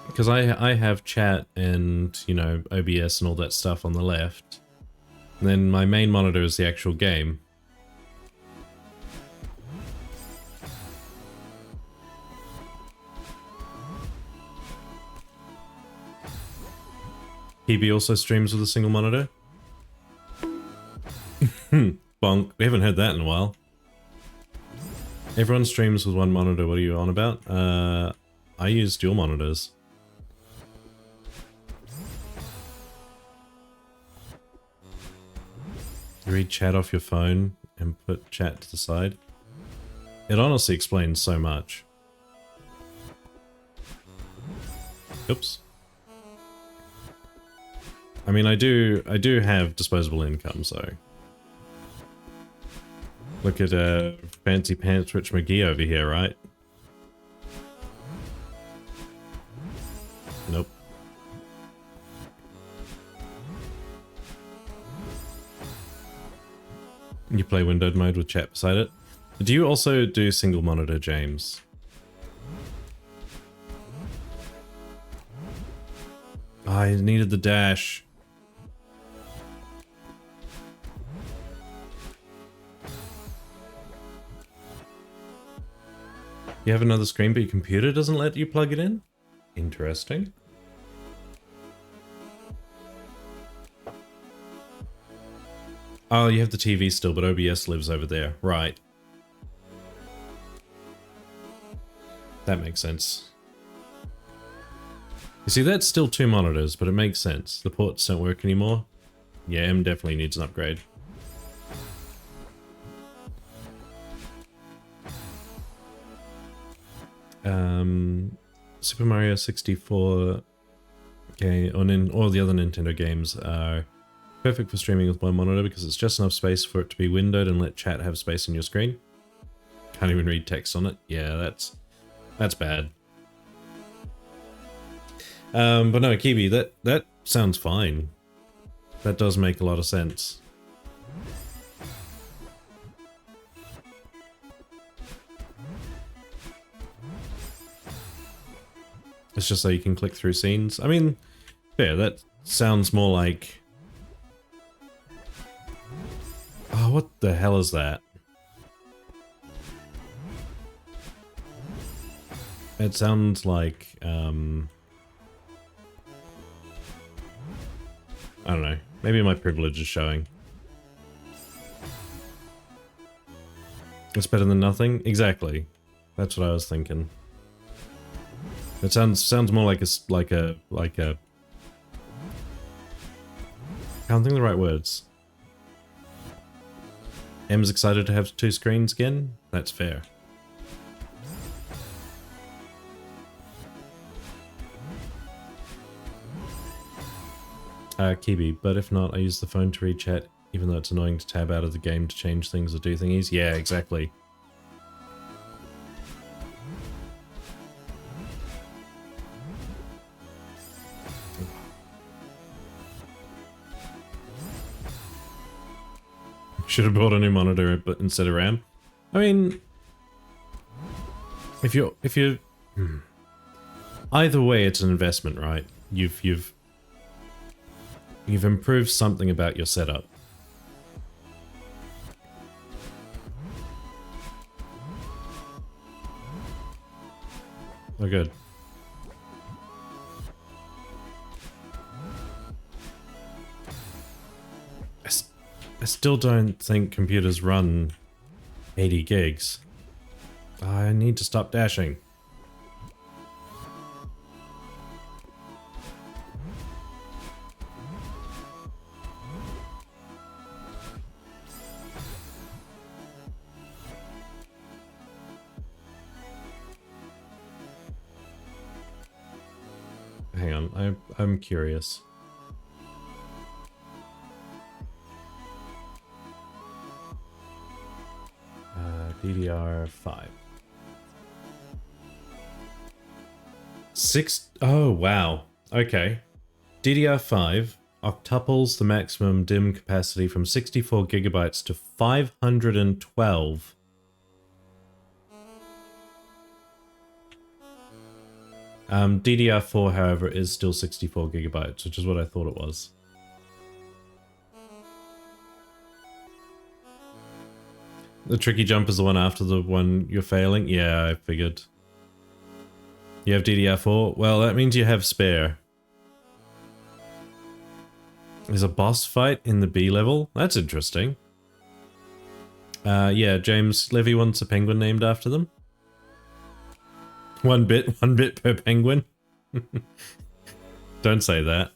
Because I have chat and, you know, OBS and all that stuff on the left. And then my main monitor is the actual game. PB also streams with a single monitor. Bonk. We haven't heard that in a while. Everyone streams with one monitor. What are you on about? I use dual monitors. You read chat off your phone and put chat to the side. It honestly explains so much. Oops. I mean, I do have disposable income, so. Look at Fancy Pants Rich McGee over here, right? Nope. You play windowed mode with chat beside it. Do you also do single monitor, James? Oh, I needed the dash. You have another screen, but your computer doesn't let you plug it in? Interesting. Oh, you have the TV still, but OBS lives over there. Right. That makes sense. You see, that's still 2 monitors, but it makes sense. The ports don't work anymore. Yeah, M definitely needs an upgrade. Super Mario 64 game, or all the other Nintendo games are perfect for streaming with one monitor because it's just enough space for it to be windowed and let chat have space on your screen. Can't even read text on it. Yeah, that's bad. But no, Kiwi, that sounds fine. That does make a lot of sense. It's just so you can click through scenes. I mean, yeah, that sounds more like... Oh, what the hell is that? It sounds like, I don't know. Maybe my privilege is showing. It's better than nothing? Exactly. That's what I was thinking. It sounds more like a can't think of the right words. M's excited to have 2 screens again? That's fair. Kiwi, but if not, I use the phone to read chat, even though it's annoying to tab out of the game to change things or do thingies. Yeah, exactly. Should have bought a new monitor but instead of RAM. I mean, if you either way, it's an investment, right? You've improved something about your setup. Oh, good. I still don't think computers run 80 gigs. I need to stop dashing. Hang on, I'm curious. DDR5. 6. Oh, wow. Okay. DDR5 octuples the maximum DIMM capacity from 64 gigabytes to 512. DDR4, however, is still 64 gigabytes, which is what I thought it was. The tricky jump is the one after the one you're failing? Yeah, I figured. You have DDR4? Well, that means you have spare. There's a boss fight in the B level? That's interesting. Yeah, James Levy wants a penguin named after them. One bit per penguin. Don't say that.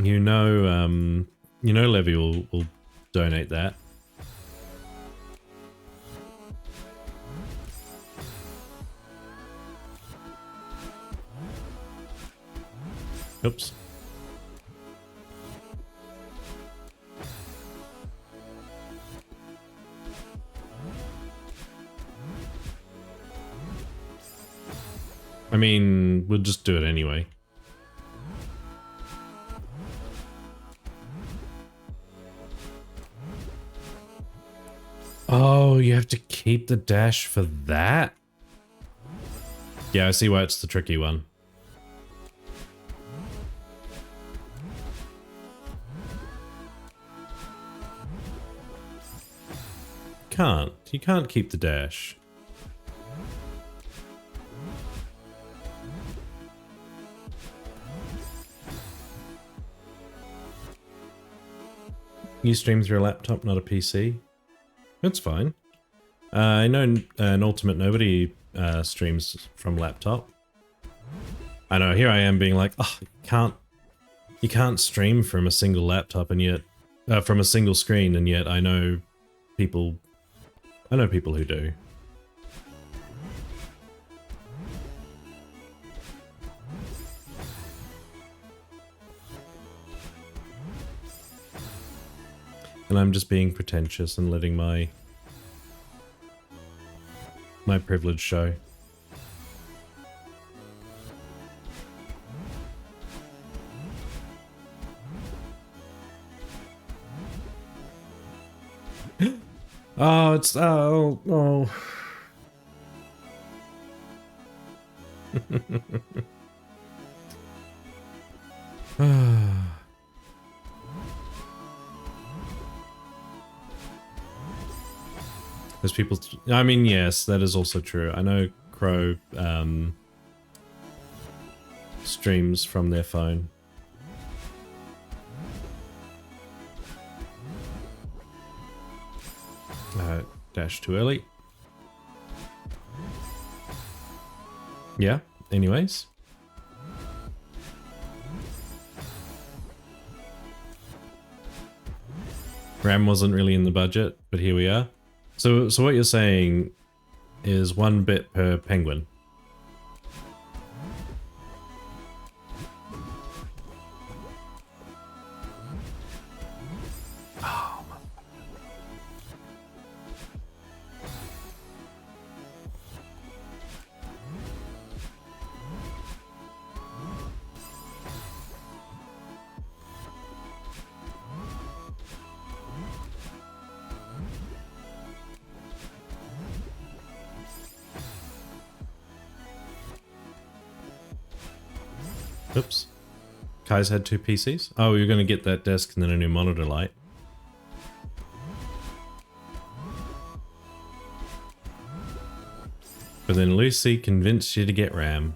You know Levy will donate that. Oops. I mean, we'll just do it anyway. Oh, you have to keep the dash for that? Yeah, I see why it's the tricky one. You can't keep the dash. You stream through a laptop, not a PC. That's fine. I know an Ultimate Nobody streams from laptop. I know, here I am being like, oh, you can't stream from a single laptop and yet, from a single screen, and yet I know people who do. And I'm just being pretentious and letting my privilege show. Oh, it's oh. There's people. I mean, yes, that is also true. I know Crow streams from their phone. Dash too early. Yeah, anyways. RAM wasn't really in the budget, but here we are. So what you're saying is 1 bit per penguin. Oops. Kai's had 2 PCs? Oh, you're going to get that desk and then a new monitor light. But then Lucy convinced you to get RAM.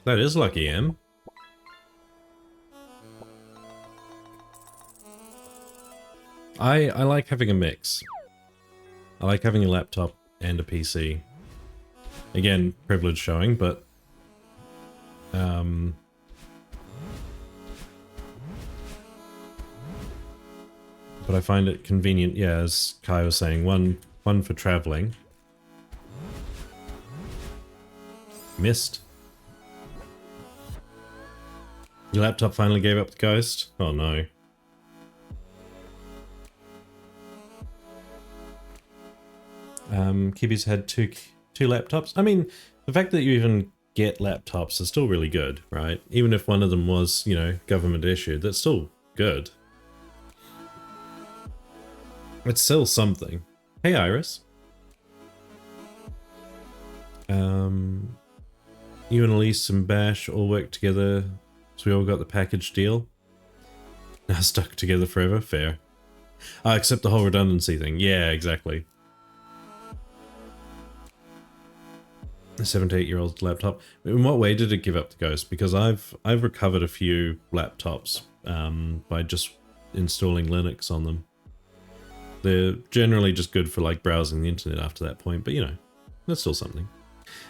That is lucky, Em. I like having a mix. I like having a laptop and a PC. Again, privilege showing, but I find it convenient, yeah, as Kai was saying, one for traveling. Missed. Your laptop finally gave up the ghost? Oh no. Kibi's had two laptops. I mean, the fact that you even get laptops is still really good, right? Even if one of them was, you know, government issued, that's still good. It's still something. Hey, Iris. You and Elise and Bash all work together, so we all got the package deal. Now stuck together forever? Fair. Except the whole redundancy thing. Yeah, exactly. A 7 to 8 year old laptop. In what way did it give up the ghost? Because I've recovered a few laptops by just installing Linux on them. They're generally just good for like browsing the internet after that point, but you know, that's still something.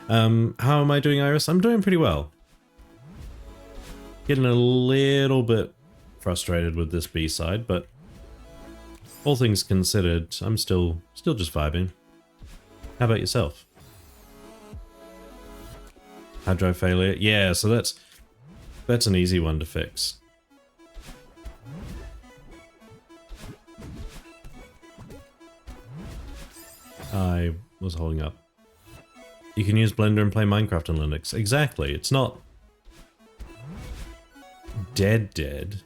How am I doing, Iris? I'm doing pretty well. Getting a little bit frustrated with this B-side, but all things considered, I'm still just vibing. How about yourself? Hard drive failure? Yeah, so that's an easy one to fix. I was holding up. You can use Blender and play Minecraft on Linux. Exactly. It's not dead.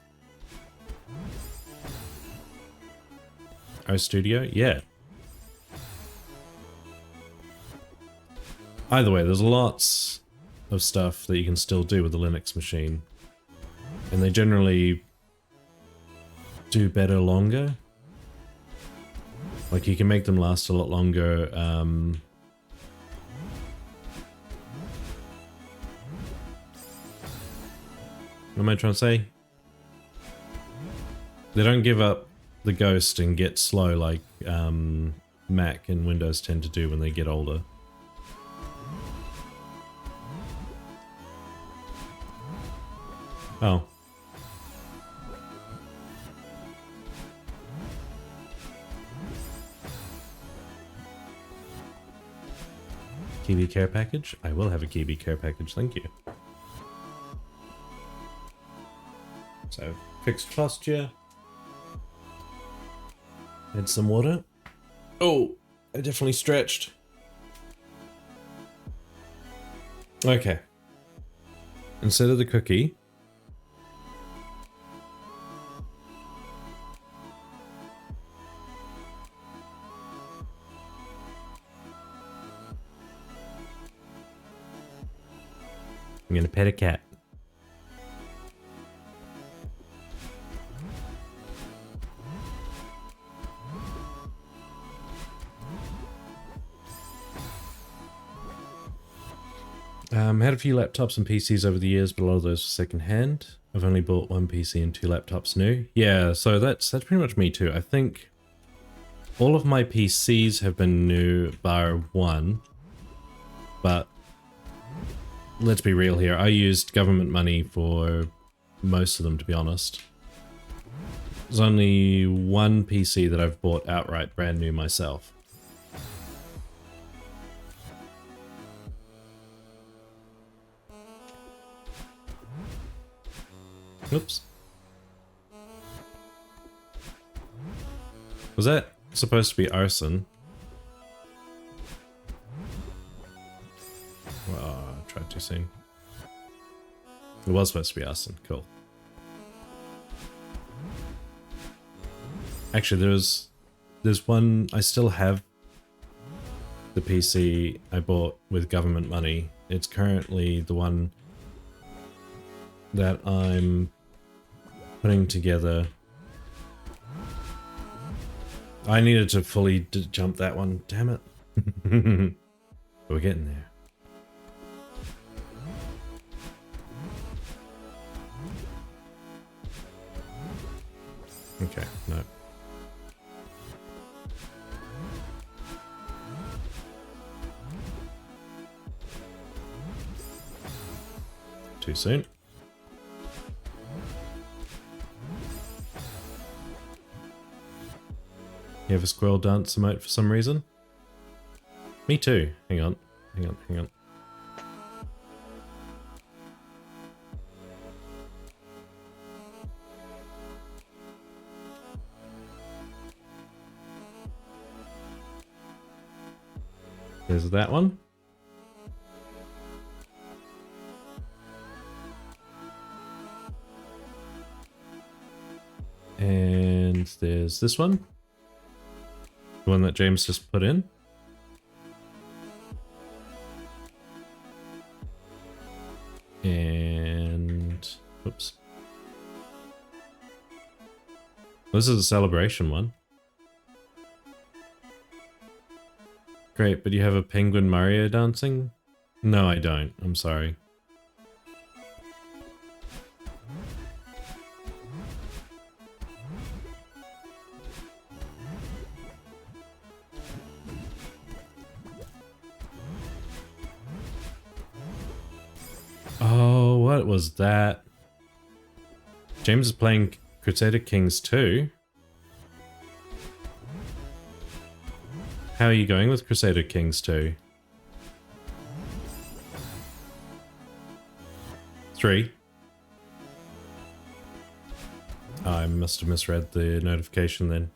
RStudio? Yeah. Either way, there's lots of stuff that you can still do with the Linux machine. And they generally do better longer. Like, you can make them last a lot longer. What am I trying to say? They don't give up the ghost and get slow like Mac and Windows tend to do when they get older. Oh. Kiwi care package? I will have a Kiwi care package, thank you. So, fixed posture. Add some water. Oh, I definitely stretched. Okay. Instead of the cookie, I'm gonna pet a cat. Had a few laptops and PCs over the years, but a lot of those were secondhand. I've only bought one PC and 2 laptops new. Yeah, so that's pretty much me too. I think all of my PCs have been new bar one, but let's be real here. I used government money for most of them, to be honest. There's only one PC that I've bought outright brand new myself. Oops. Was that supposed to be arson? Well, I tried too soon. It was supposed to be arson. Cool. Actually, there's one. I still have the PC I bought with government money. It's currently the one that I'm putting together. I needed to fully jump that one. Damn it. But we're getting there. Okay, no. Too soon. You have a squirrel dance emote for some reason? Me too. Hang on. Hang on. There's that one. And there's this one. The one that James just put in. And... oops. This is a celebration one. Great, but you have a penguin Mario dancing? No, I don't. I'm sorry. Oh, what was that? James is playing Crusader Kings 2. How are you going with Crusader Kings 2? 3. I must have misread the notification then.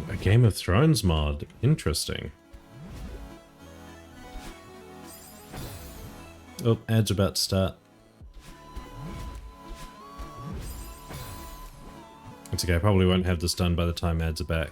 A Game of Thrones mod. Interesting. Oh, ads about to start. It's okay, I probably won't have this done by the time ads are back.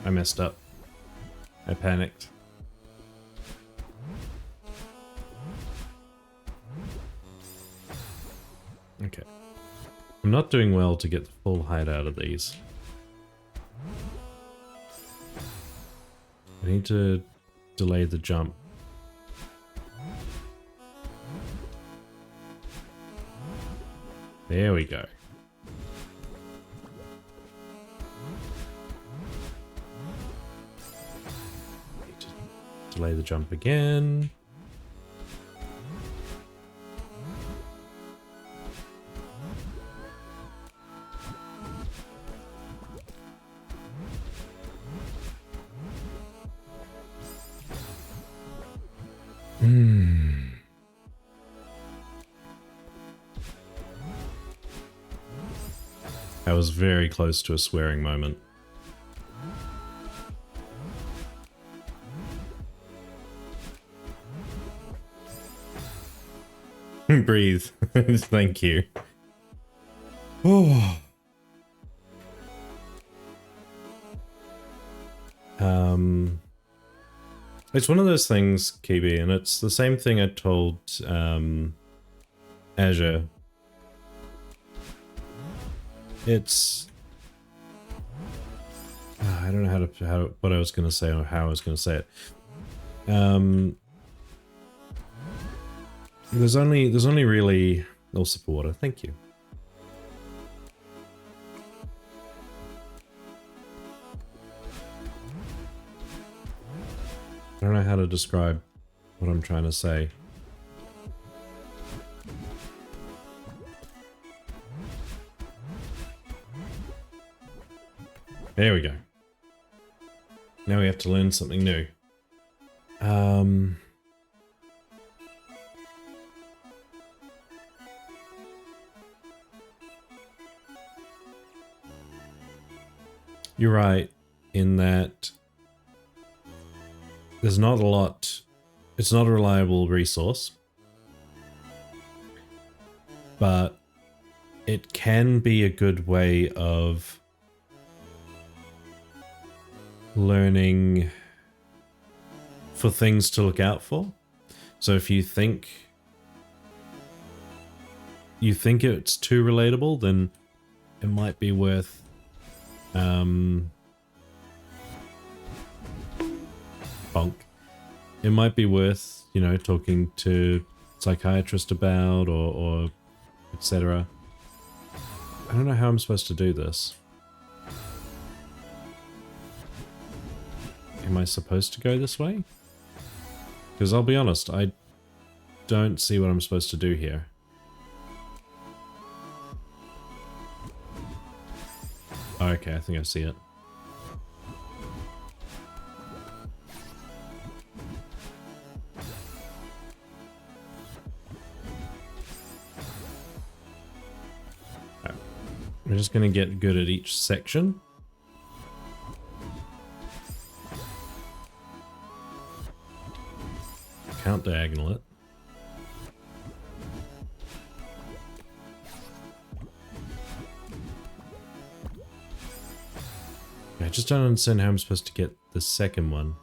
I messed up. I panicked. Okay. I'm not doing well to get the full height out of these. I need to delay the jump. There we go. Need to delay the jump again. I was very close to a swearing moment. Breathe. Thank you. Oh. It's one of those things, Kibi, and it's the same thing I told Azure. It's I don't know what I was going to say or how I was going to say it. There's only really supporter. Thank you. I don't know how to describe what I'm trying to say. There we go. Now we have to learn something new. You're right in that there's not a lot. It's not a reliable resource, but it can be a good way of learning for things to look out for. So if you think it's too relatable, then it might be worth bonk. It might be worth, you know, talking to psychiatrist about or etc. I don't know how I'm supposed to do this. Am I supposed to go this way? Because I'll be honest, I don't see what I'm supposed to do here. Okay, I think I see it. Right. We're just going to get good at each section. Can't diagonal it. I just don't understand how I'm supposed to get the second one.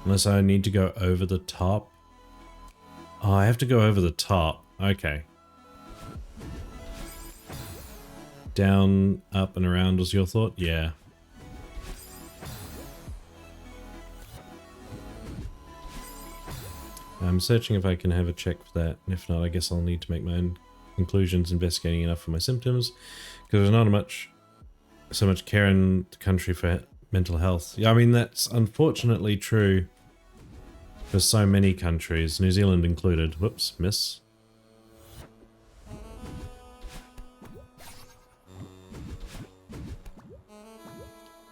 Unless I need to go over the top. Oh, I have to go over the top. Okay. Down, up, and around was your thought? Yeah. I'm searching if I can have a check for that, and if not, I guess I'll need to make my own conclusions, investigating enough for my symptoms, because there's not so much care in the country for mental health. Yeah, I mean, that's unfortunately true for so many countries, New Zealand included. Whoops, miss.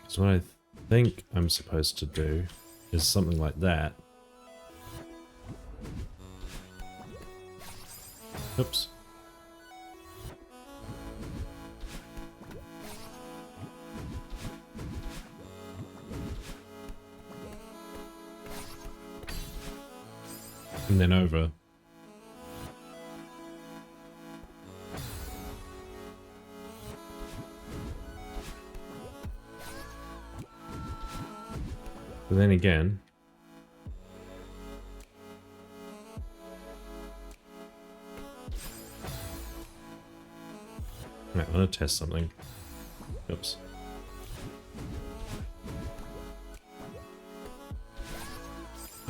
So what I think I'm supposed to do is something like that. Oops. And then over. But then again, right, I want to test something. Oops.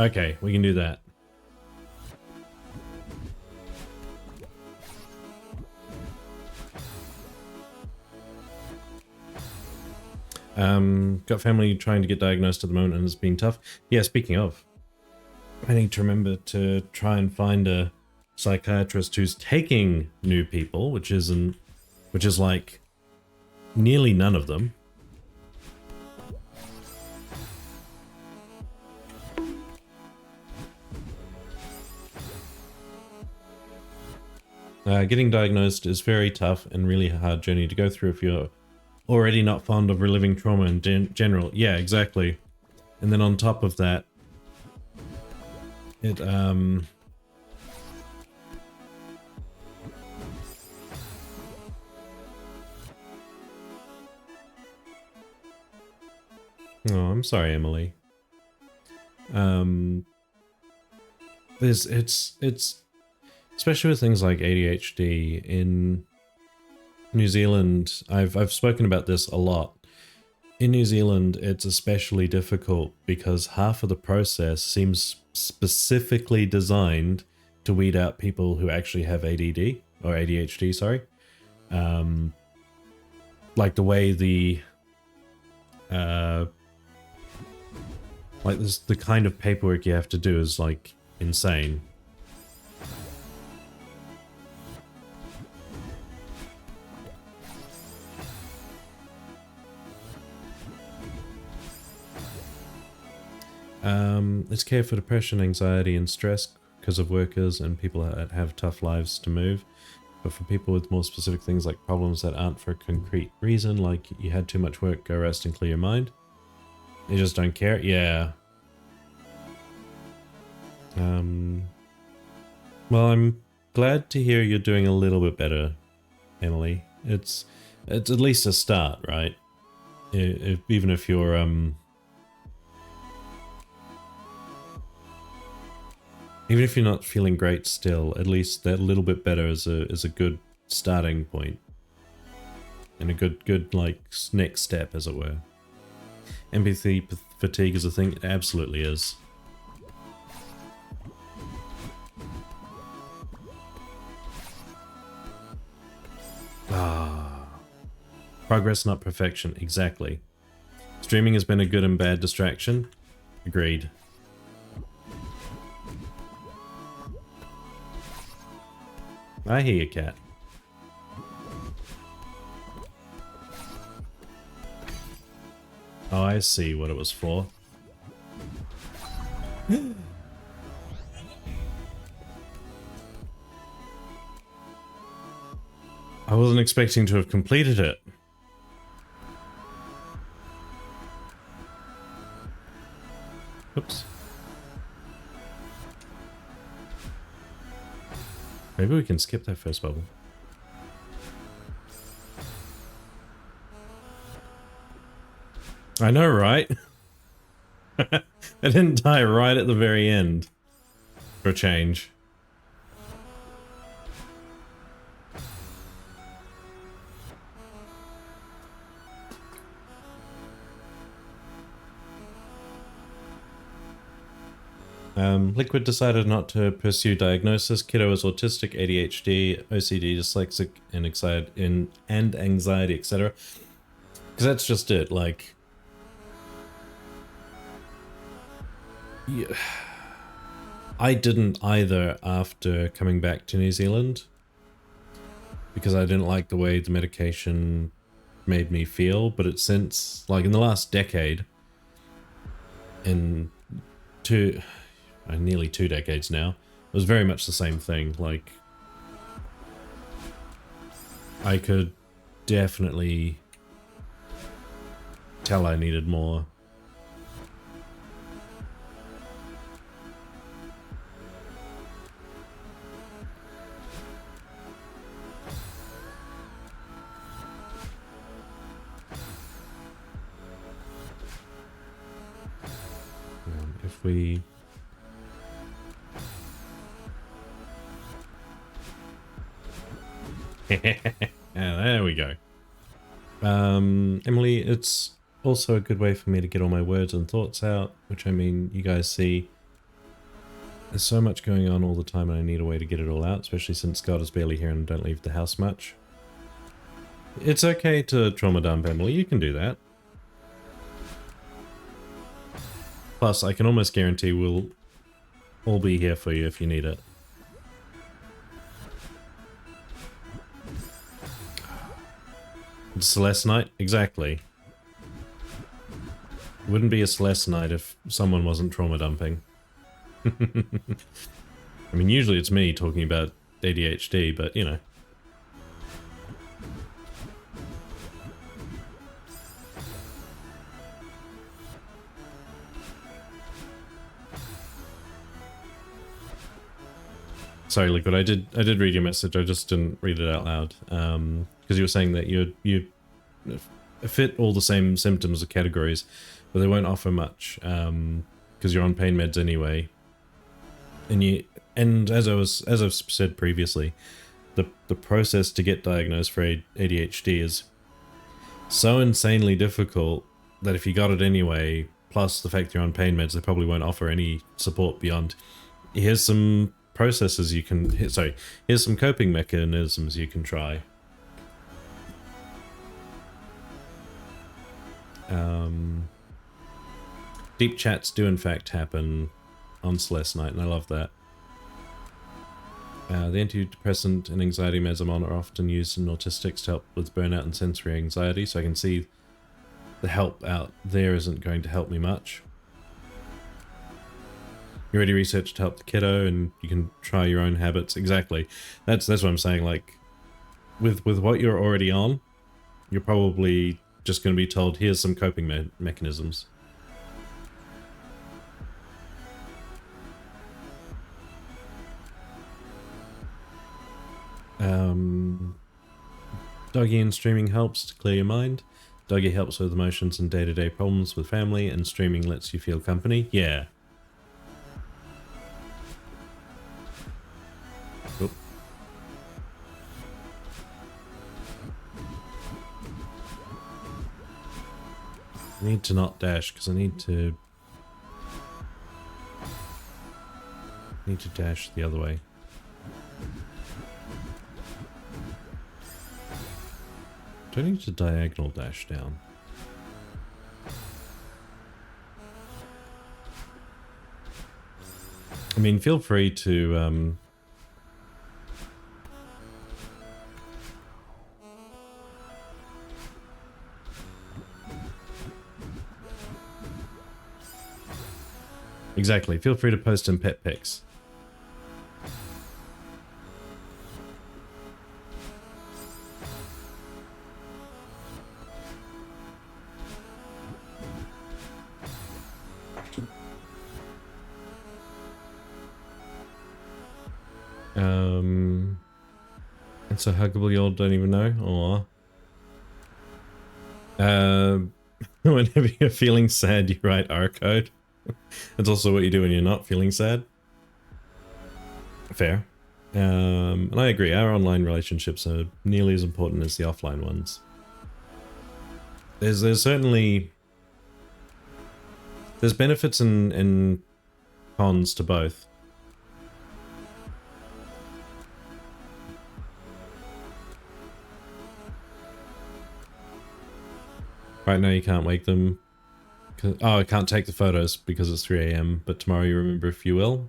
Okay, we can do that. Got family trying to get diagnosed at the moment and it's been tough. Yeah, speaking of, I need to remember to try and find a psychiatrist who's taking new people, which is like nearly none of them. Getting diagnosed is very tough and really hard journey to go through if you're already not fond of reliving trauma in general. Yeah, exactly. And then on top of that, it oh, I'm sorry, Emily. It's especially with things like ADHD in New Zealand. I've spoken about this a lot. In New Zealand, it's especially difficult because half of the process seems specifically designed to weed out people who actually have ADD or ADHD, sorry. Like the way like this, the kind of paperwork you have to do is like insane. It's care for depression, anxiety, and stress because of workers and people that have tough lives to move. But for people with more specific things like problems that aren't for a concrete reason, like you had too much work, go rest and clear your mind. You just don't care? Yeah. Well, I'm glad to hear you're doing a little bit better, Emily. It's at least a start, right? Even if you're even if you're not feeling great still, at least that little bit better is a good starting point. And a good like next step, as it were. Empathy fatigue is a thing? It absolutely is. Progress, not perfection. Exactly. Streaming has been a good and bad distraction. Agreed. I hear you, cat. Oh, I see what it was for. I wasn't expecting to have completed it. Oops. Maybe we can skip that first bubble. I know, right? I didn't die right at the very end. For a change. Liquid decided not to pursue diagnosis. Kiddo is autistic, ADHD, OCD, dyslexic, and anxiety, etc. Because that's just it. Like, yeah, I didn't either after coming back to New Zealand because I didn't like the way the medication made me feel. But it's since, like, in the last decade, nearly 2 decades now, it was very much the same thing. Like, I could definitely tell I needed more. If we... there we go. Emily, it's also a good way for me to get all my words and thoughts out, which, I mean, you guys see, there's so much going on all the time and I need a way to get it all out, especially since Scott is barely here and don't leave the house much. It's okay to trauma dump, Emily, you can do that. Plus, I can almost guarantee we'll all be here for you if you need it. Celeste night? Exactly. Wouldn't be a Celeste night if someone wasn't trauma dumping. I mean, usually it's me talking about ADHD, but you know. Sorry, Liquid, I did read your message, I just didn't read it out loud. Because you were saying that you fit all the same symptoms or categories, but they won't offer much, because you're on pain meds anyway. And as I've said previously, the process to get diagnosed for ADHD is so insanely difficult that if you got it anyway, plus the fact you're on pain meds, they probably won't offer any support beyond, here's some processes you can, here's some coping mechanisms you can try. Deep chats do in fact happen on Celeste night, and I love that. The antidepressant and anxiety meds I'm on are often used in autistics to help with burnout and sensory anxiety, so I can see the help out there isn't going to help me much. You already researched to help the kiddo, and you can try your own habits. Exactly. That's what I'm saying. Like, with what you're already on, you're probably just going to be told, here's some coping mechanisms. Doggy and streaming helps to clear your mind. Doggy helps with emotions and day-to-day problems with family, and streaming lets you feel company. Yeah. Oop. I need to not dash because I need to dash the other way. Do I need to diagonal dash down? I mean, feel free to exactly, feel free to post in pet pics. It's so huggable you all don't even know. Aww. Whenever you're feeling sad, you write R code. It's also what you do when you're not feeling sad. Fair. And I agree, our online relationships are nearly as important as the offline ones. There's certainly... There's benefits and cons to both. Right now you can't wake them. Oh, I can't take the photos because it's 3 AM, but tomorrow you remember if you will.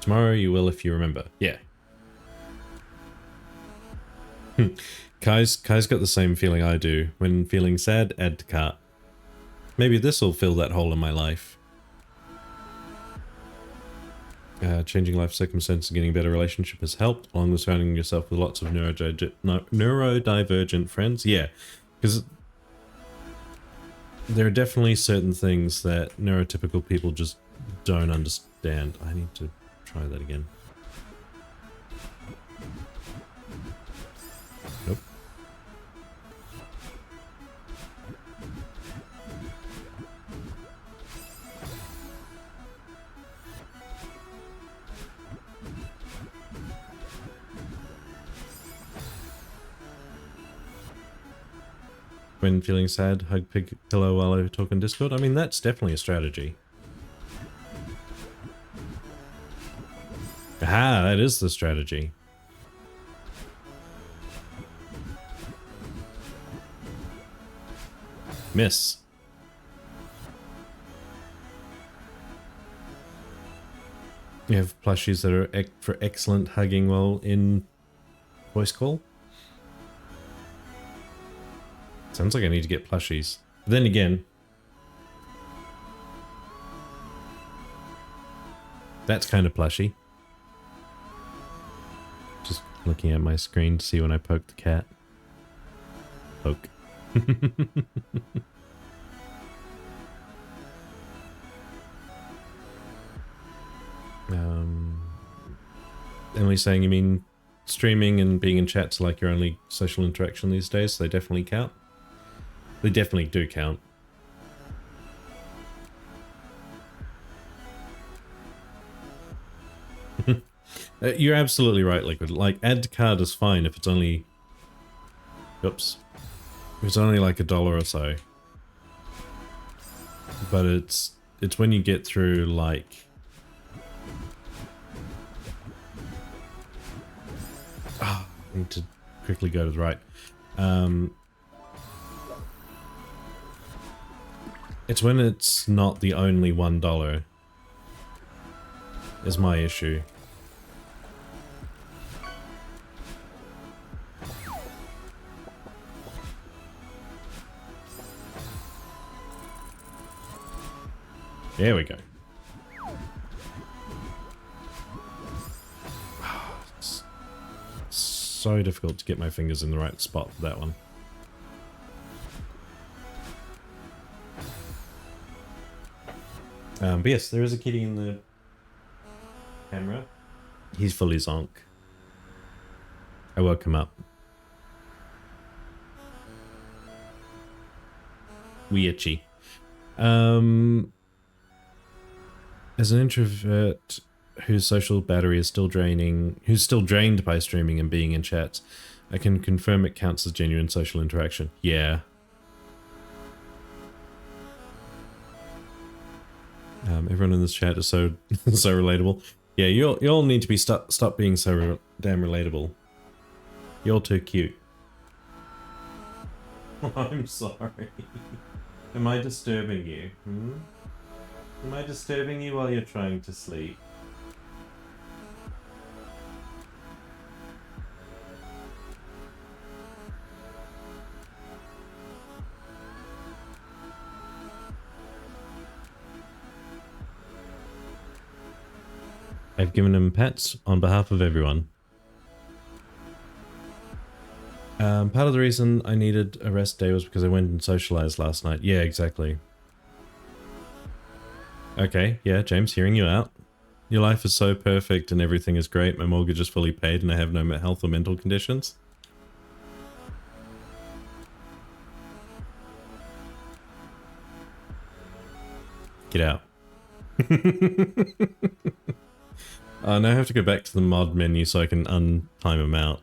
Tomorrow you will if you remember. Yeah. Kai's got the same feeling I do. When feeling sad, add to cart. Maybe this will fill that hole in my life. Changing life circumstances and getting a better relationship has helped, along with surrounding yourself with lots of neurodivergent friends. Yeah, because there are definitely certain things that neurotypical people just don't understand. I need to try that again. Nope. When feeling sad, hug pillow while I talk on Discord. I mean, that's definitely a strategy. Aha, that is the strategy. Miss. You have plushies that are for excellent hugging while in voice call. Sounds like I need to get plushies. But then again, that's kind of plushy. Just looking at my screen to see when I poke the cat. Poke. Emily's saying, you mean streaming and being in chat's like your only social interaction these days? So they definitely count. They definitely do count. You're absolutely right, Liquid. Like, add to card is fine if it's only... Oops. If it's only like $1 or so. But it's when you get through, like... I need to quickly go to the right. It's when it's not the only $1 is my issue. There we go. so difficult to get my fingers in the right spot for that one. But yes, there is a kitty in the camera. He's fully zonk. I woke him up. We itchy. As an introvert whose social battery is still draining, who's still drained by streaming and being in chats, I can confirm it counts as genuine social interaction. Yeah. Everyone in this chat is so so relatable. Yeah, you all need to be stop being so damn relatable. You're too cute. I'm sorry. Am I disturbing you? Hmm? Am I disturbing you while you're trying to sleep? I've given him pets on behalf of everyone. Part of the reason I needed a rest day was because I went and socialized last night. Yeah, exactly. Okay, yeah, James, hearing you out. Your life is so perfect and everything is great. My mortgage is fully paid and I have no health or mental conditions. Get out. Now I have to go back to the mod menu so I can untime him out.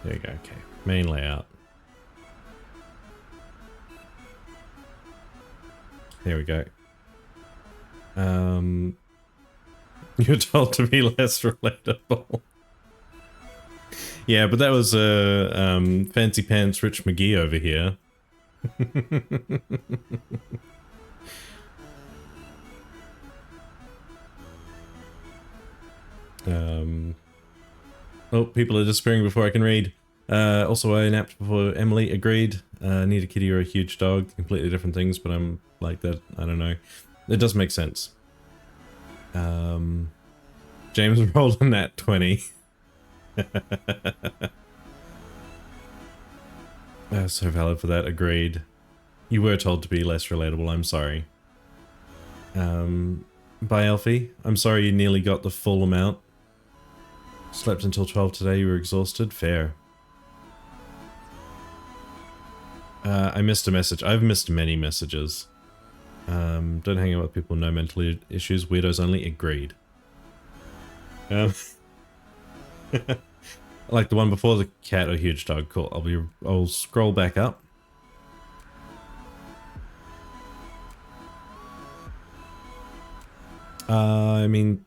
There you go, okay. Main layout. There we go. You're told to be less relatable. Yeah, but that was Fancy Pants Rich McGee over here. Oh, people are disappearing before I can read. Also, I napped before Emily. Agreed. Need a kitty or a huge dog. Completely different things, but I'm like that. I don't know. It does make sense. James rolled a nat 20. So valid for that. Agreed. You were told to be less relatable. I'm sorry. Bye, Alfie. I'm sorry you nearly got the full amount. Slept until 12 today. You were exhausted. Fair. I missed a message. I've missed many messages. Don't hang out with people with no mental issues. Weirdos only. Agreed. Like the one before the cat or huge dog. Cool. I'll scroll back up. I mean,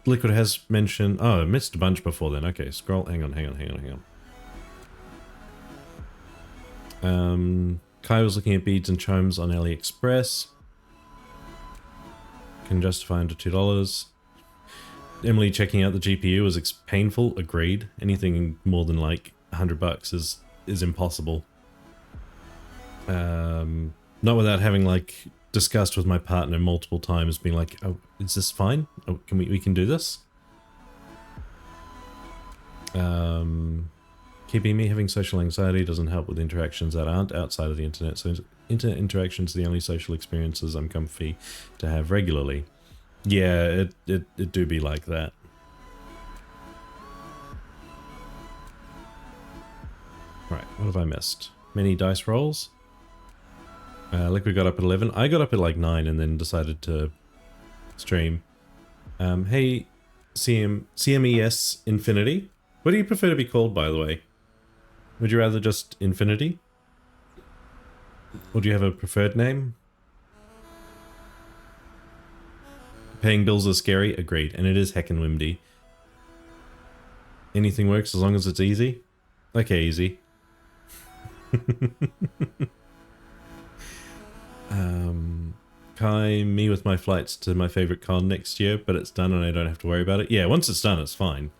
Liquid has mentioned... Oh, I missed a bunch before then. Okay, scroll. Hang on. Kai was looking at beads and chimes on AliExpress. Can justify under $2. Emily checking out the GPU was painful. Agreed. Anything more than like $100 is impossible. Not without having like discussed with my partner multiple times, being like, "Oh, is this fine? Oh, we can do this?" Keeping me having social anxiety doesn't help with interactions that aren't outside of the internet. So internet interactions are the only social experiences I'm comfy to have regularly. Yeah, it do be like that. Right, what have I missed? Many dice rolls? Liquid got up at 11. I got up at like 9 and then decided to stream. Hey, CMES Infinity? What do you prefer to be called, by the way? Would you rather just Infinity? Or do you have a preferred name? Paying bills is scary? Agreed. And it is heckin' windy. Anything works as long as it's easy? Okay, easy. Kai, me with my flights to my favorite con next year, but it's done and I don't have to worry about it. Yeah, once it's done, it's fine.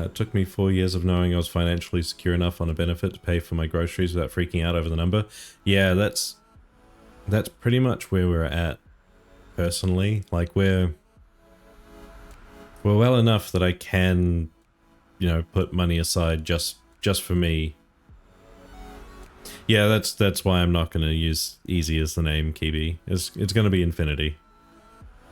It took me 4 years of knowing I was financially secure enough on a benefit to pay for my groceries without freaking out over the number. Yeah, that's pretty much where we're at personally. Like we're well enough that I can, you know, put money aside just for me. Yeah, that's why I'm not going to use easy as the name, Kibi. It's going to be infinity.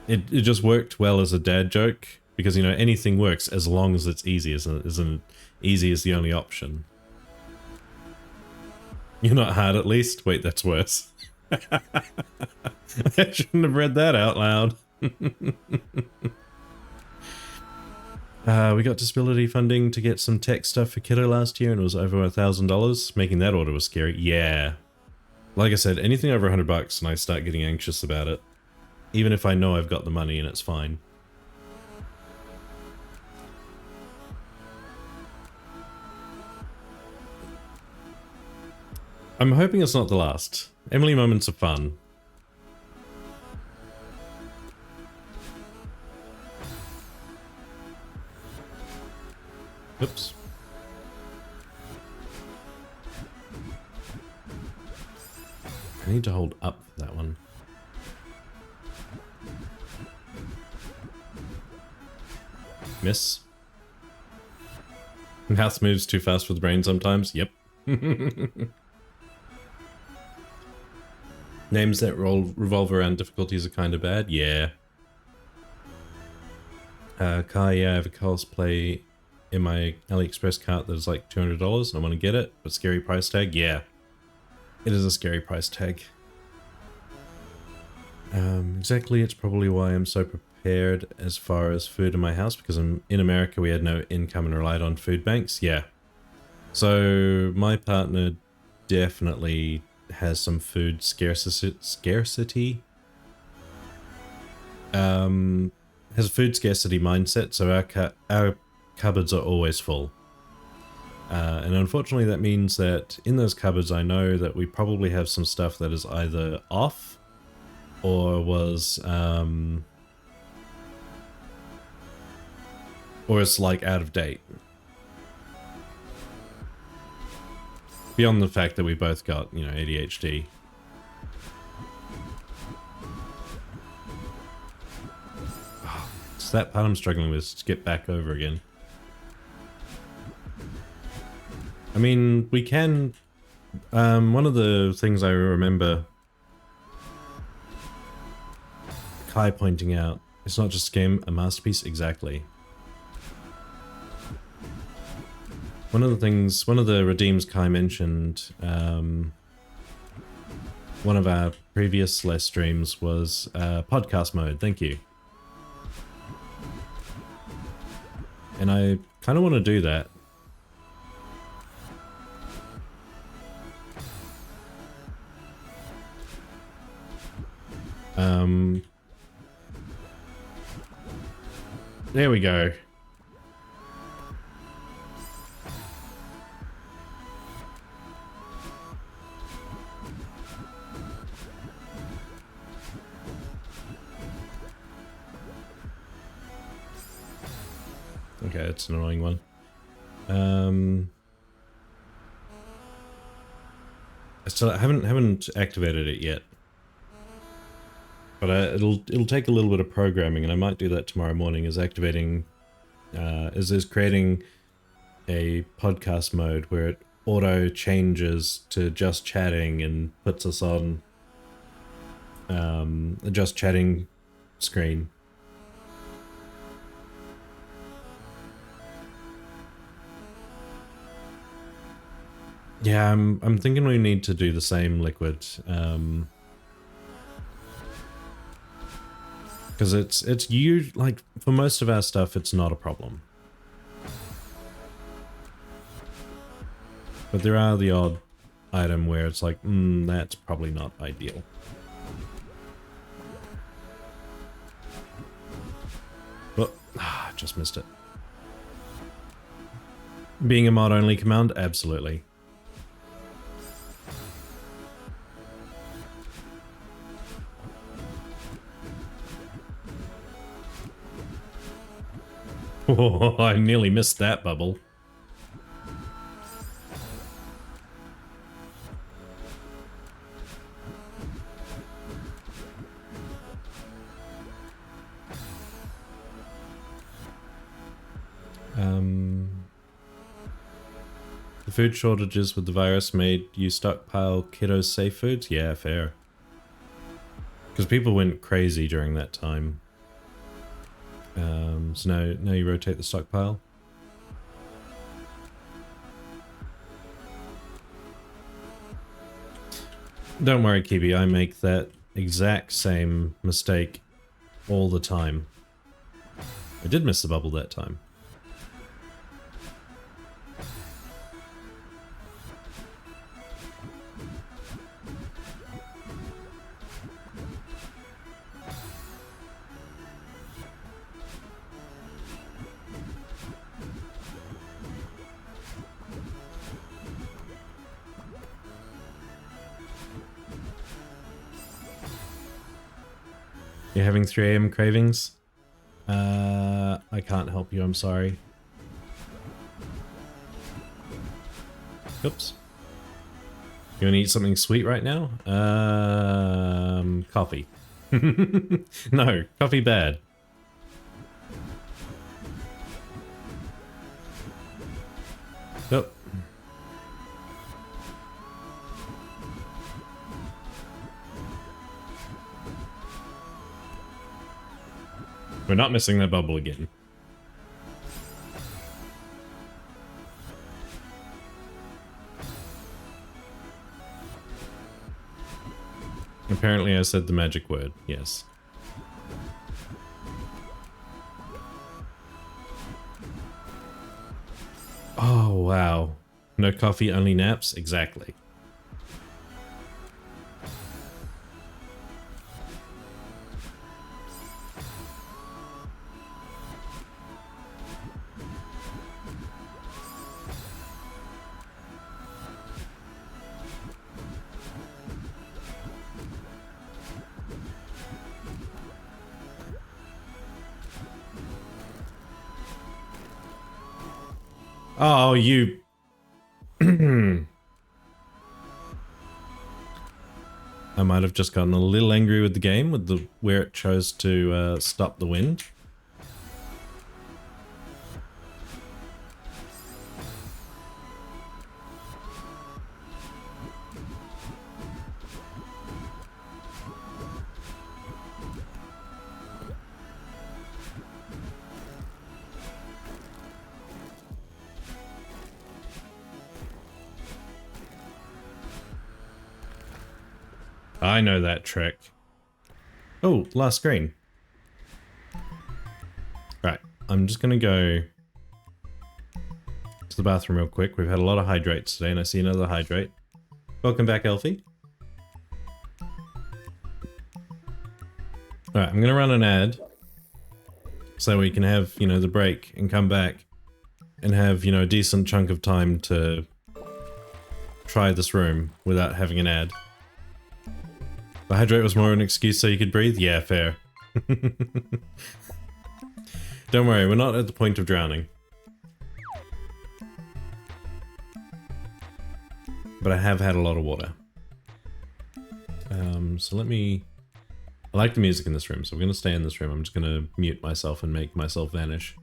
It just worked well as a dad joke because, you know, anything works as long as it's easy, isn't easy is the only option. You're not hard at least? Wait, that's worse. I shouldn't have read that out loud. We got disability funding to get some tech stuff for Kiddo last year and it was over $1,000. Making that order was scary. Yeah. Like I said, anything over $100 and I start getting anxious about it. Even if I know I've got the money and it's fine. I'm hoping it's not the last. Emily moments are fun. Oops. I need to hold up for that one. Miss. Mouse moves too fast for the brain sometimes. Yep. Names that revolve around difficulties are kind of bad. Yeah. Kai, yeah, I have a cosplay in my AliExpress cart that is like $200 and I want to get it, but scary price tag. Yeah. It is a scary price tag. Exactly, it's probably why I'm so prepared as far as food in my house, because in America we had no income and relied on food banks. Yeah. So my partner definitely has some food scarcity. Has a food scarcity mindset, so our cupboards are always full. And unfortunately that means that in those cupboards I know that we probably have some stuff that is either off or was or it's like out of date. Beyond the fact that we both got, you know, ADHD. It's that part I'm struggling with to get back over again. I mean, we can... one of the things I remember Kai pointing out, it's not just a game, a masterpiece. Exactly. One of the redeems Kai mentioned, one of our previous less streams was podcast mode. Thank you. And I kind of want to do that. There we go. Okay, it's an annoying one. I still haven't activated it yet. But it'll take a little bit of programming, and I might do that tomorrow morning. Is activating, is creating a podcast mode where it auto changes to just chatting and puts us on a just chatting screen. Yeah, I'm thinking we need to do the same, Liquid. Because it's huge, like, for most of our stuff, it's not a problem. But there are the odd item where it's like, that's probably not ideal. But, just missed it. Being a mod-only command? Absolutely. Oh, I nearly missed that bubble. The food shortages with the virus made you stockpile kiddos' safe foods? Yeah, fair. Because people went crazy during that time. So now you rotate the stockpile. Don't worry, Kibi, I make that exact same mistake all the time. I did miss the bubble that time. You're having 3 AM cravings? I can't help you, I'm sorry. Oops. You wanna eat something sweet right now? Coffee. No, coffee bad. Yep. We're not missing that bubble again. Apparently I said the magic word, yes. Oh, wow. No coffee, only naps? Exactly. Oh, you... I might have just gotten a little angry with the game with the where it chose to stop the wind. I know that trick. Oh, last screen. Right, I'm just gonna go to the bathroom real quick. We've had a lot of hydrates today, and I see another hydrate. Welcome back, Elfie. Alright, I'm gonna run an ad so we can have, you know, the break and come back and have, you know, a decent chunk of time to try this room without having an ad. The hydrate was more an excuse so you could breathe? Yeah, fair. Don't worry, we're not at the point of drowning. But I have had a lot of water. So let me... I like the music in this room, so we're going to stay in this room. I'm just going to mute myself and make myself vanish.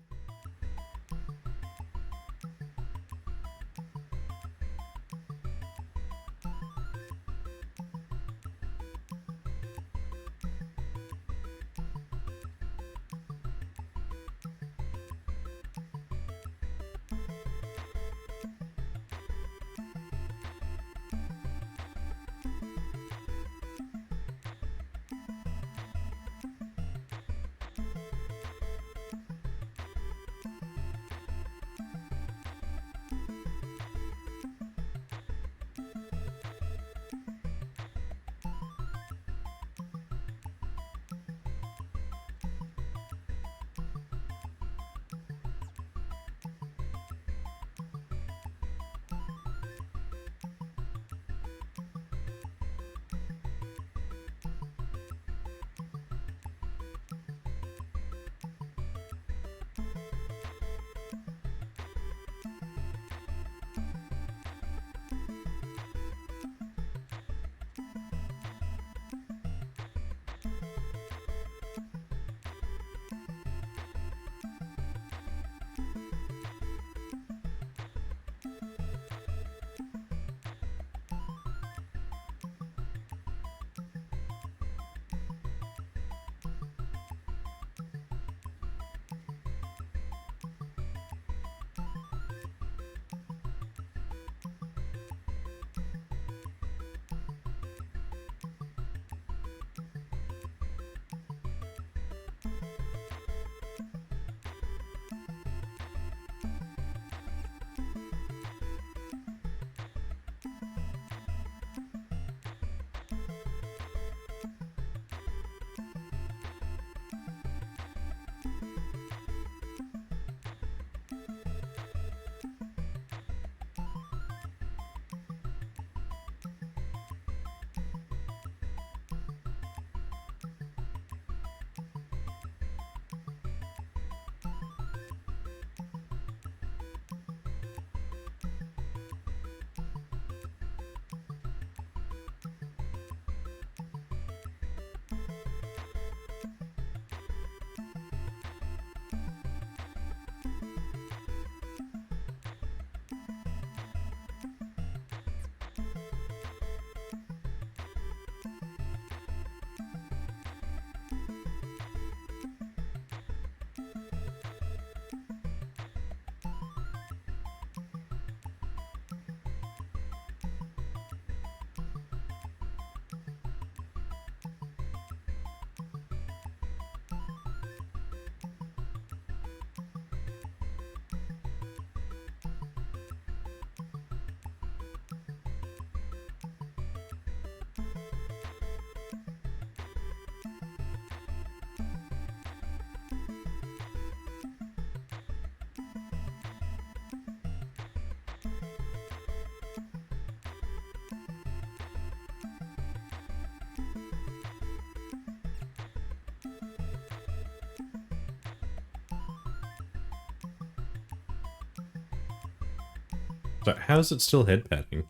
So how is it still head patting?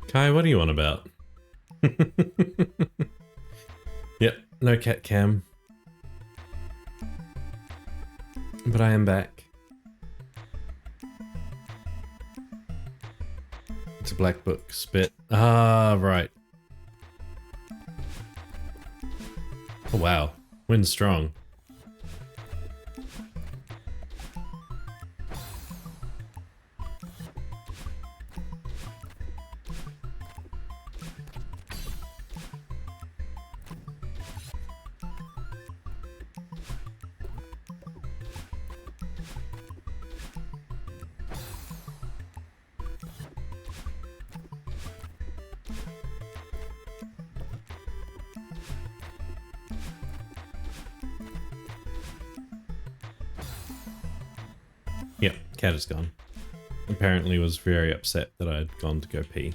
Kai, what are you on about? Yep, no cat cam. But I am back. It's a black book spit. Ah, right. Oh, wow. Wind's strong. Yep, cat is gone. Apparently was very upset that I had gone to go pee.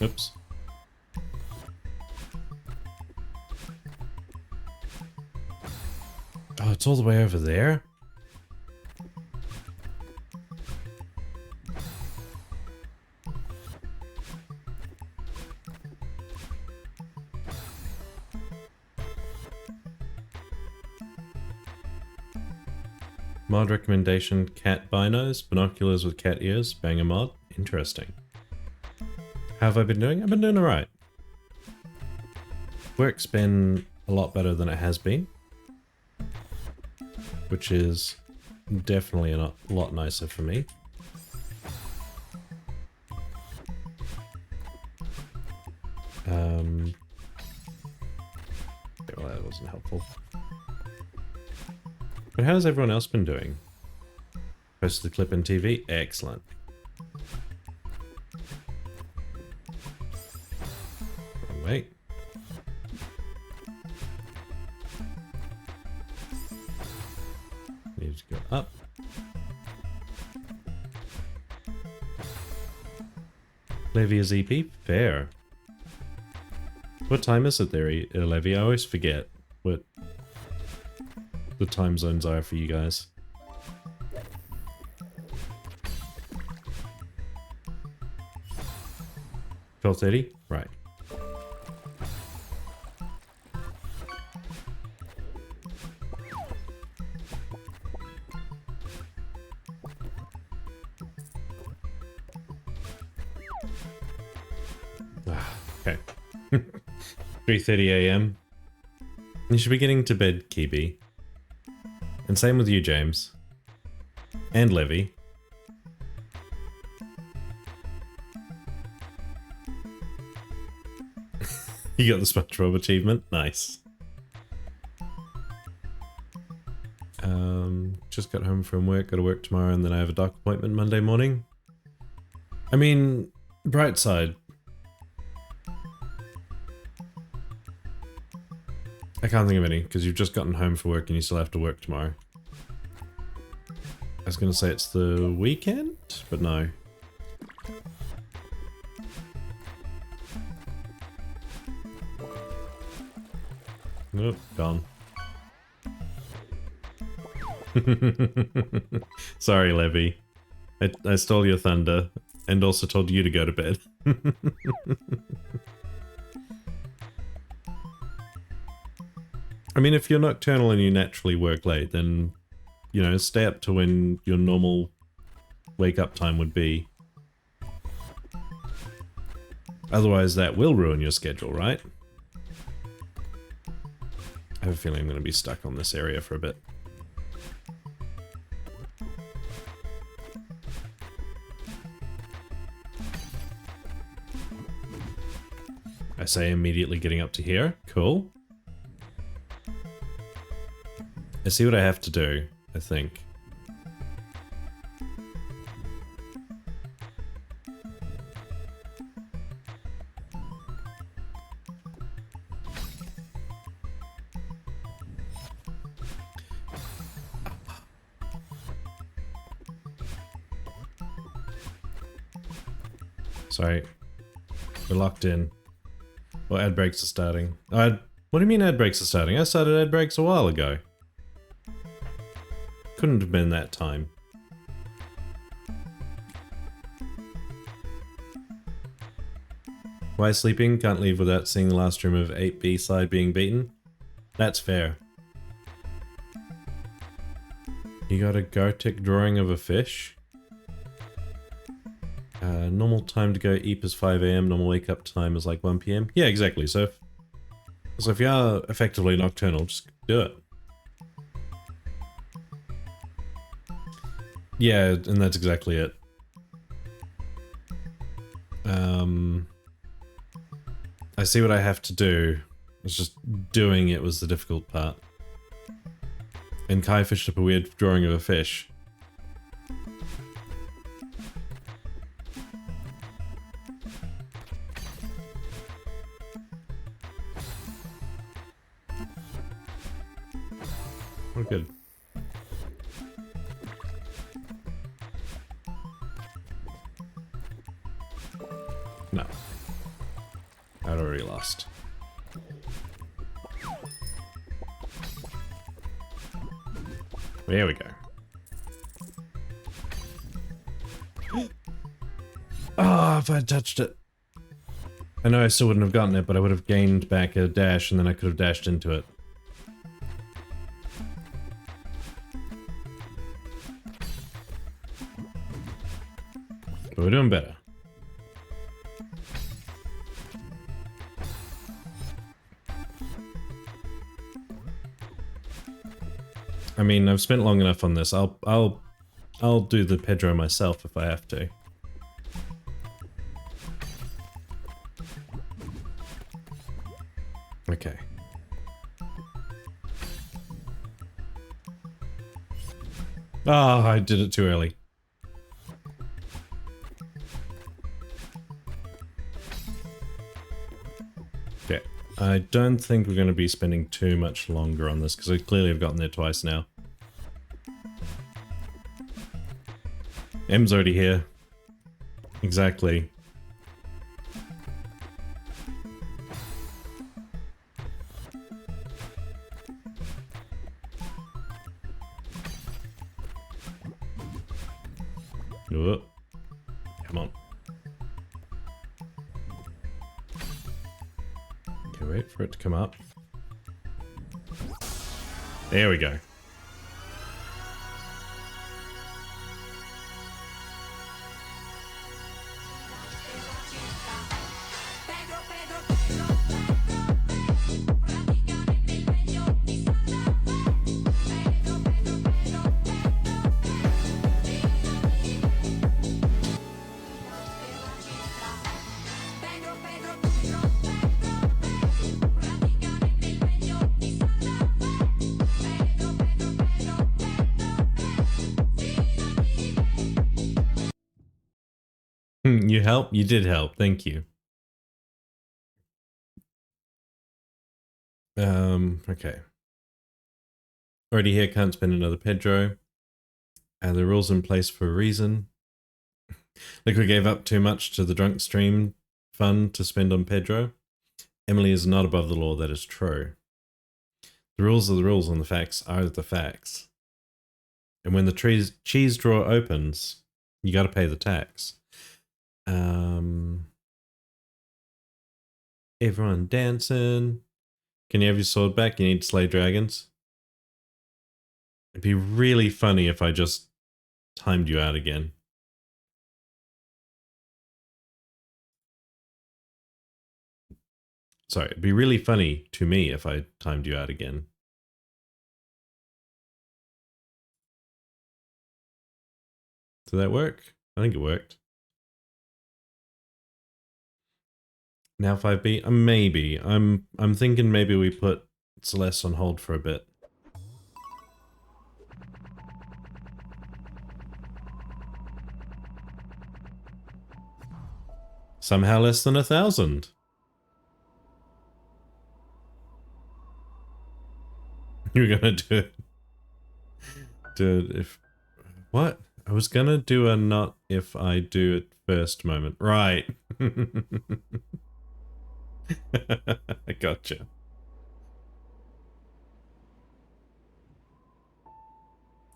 Oops. Oh, it's all the way over there? Mod recommendation, cat binos, binoculars with cat ears, banger mod. Interesting. How have I been doing? I've been doing alright. Work's been a lot better than it has been. Which is definitely a lot nicer for me. Okay, well, that wasn't helpful. But how's everyone else been doing? Posted the clip in TV? Excellent. Wrong way. Need to go up. Levy is EP? Fair. What time is it there, Levy? I always forget what the time zones are for you guys. $12:30? Right. Okay. 3:30 a.m. You should be getting to bed, Kibi. And same with you, James. And Levy. You got the SpongeBob achievement? Nice. Just got home from work, got to work tomorrow, and then I have a doc appointment Monday morning. I mean, bright side. I can't think of any, because you've just gotten home for work and you still have to work tomorrow. I was going to say it's the weekend, but no. Nope, gone. Sorry, Levy. I stole your thunder, and also told you to go to bed. I mean, if you're nocturnal and you naturally work late, then, you know, stay up to when your normal wake-up time would be. Otherwise, that will ruin your schedule, right? I have a feeling I'm going to be stuck on this area for a bit. I say immediately getting up to here. Cool. I see what I have to do, I think. Sorry. We're locked in. Well, ad breaks are starting. What do you mean ad breaks are starting? I started ad breaks a while ago. Couldn't have been that time. Why sleeping? Can't leave without seeing the last room of 8B side being beaten? That's fair. You got a Gartic drawing of a fish? Normal time to go eat is 5 AM, normal wake up time is like 1 PM. Yeah, exactly. So if you are effectively nocturnal, just do it. Yeah, and that's exactly it. I see what I have to do. It's just doing it was the difficult part. And Kai fished up a weird drawing of a fish. We're good. No. I'd already lost. There we go. Ah, if I touched it. I know I still wouldn't have gotten it, but I would have gained back a dash and then I could have dashed into it. But we're doing better. I mean, I've spent long enough on this. I'll do the Pedro myself if I have to. Okay. Ah, I did it too early. Okay. I don't think we're going to be spending too much longer on this, because I clearly have gotten there twice now. M's already here. Exactly. Whoa. Come on. Okay, wait for it to come up. There we go. You help? You did help. Thank you. Okay. Already here, can't spend another Pedro. And the rules in place for a reason. Like we gave up too much to the drunk stream fund to spend on Pedro. Emily is not above the law, that is true. The rules are the rules and the facts are the facts. And when the cheese drawer opens, you gotta pay the tax. Everyone dancing. Can you have your sword back? You need to slay dragons. It'd be really funny if I just timed you out again. Sorry, it'd be really funny to me if I timed you out again. Did that work? I think it worked. Now 5B? Maybe. I'm thinking maybe we put Celeste on hold for a bit. Somehow less than 1,000. You're gonna do it. Do it if... What? I was gonna do a not if I do it first moment. Right. Gotcha.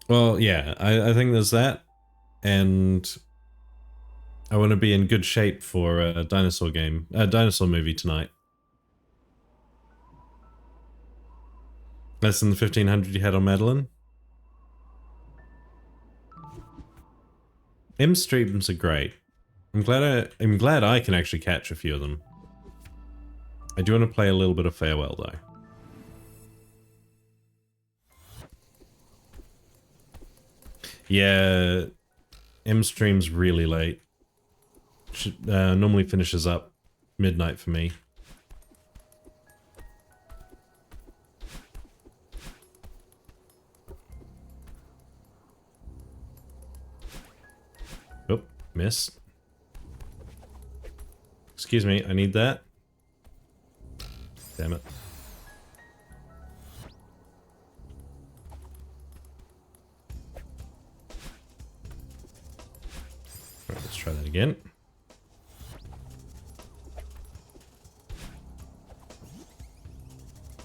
Well, yeah, I think there's that, and I want to be in good shape for a dinosaur movie tonight. Less than the 1500 you had on Madeline. M streams are great. I'm glad I can actually catch a few of them. I do want to play a little bit of Farewell though. Yeah, M streams really late. Normally finishes up midnight for me. Oh, miss. Excuse me, I need that. Damn it. Alright, let's try that again.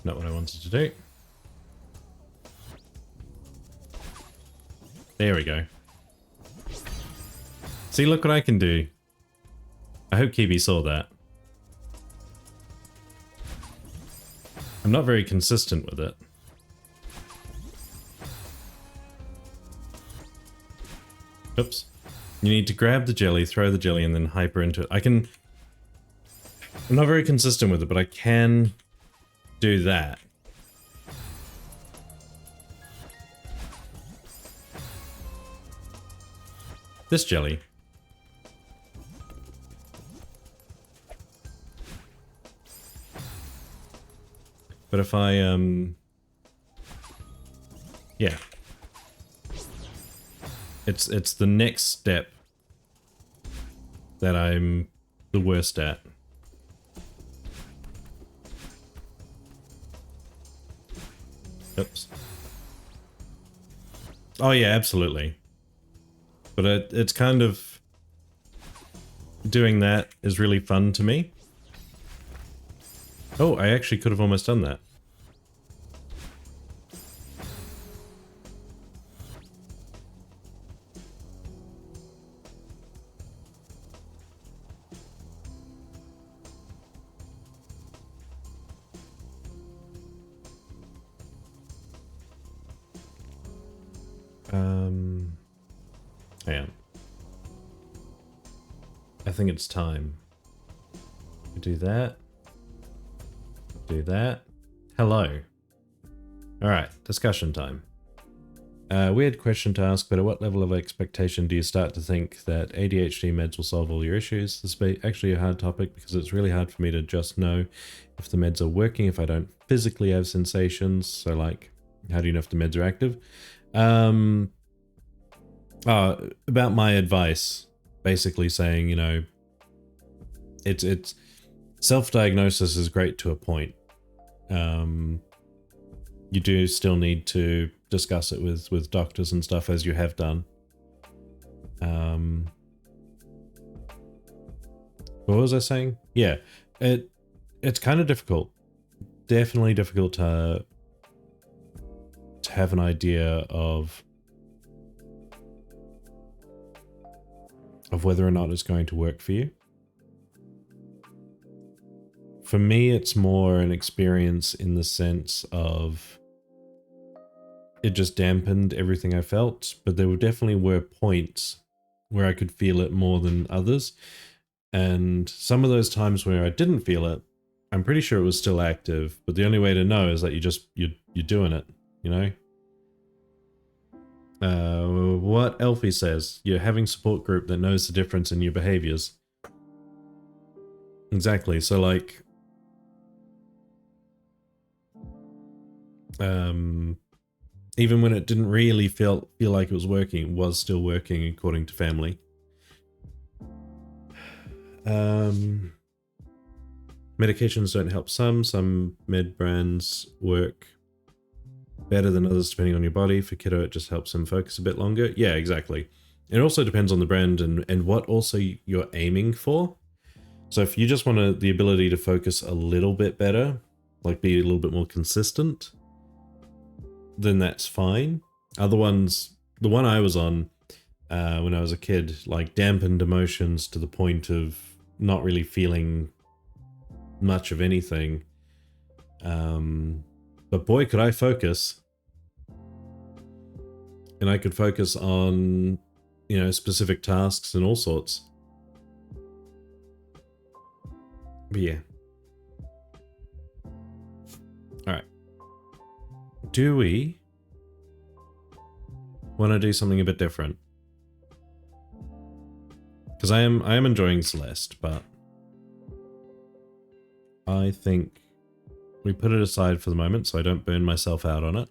Not what I wanted to do. There we go. See, look what I can do. I hope Kibi saw that. I'm not very consistent with it. Oops. You need to grab the jelly, throw the jelly, and then hyper into it. I'm not very consistent with it, but I can do that. This jelly. But if I, yeah. It's the next step that I'm the worst at. Oops. Oh yeah, absolutely. But it's kind of... doing that is really fun to me. Oh, I actually could have almost done that. Hang on. I think it's time. Do that. Do that. Hello. Alright, discussion time. Weird question to ask, but at what level of expectation do you start to think that ADHD meds will solve all your issues? This is actually a hard topic because it's really hard for me to just know if the meds are working if I don't physically have sensations. So like, how do you know if the meds are active? About my advice, basically saying, you know, it's self-diagnosis is great to a point. You do still need to discuss it with doctors and stuff, as you have done. What was I saying? Yeah, it's kind of difficult. Definitely difficult to have an idea of whether or not it's going to work for you. For me, it's more an experience in the sense of it just dampened everything I felt, but there definitely were points where I could feel it more than others. And some of those times where I didn't feel it, I'm pretty sure it was still active, but the only way to know is that you're doing it, you know? What Elfie says, you're having support group that knows the difference in your behaviors. Exactly, so like... even when it didn't really feel like it was working, it was still working according to family. Medications don't help some med brands work better than others depending on your body. For Kiddo, it just helps him focus a bit longer. Yeah, exactly. It also depends on the brand and what also you're aiming for. So if you just want the ability to focus a little bit better, like be a little bit more consistent, then that's fine. Other ones, the one I was on when I was a kid, like dampened emotions to the point of not really feeling much of anything. But boy, could I focus. And I could focus on, you know, specific tasks and all sorts. But yeah. Alright. Do we want to do something a bit different? Because I am enjoying Celeste, but I think we put it aside for the moment so I don't burn myself out on it.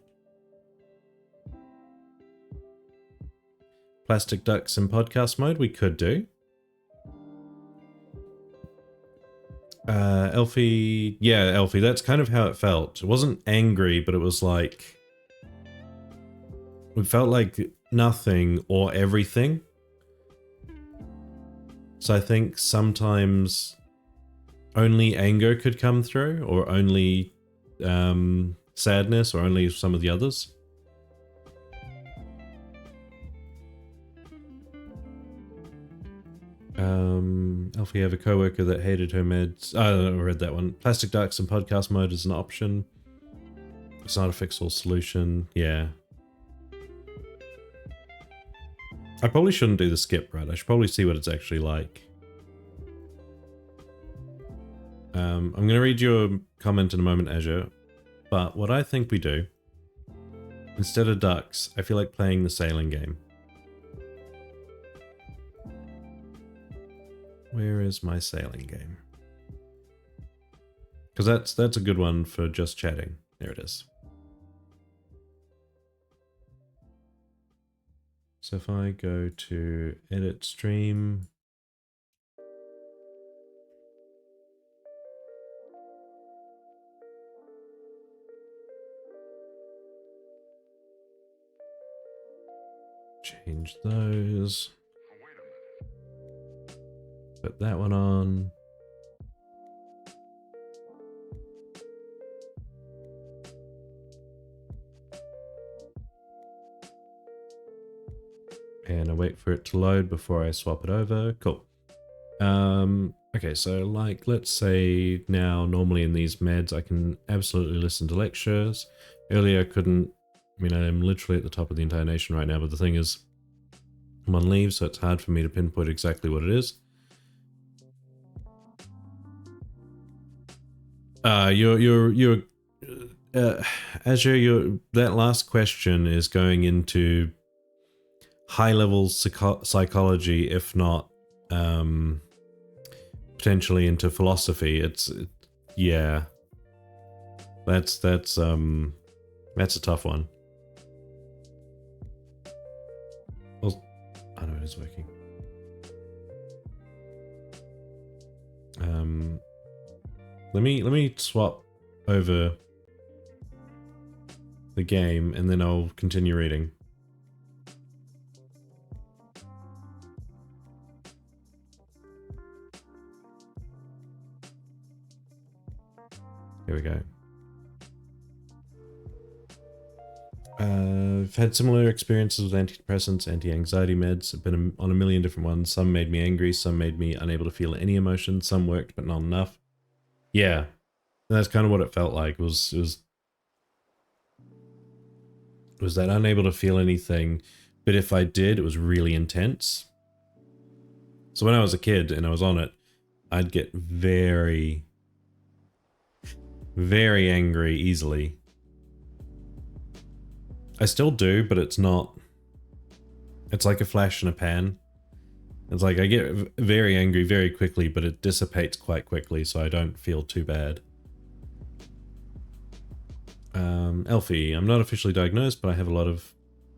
Plastic ducks in podcast mode we could do. Elfie, yeah, Elfie, that's kind of how it felt. It wasn't angry, but it was like, it felt like nothing or everything. So I think sometimes only anger could come through, or only sadness, or only some of the others. Elfie have a coworker that hated her meds. I read that one. Plastic ducks in podcast mode is an option. It's not a fix-all solution. Yeah. I probably shouldn't do the skip, right? I should probably see what it's actually like. I'm going to read your comment in a moment, Azure. But what I think we do, instead of ducks, I feel like playing the sailing game. Where is my sailing game? Because that's a good one for just chatting. There it is. So if I go to edit stream, change those. Put that one on. And I wait for it to load before I swap it over. Cool. Okay, so like, let's say now normally in these meds, I can absolutely listen to lectures. Earlier I couldn't. I mean, I'm literally at the top of the entire nation right now, but the thing is, I'm on leave, so it's hard for me to pinpoint exactly what it is. Azure, that last question is going into high-level psychology, if not potentially into philosophy. Yeah, that's a tough one. Well, I know it is working. Let me swap over the game and then I'll continue reading. Here we go. I've had similar experiences with antidepressants, anti-anxiety meds. I've been on a million different ones. Some made me angry, some made me unable to feel any emotion, some worked but not enough. Yeah, that's kind of what it felt like. It was that unable to feel anything, but if I did, it was really intense. So when I was a kid and I was on it, I'd get very, very angry easily. I still do, but it's not... It's like a flash in a pan. It's like I get very angry very quickly, but it dissipates quite quickly, so I don't feel too bad. Elfie, I'm not officially diagnosed, but I have a lot of...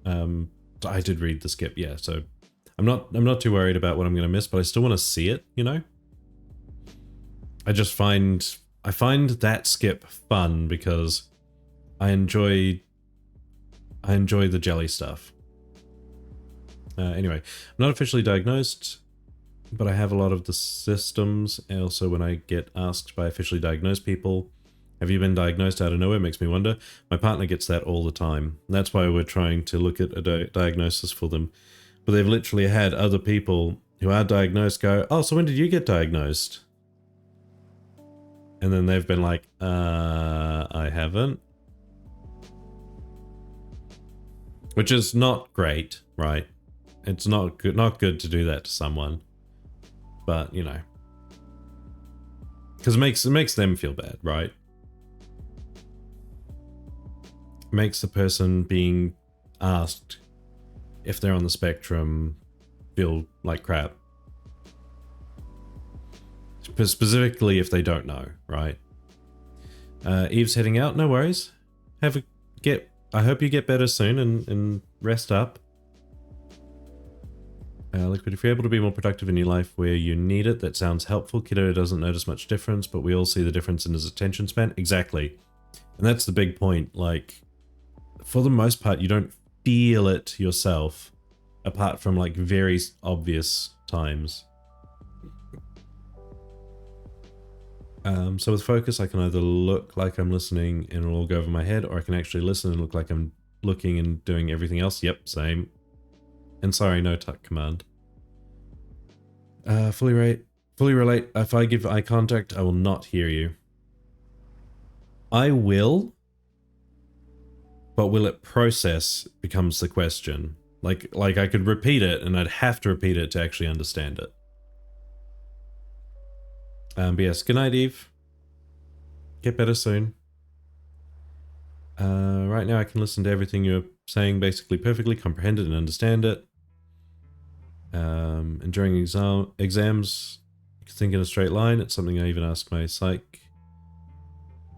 I did read the skip, yeah, so... I'm not too worried about what I'm going to miss, but I still want to see it, you know? I find that skip fun because I enjoy the jelly stuff. Anyway, I'm not officially diagnosed. but I have a lot of the systems. And also when I get asked by officially diagnosed people, have you been diagnosed out of nowhere? It makes me wonder. My partner gets that all the time. That's why we're trying to look at a diagnosis for them. But they've literally had other people who are diagnosed go, oh, so when did you get diagnosed? And then they've been like, I haven't. Which is not great, right? It's not good to do that to someone. But, you know. Because it makes them feel bad, right? It makes the person being asked if they're on the spectrum feel like crap. Specifically if they don't know, right? Eve's heading out, no worries. I hope you get better soon and rest up. Liquid, if you're able to be more productive in your life where you need it, that sounds helpful. Kiddo doesn't notice much difference, but we all see the difference in his attention span. Exactly. And that's the big point. Like, for the most part, you don't feel it yourself, apart from like very obvious times. So with focus, I can either look like I'm listening and it'll all go over my head, or I can actually listen and look like I'm looking and doing everything else. Yep, same. And sorry, no tuck command. Fully relate. If I give eye contact, I will not hear you. I will, but will it process becomes the question. Like I could repeat it and I'd have to repeat it to actually understand it. But yes, good night, Eve. Get better soon. Right now I can listen to everything you're saying basically perfectly, comprehend it and understand it. And during exams, you can think in a straight line. It's something I even ask my psych.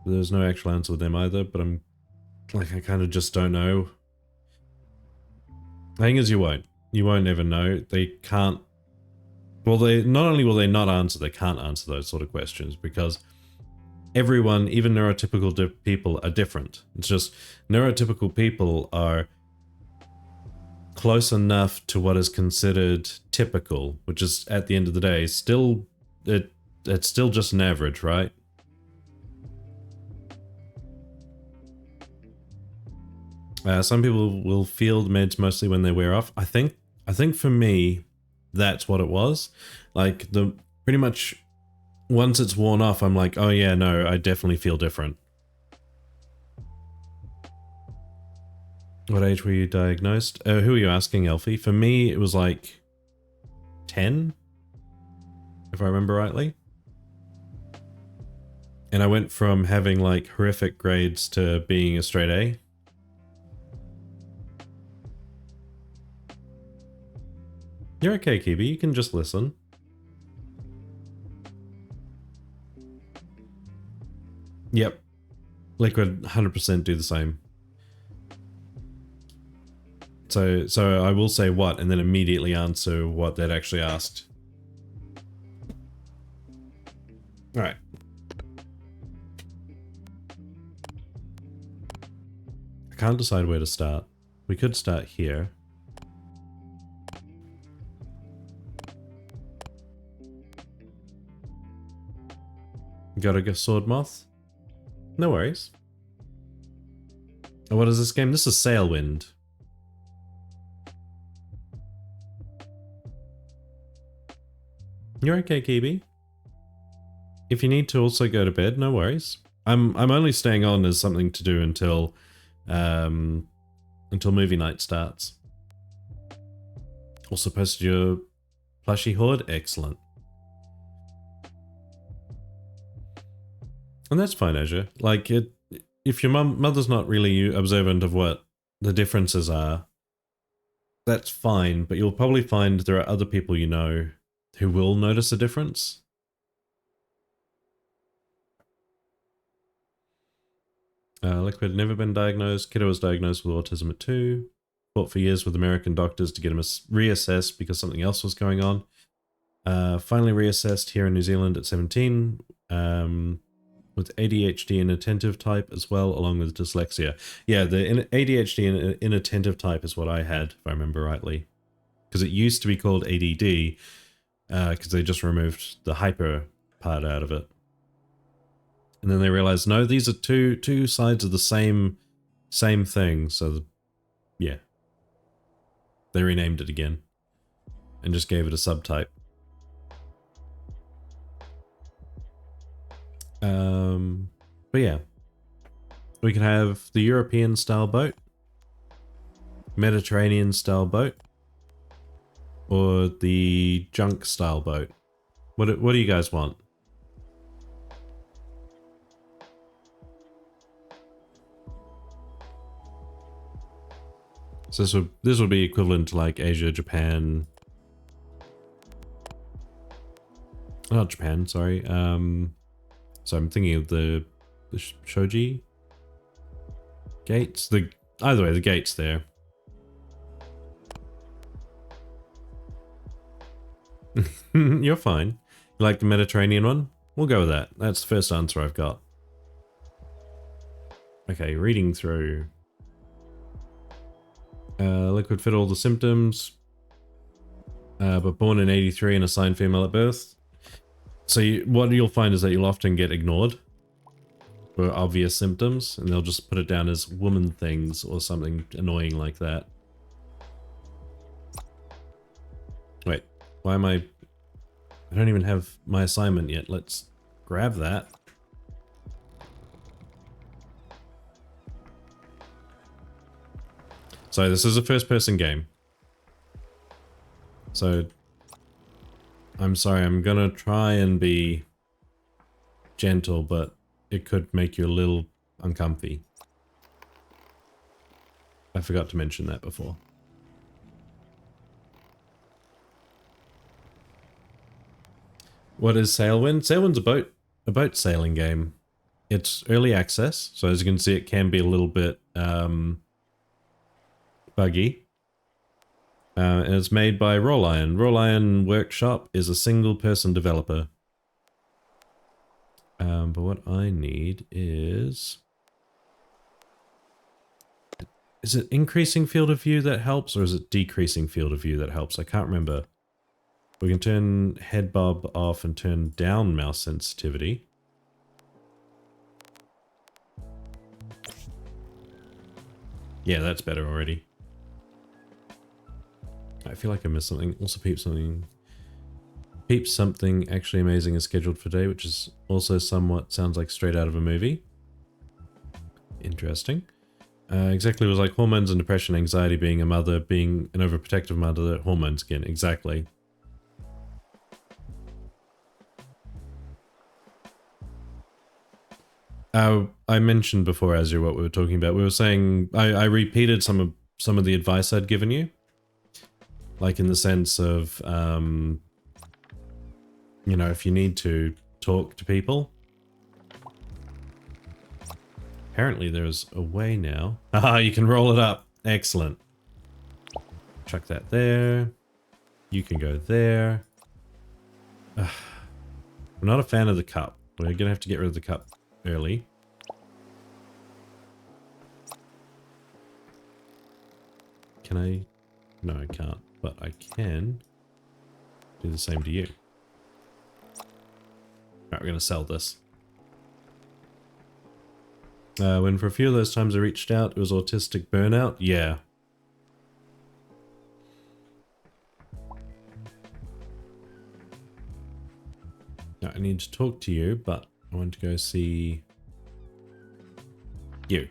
There's no actual answer with them either, but I'm like, I kind of just don't know. The thing is, you won't ever know. They can't. Well, they not only will they not answer, they can't answer those sort of questions because everyone, even neurotypical people, are different. It's just neurotypical people are close enough to what is considered typical, which is at the end of the day still it's still just an average, right? Some people will feel the meds mostly when they wear off. I think for me, that's what it was. Like pretty much once it's worn off, I'm like, oh yeah, no, I definitely feel different. What age were you diagnosed? Who are you asking, Elfie? For me, it was like 10, if I remember rightly. And I went from having like horrific grades to being a straight A. You're okay, Kibi. You can just listen. Yep. Liquid 100% do the same. So I will say what, and then immediately answer what they'd actually asked. All right. I can't decide where to start. We could start here. Gotta go sword moth? No worries. Oh, what is this game? This is Sailwind. You're okay, Kibi. If you need to also go to bed, no worries. I'm only staying on as something to do until movie night starts. Also posted your plushie hoard. Excellent. And that's fine, Azure. Like, if your mother's not really observant of what the differences are, that's fine, but you'll probably find there are other people you know who will notice a difference. Liquid never been diagnosed. Kiddo was diagnosed with autism at 2. Fought for years with American doctors to get him reassessed because something else was going on. Finally reassessed here in New Zealand at 17. With ADHD and inattentive type as well, along with dyslexia. Yeah, the ADHD and inattentive type is what I had, if I remember rightly. Because it used to be called ADD, because they just removed the hyper part out of it. And then they realized, no, these are two sides of the same thing. So, yeah. They renamed it again. And just gave it a subtype. But yeah. We can have the European style boat. Mediterranean style boat. Or the junk style boat. What do you guys want? So this would be equivalent to like Asia, Japan. Not Japan, sorry. So I'm thinking of the shoji gates. Either way, the gates there. You're fine. You like the Mediterranean one? We'll go with that. That's the first answer I've got. Okay, reading through. Liquid fit all the symptoms. But born in 83 and assigned female at birth. So what you'll find is that you'll often get ignored for obvious symptoms, and they'll just put it down as woman things or something annoying like that. Wait, why am I don't even have my assignment yet. Let's grab that. So this is a first-person game. So I'm sorry, I'm gonna try and be gentle, but it could make you a little uncomfy. I forgot to mention that before. What is Sailwind? Sailwind's a boat sailing game. It's early access, so as you can see, it can be a little bit buggy. And it's made by Rawlion. Rawlion Workshop is a single-person developer. But what I need is... Is it increasing field of view that helps, or is it decreasing field of view that helps? I can't remember. We can turn head bob off and turn down mouse sensitivity. Yeah, that's better already. I feel like I missed something. Also peep something. Peep something actually amazing is scheduled for today, which is also somewhat sounds like straight out of a movie. Interesting. Exactly, it was like hormones and depression, anxiety, being a mother, being an overprotective mother, hormones again. Exactly. I mentioned before, Azure, what we were talking about. We were saying I repeated some of the advice I'd given you, like in the sense of you know, if you need to talk to people. Apparently there's a way now. Ah, you can roll it up. Excellent. Chuck that there. You can go there. I'm not a fan of the cup. We're gonna have to get rid of the cup early. Can I? No, I can't. But I can do the same to you. Alright, we're gonna sell this. When for a few of those times I reached out, it was autistic burnout. Yeah. Now, I need to talk to you, but I want to go see you.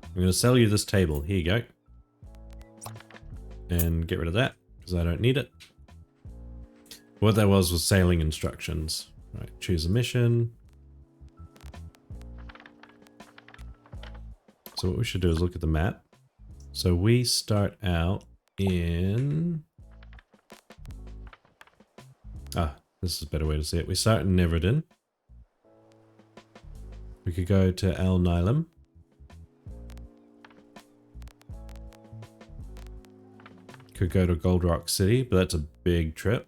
I'm going to sell you this table. Here you go. And get rid of that, because I don't need it. What that was sailing instructions. Right, choose a mission. So what we should do is look at the map. So we start out in... Ah, this is a better way to see it. We start in Neverden. We could go to Al Nilam. Could go to Gold Rock City, but that's a big trip.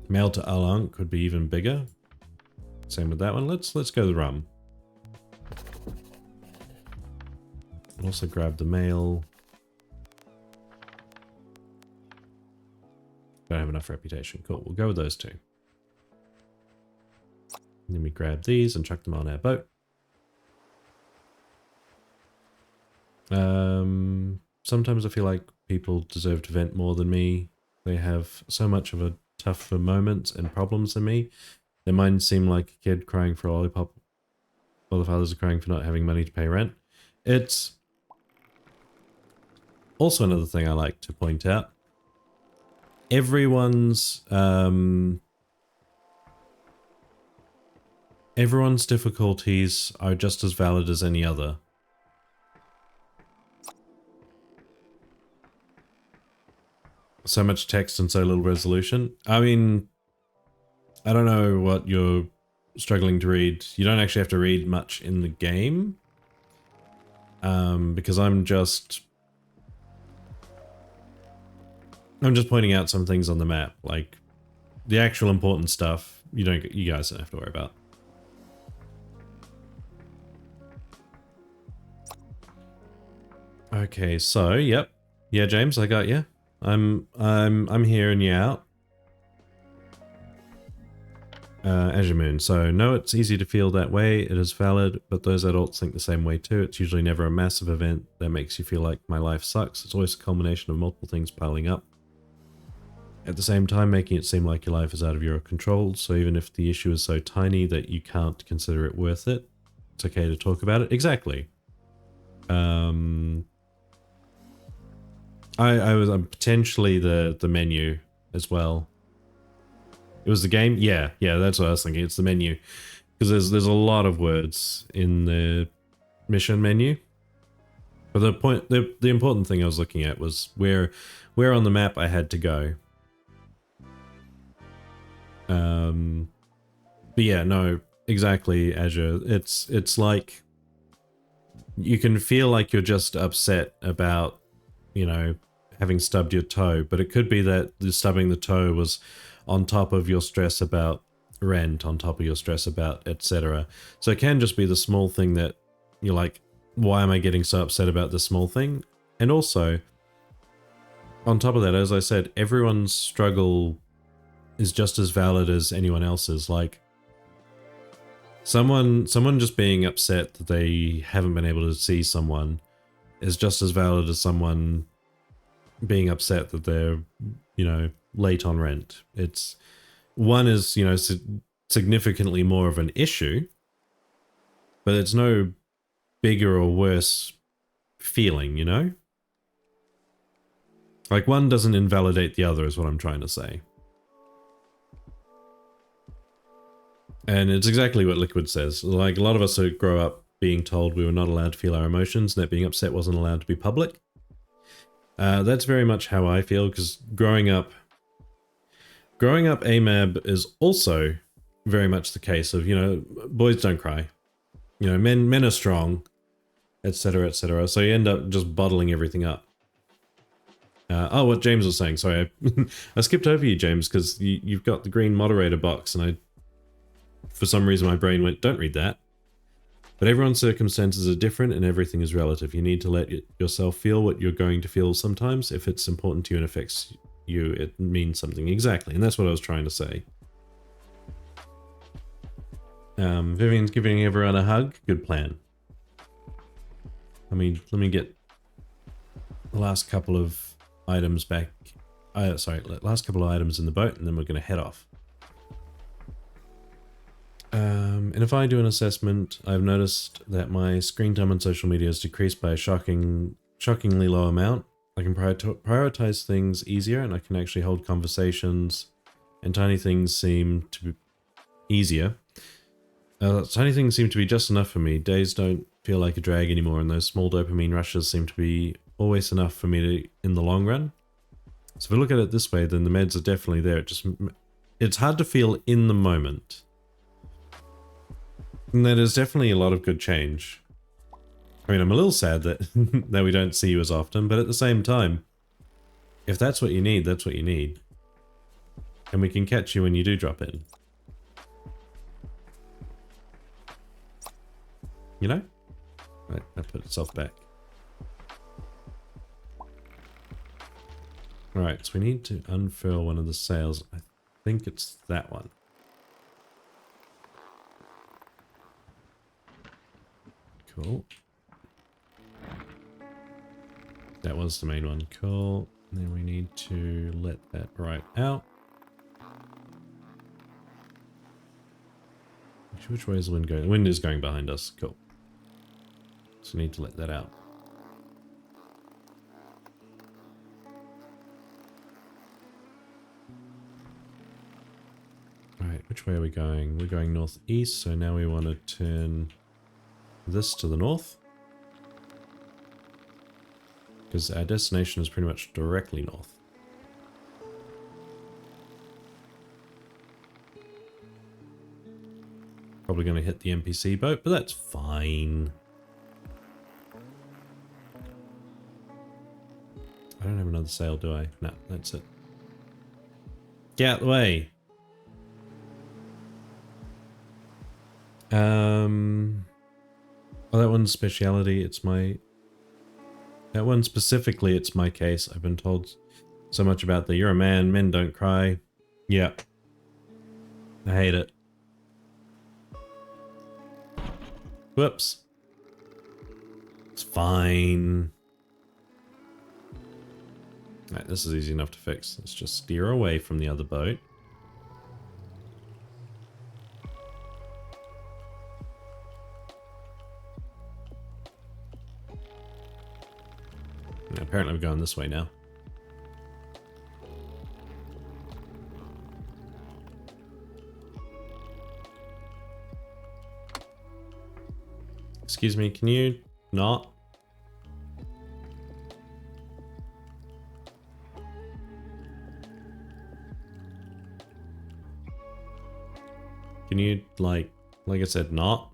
Mail to Alang could be even bigger. Same with that one. Let's go to the rum. Also grab the mail. Don't have enough reputation. Cool, we'll go with those two. And then we grab these and chuck them on our boat. Sometimes I feel like people deserve to vent more than me. They have so much of a tougher moments and problems than me. Their minds seem like a kid crying for a lollipop while the fathers are crying for not having money to pay rent. It's also another thing I like to point out. Everyone's difficulties are just as valid as any other. So much text and so little resolution. I mean, I don't know what you're struggling to read. You don't actually have to read much in the game. Because I'm just pointing out some things on the map, like the actual important stuff. You guys don't have to worry about. Okay, so yep, yeah, James, I got you. I'm hearing you out. Azure Moon. So no, it's easy to feel that way. It is valid, but those adults think the same way too. It's usually never a massive event that makes you feel like my life sucks. It's always a culmination of multiple things piling up. At the same time, making it seem like your life is out of your control. So even if the issue is so tiny that you can't consider it worth it, it's okay to talk about it. Exactly. I'm potentially the menu as well. It was the game? Yeah, that's what I was thinking. It's the menu. Because there's a lot of words in the mission menu. But the important thing I was looking at was where on the map I had to go. But yeah, no, exactly, Azure. It's like you can feel like you're just upset about, you know, having stubbed your toe, but it could be that the stubbing the toe was on top of your stress about rent, on top of your stress about etc. So it can just be the small thing that you're like, why am I getting so upset about this small thing? And also, on top of that, as I said, everyone's struggle is just as valid as anyone else's. Like, someone just being upset that they haven't been able to see someone is just as valid as someone being upset that they're, you know, late on rent. It's one is, you know, significantly more of an issue, but it's no bigger or worse feeling, you know? Like, one doesn't invalidate the other is what I'm trying to say. And it's exactly what Liquid says. Like, a lot of us who grow up being told we were not allowed to feel our emotions, that being upset wasn't allowed to be public. That's very much how I feel, because growing up AMAB is also very much the case of, you know, boys don't cry. You know, men are strong, etc., etc. So you end up just bottling everything up. Oh, what James was saying. Sorry, I skipped over you, James, because you've got the green moderator box, and for some reason my brain went, don't read that. But everyone's circumstances are different and everything is relative. You need to let yourself feel what you're going to feel sometimes. If it's important to you and affects you, it means something. Exactly, and that's what I was trying to say. Vivian's giving everyone a hug. Good plan. Let me get the last couple of items back. Last couple of items in the boat, and then we're going to head off. And if I do an assessment, I've noticed that my screen time on social media has decreased by a shockingly low amount. I can prioritize things easier, and I can actually hold conversations, and tiny things seem to be easier. Tiny things seem to be just enough for me. Days don't feel like a drag anymore, and those small dopamine rushes seem to be always enough for me in the long run. So if we look at it this way, then the meds are definitely there. It's hard to feel in the moment. And that is definitely a lot of good change. I mean, I'm a little sad that that we don't see you as often, but at the same time, if that's what you need, that's what you need. And we can catch you when you do drop in. You know? Right, that put itself back. Right, so we need to unfurl one of the sails. I think it's that one. Cool. That was the main one. Cool. And then we need to let that right out. Which way is the wind going? The wind is going behind us. Cool. So we need to let that out. Right, which way are we going? We're going northeast, so now we want to turn this to the north. Because our destination is pretty much directly north. Probably going to hit the NPC boat, but that's fine. I don't have another sail, do I? No, that's it. Get out the way! Well, that one's speciality. It's my... That one specifically, it's my case. I've been told so much about the you're a man, men don't cry. Yeah. I hate it. Whoops. It's fine. Alright, this is easy enough to fix. Let's just steer away from the other boat. Yeah, apparently we're going this way now. Excuse me, can you not? Can you, like I said, not?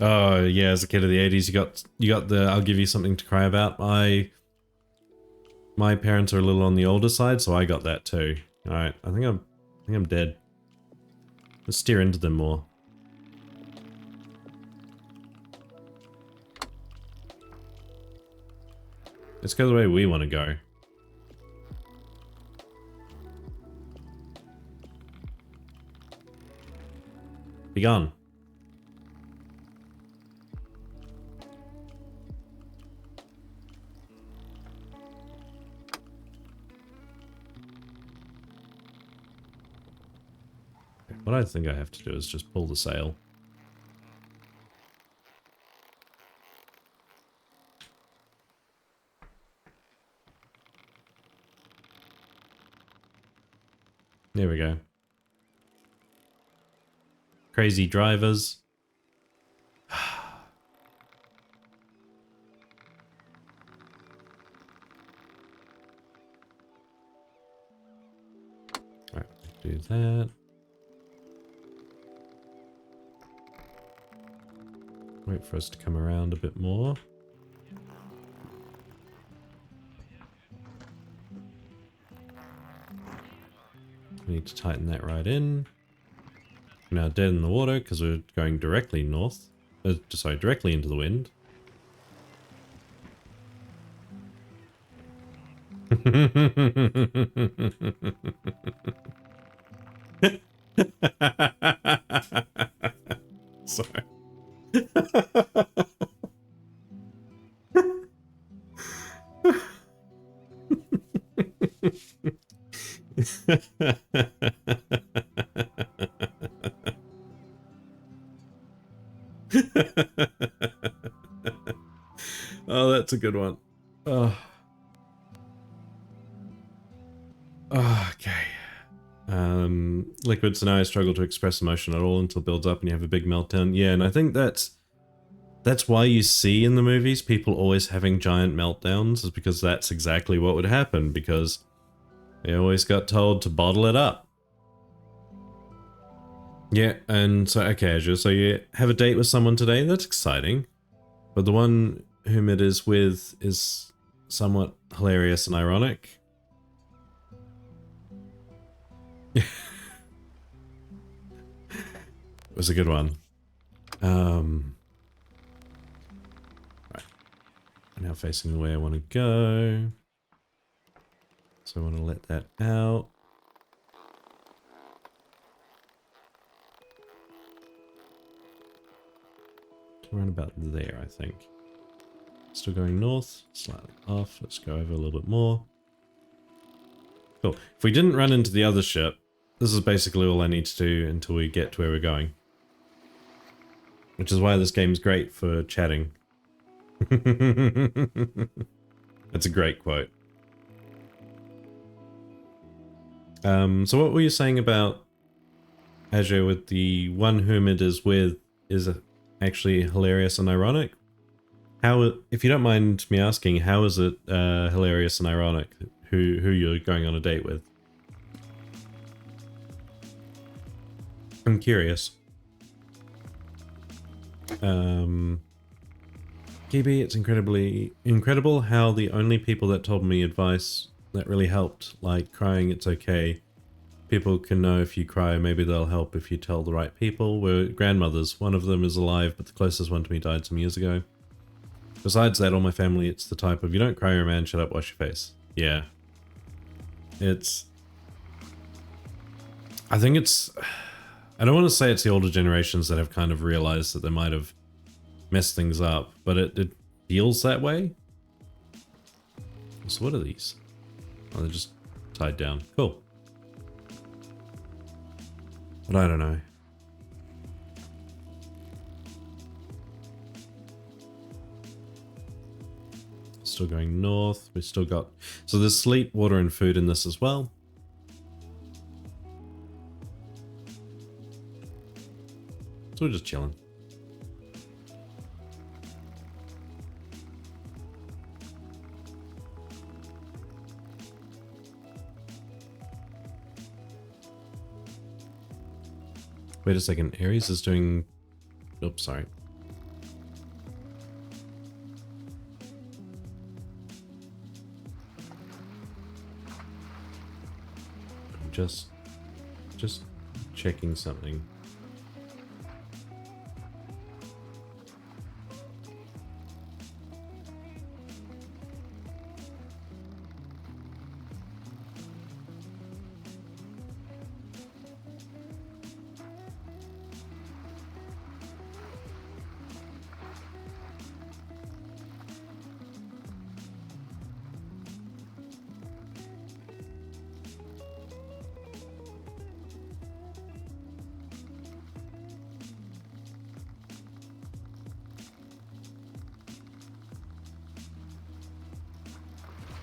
Oh yeah, as a kid of the 80s, you got the I'll give you something to cry about. My parents are a little on the older side, so I got that too. Alright, I think I'm dead. Let's steer into them more. Let's go the way we want to go. Be gone. What I think I have to do is just pull the sail. There we go. Crazy drivers. Alright, do that. Wait for us to come around a bit more. We need to tighten that right in. We're now dead in the water because we're going directly north. Sorry, directly into the wind. Sorry. Oh, that's a good one. Oh. Okay. Liquids and I struggle to express emotion at all until it builds up and you have a big meltdown. Yeah, and I think that's why you see in the movies people always having giant meltdowns, is because that's exactly what would happen, because they always got told to bottle it up. Yeah, and so, okay, Azure, so you have a date with someone today? That's exciting. But the one whom it is with is somewhat hilarious and ironic. It was a good one. Right. Now facing the way I want to go. So I want to let that out. Around about there, I think. Still going north, slightly off. Let's go over a little bit more. Cool. If we didn't run into the other ship, this is basically all I need to do until we get to where we're going. Which is why this game's great for chatting. That's a great quote. So what were you saying about Azure with the one whom it is with is actually hilarious and ironic? How, if you don't mind me asking, how is it hilarious and ironic who you're going on a date with? I'm curious. Kibi, it's incredible how the only people that told me advice that really helped, like crying it's okay, people can know if you cry, maybe they'll help if you tell the right people, were grandmothers. One of them is alive, but the closest one to me died some years ago. Besides that, all my family, it's the type of, you don't cry, you're a man, shut up, wash your face. Yeah. I think it's, I don't want to say it's the older generations that have kind of realized that they might have messed things up, but it feels that way. So what are these? Oh, they're just tied down. Cool. But I don't know. Still going north. We still got... So there's sleep, water, and food in this as well. So we're just chilling. Wait a second. Ares is doing... Oops, sorry. Just checking something.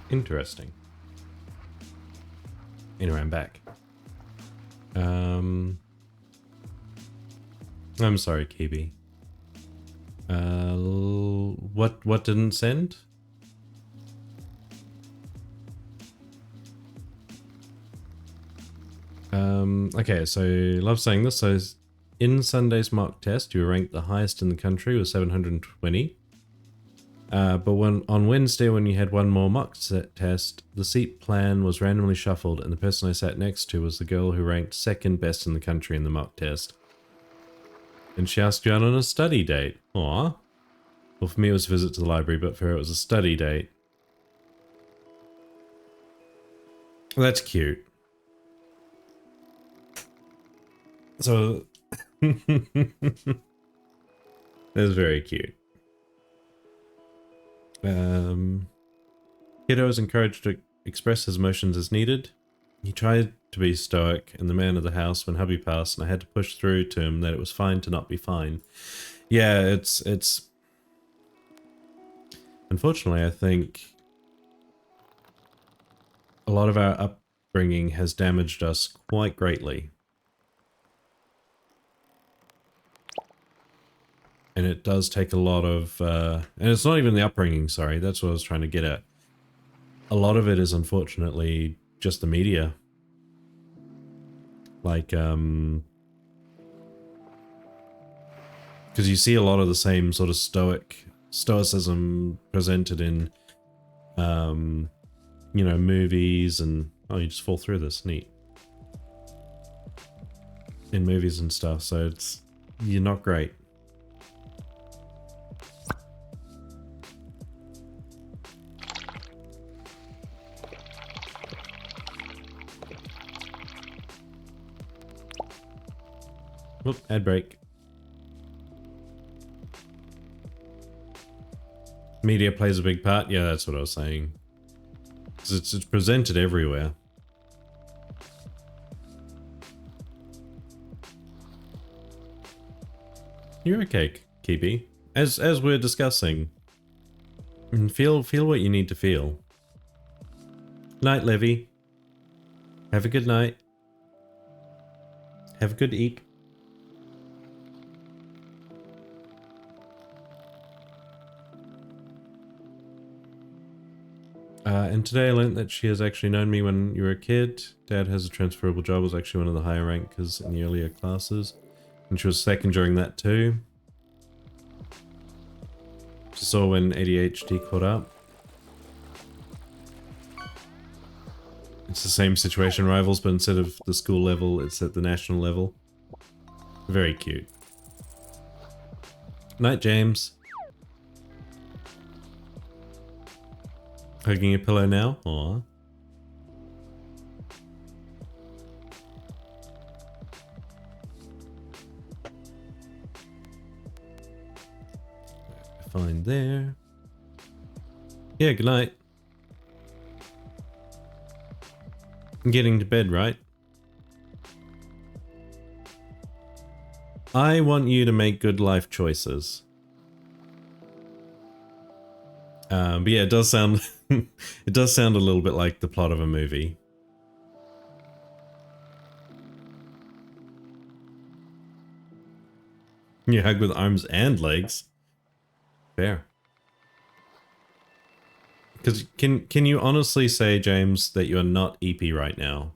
Interesting. Anyway, I'm back. I'm sorry, Kibi. What didn't send? Okay, so love saying this. So in Sunday's mock test, you were ranked the highest in the country with 720. But on Wednesday, when you had one more mock test, the seat plan was randomly shuffled, and the person I sat next to was the girl who ranked second best in the country in the mock test. And she asked you out on a study date. Aw. Well, for me it was a visit to the library, but for her it was a study date. Well, that's cute. So, that's very cute. Kiddo is encouraged to express his emotions as needed. He tried to be stoic and the man of the house when hubby passed, and I had to push through to him that it was fine to not be fine. Yeah, it's... Unfortunately, I think a lot of our upbringing has damaged us quite greatly. And it does take a lot of, and it's not even the upbringing, sorry, that's what I was trying to get at. A lot of it is unfortunately just the media. Like, because you see a lot of the same sort of stoicism presented in, you know, movies and, oh, you just fall through this, neat. In movies and stuff, so it's, you're not great. Whoop, ad break. Media plays a big part. Yeah, that's what I was saying. 'Cause it's presented everywhere. You're okay, Kibi. As we're discussing, and feel what you need to feel. Night, Levy. Have a good night. Have a good eep. And today I learned that she has actually known me when you were a kid. Dad has a transferable job, was actually one of the higher rankers in the earlier classes. And she was second during that too. She saw when ADHD caught up. It's the same situation, rivals, but instead of the school level, it's at the national level. Very cute. Night, James. Hugging your pillow now? Aww. Fine there. Yeah, good night. I'm getting to bed, right? I want you to make good life choices. But yeah, it does sound it does sound a little bit like the plot of a movie. You hug with arms and legs. Fair. Because can you honestly say, James, that you are not EP right now?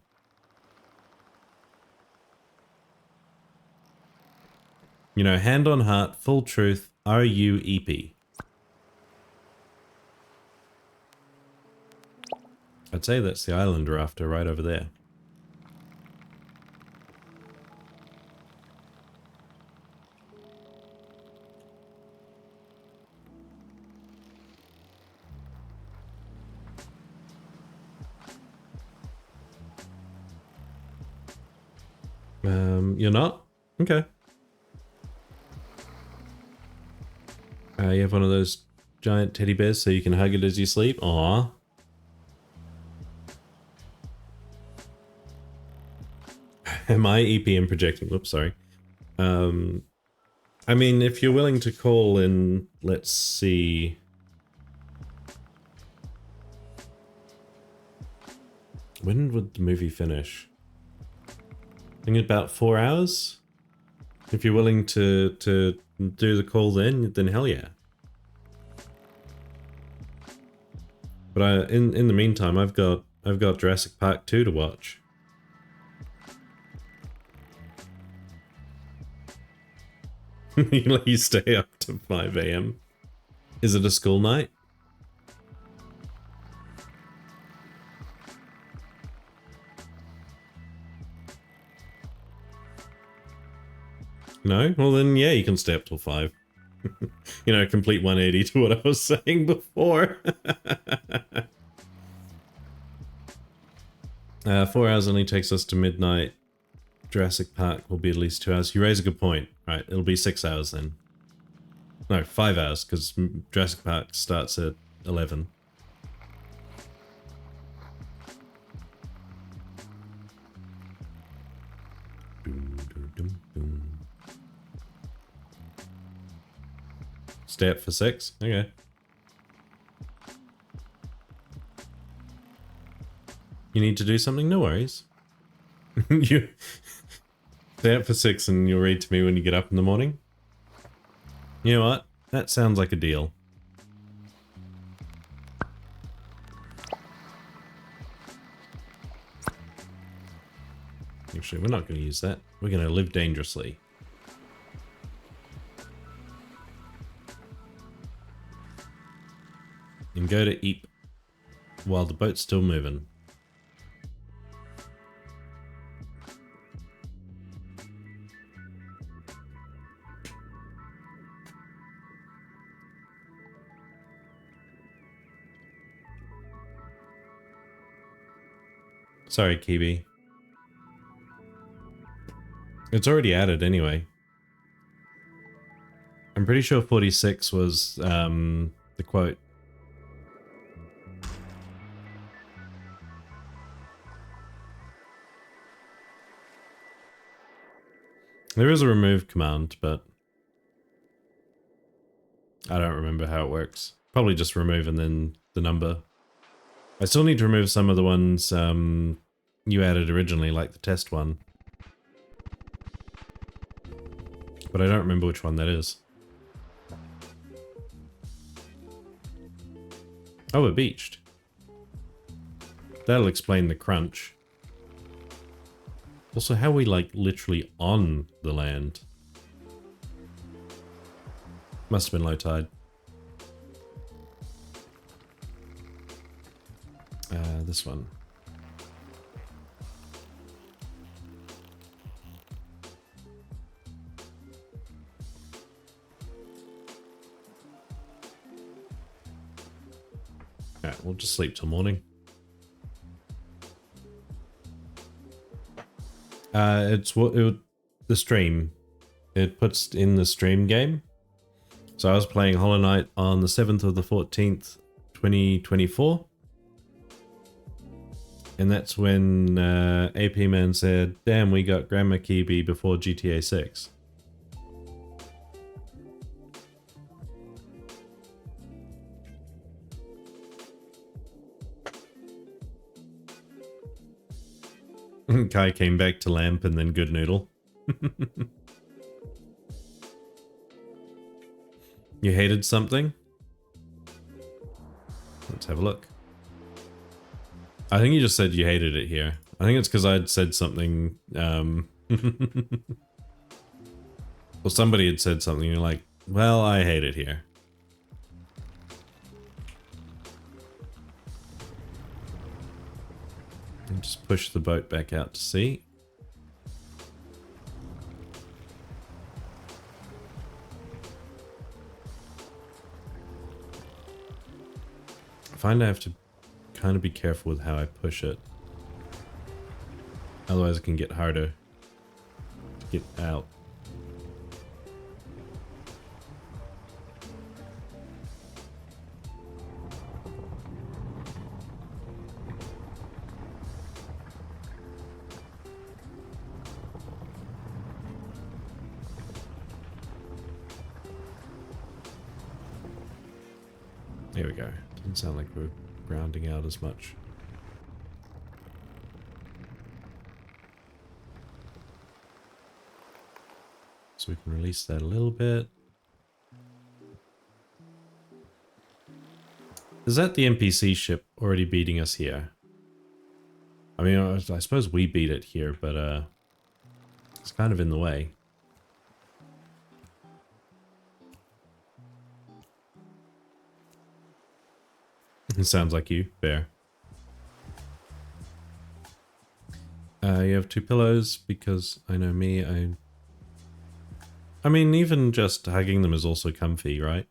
You know, hand on heart, full truth, are you EP? I'd say that's the island we're after, right over there. You're not? Okay. You have one of those giant teddy bears so you can hug it as you sleep? Aww. Am I EP and projecting? Whoops, sorry. I mean, if you're willing to call in, let's see. When would the movie finish? I think about 4 hours? If you're willing to do the call then hell yeah. But in the meantime, I've got Jurassic Park 2 to watch. You stay up to 5 AM. Is it a school night? No? Well then, yeah, you can stay up till 5. You know, complete 180 to what I was saying before. 4 hours only takes us to midnight. Jurassic Park will be at least 2 hours. You raise a good point. Right, it'll be 6 hours then. No, 5 hours, because Jurassic Park starts at 11. Stay up for 6? Okay. You need to do something? No worries. You stay up for 6 and you'll read to me when you get up in the morning? You know what? That sounds like a deal. Actually, we're not going to use that. We're going to live dangerously. And go to Eep while the boat's still moving. Sorry, Kiwi. It's already added anyway. I'm pretty sure 46 was the quote. There is a remove command, but I don't remember how it works. Probably just remove and then the number. I still need to remove some of the ones you added originally, like the test one. But I don't remember which one that is. Oh, we're beached. That'll explain the crunch. Also, how are we, like, literally on the land? Must have been low tide. This one. Alright, we'll just sleep till morning. It's what the stream. It puts in the stream game. So I was playing Hollow Knight on the 7th of the 14th, 2024. And that's when AP Man said, damn, we got Grandma Kibi before GTA 6. Kai came back to Lamp and then Good Noodle. You hated something? Let's have a look. I think you just said you hated it here. I think it's because I'd said something, well, somebody had said something, you're like, well, I hate it here. And just push the boat back out to sea. I find I have to kind of be careful with how I push it. Otherwise it can get harder to get out. There we go. Doesn't sound like we're grounding out as much. So we can release that a little bit. Is that the NPC ship already beating us here? I mean, I suppose we beat it here, but it's kind of in the way. It sounds like you, Bear. You have 2 pillows because I know me, I mean, even just hugging them is also comfy, right?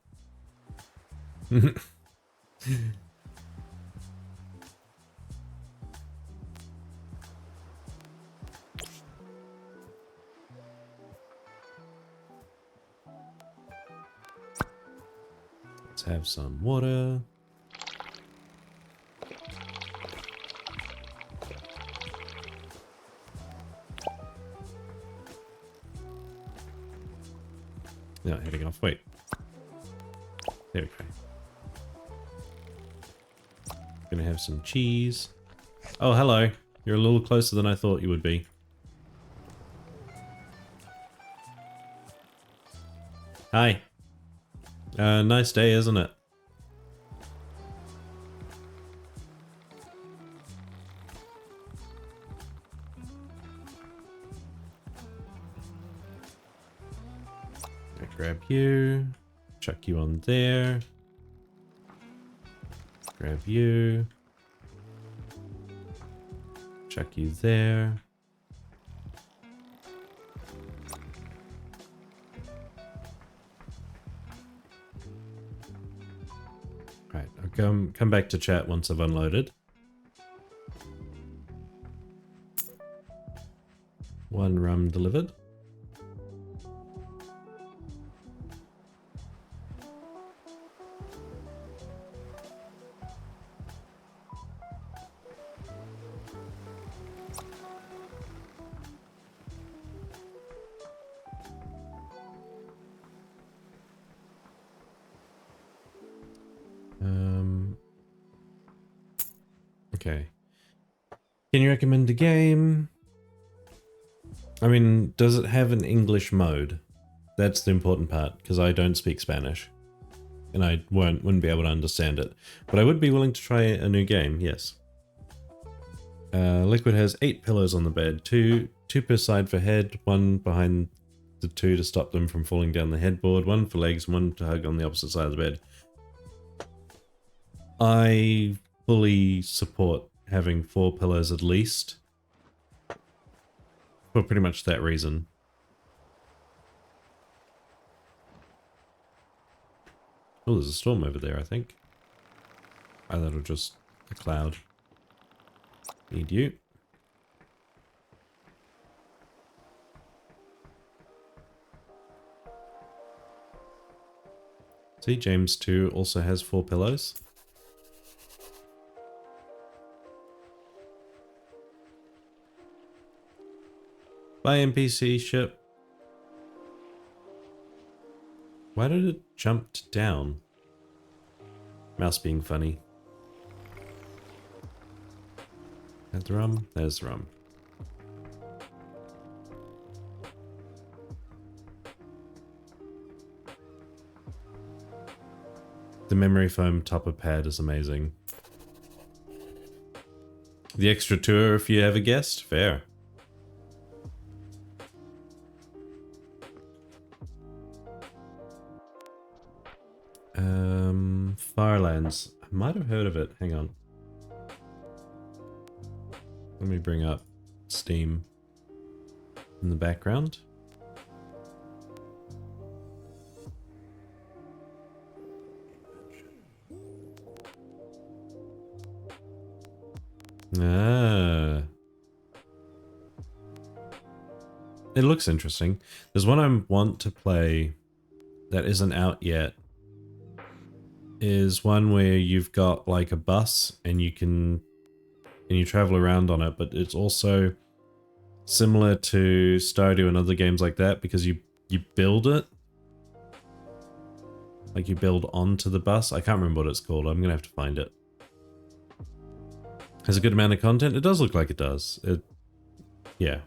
Let's have some water. No, heading off. Wait. There we go. Gonna have some cheese. Oh, hello. You're a little closer than I thought you would be. Hi. Nice day, isn't it? Grab you, chuck you on there, grab you, chuck you there. Right, I'll come back to chat once I've unloaded. 1 rum delivered. Okay. Can you recommend a game? I mean, does it have an English mode? That's the important part, because I don't speak Spanish. And I wouldn't be able to understand it. But I would be willing to try a new game, yes. Liquid has 8 pillows on the bed. Two per side for head, 1 behind the 2 to stop them from falling down the headboard, 1 for legs, 1 to hug on the opposite side of the bed. I fully support having 4 pillows at least. For pretty much that reason. Oh, there's a storm over there, I think. Oh, that'll just a cloud. Need you. See, James 2 also has 4 pillows. Bye, NPC ship. Why did it jump down? Mouse being funny. There's the rum. There's the rum. The memory foam topper pad is amazing. The extra tour, if you ever guessed, fair. Firelands. I might have heard of it. Hang on. Let me bring up Steam in the background. Ah. It looks interesting. There's one I want to play that isn't out yet. Is one where you've got like a bus and you travel around on it, but it's also similar to Stardew and other games like that because you build it. Like you build onto the bus. I can't remember what it's called. I'm gonna have to find it. Has a good amount of content. It does look like it does. Yeah.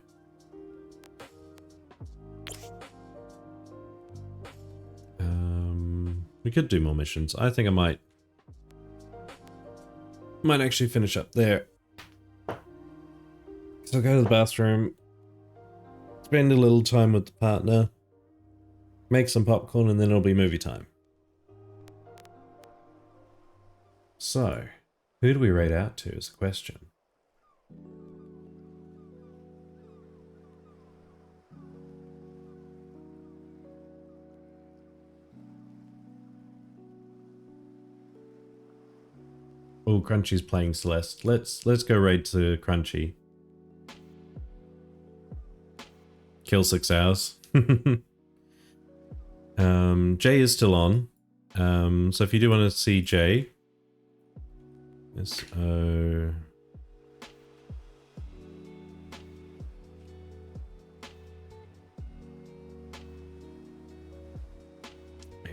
We could do more missions. I think I might actually finish up there. So I'll go to the bathroom, spend a little time with the partner, make some popcorn, and then it'll be movie time. So, who do we raid out to is the question. Oh, Crunchy's playing Celeste. Let's go raid to Crunchy. Kill 6 hours. Jay is still on. So if you do want to see Jay, there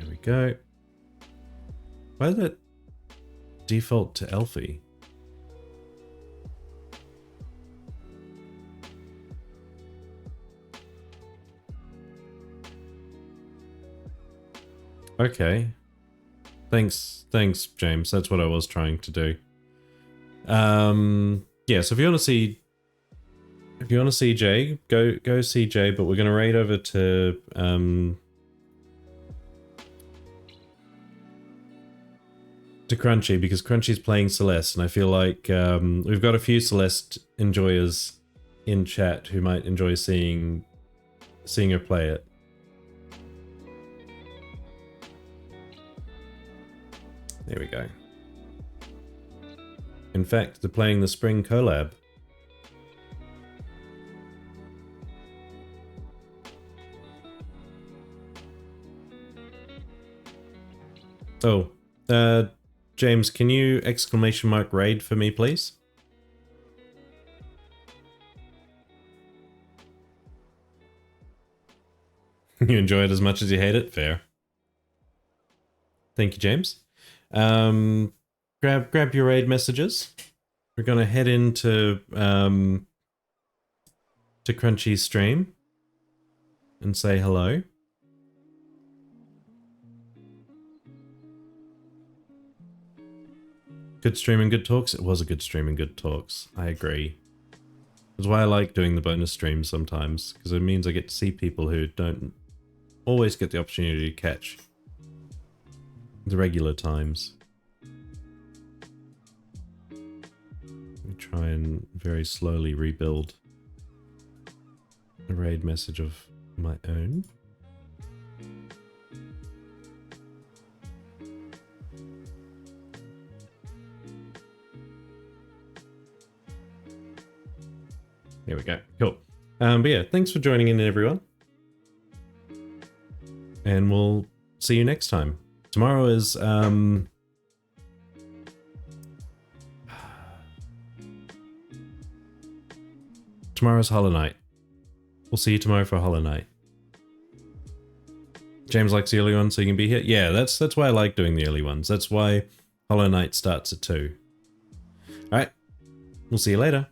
we go. Why is that default to Elfie? Okay. Thanks, James. That's what I was trying to do. Yeah, so if you want to see Jay, go see Jay, but we're gonna raid over to Crunchy because Crunchy's playing Celeste, and I feel like we've got a few Celeste enjoyers in chat who might enjoy seeing her play it. There we go. In fact, they're playing the Spring collab. Oh, James, can you ! raid for me, please? You enjoy it as much as you hate it? Fair. Thank you, James. Grab your raid messages. we're gonna head into to Crunchy's stream and say hello. Good stream and good talks? It was a good stream and good talks. I agree. That's why I like doing the bonus streams sometimes, because it means I get to see people who don't always get the opportunity to catch the regular times. Let me try and very slowly rebuild a raid message of my own. There we go. Cool. But yeah, thanks for joining in, everyone. And we'll see you next time. Tomorrow is tomorrow's Hollow Knight. We'll see you tomorrow for Hollow Knight. James likes the early ones, so you can be here. Yeah, that's why I like doing the early ones. That's why Hollow Knight starts at 2. Alright. We'll see you later.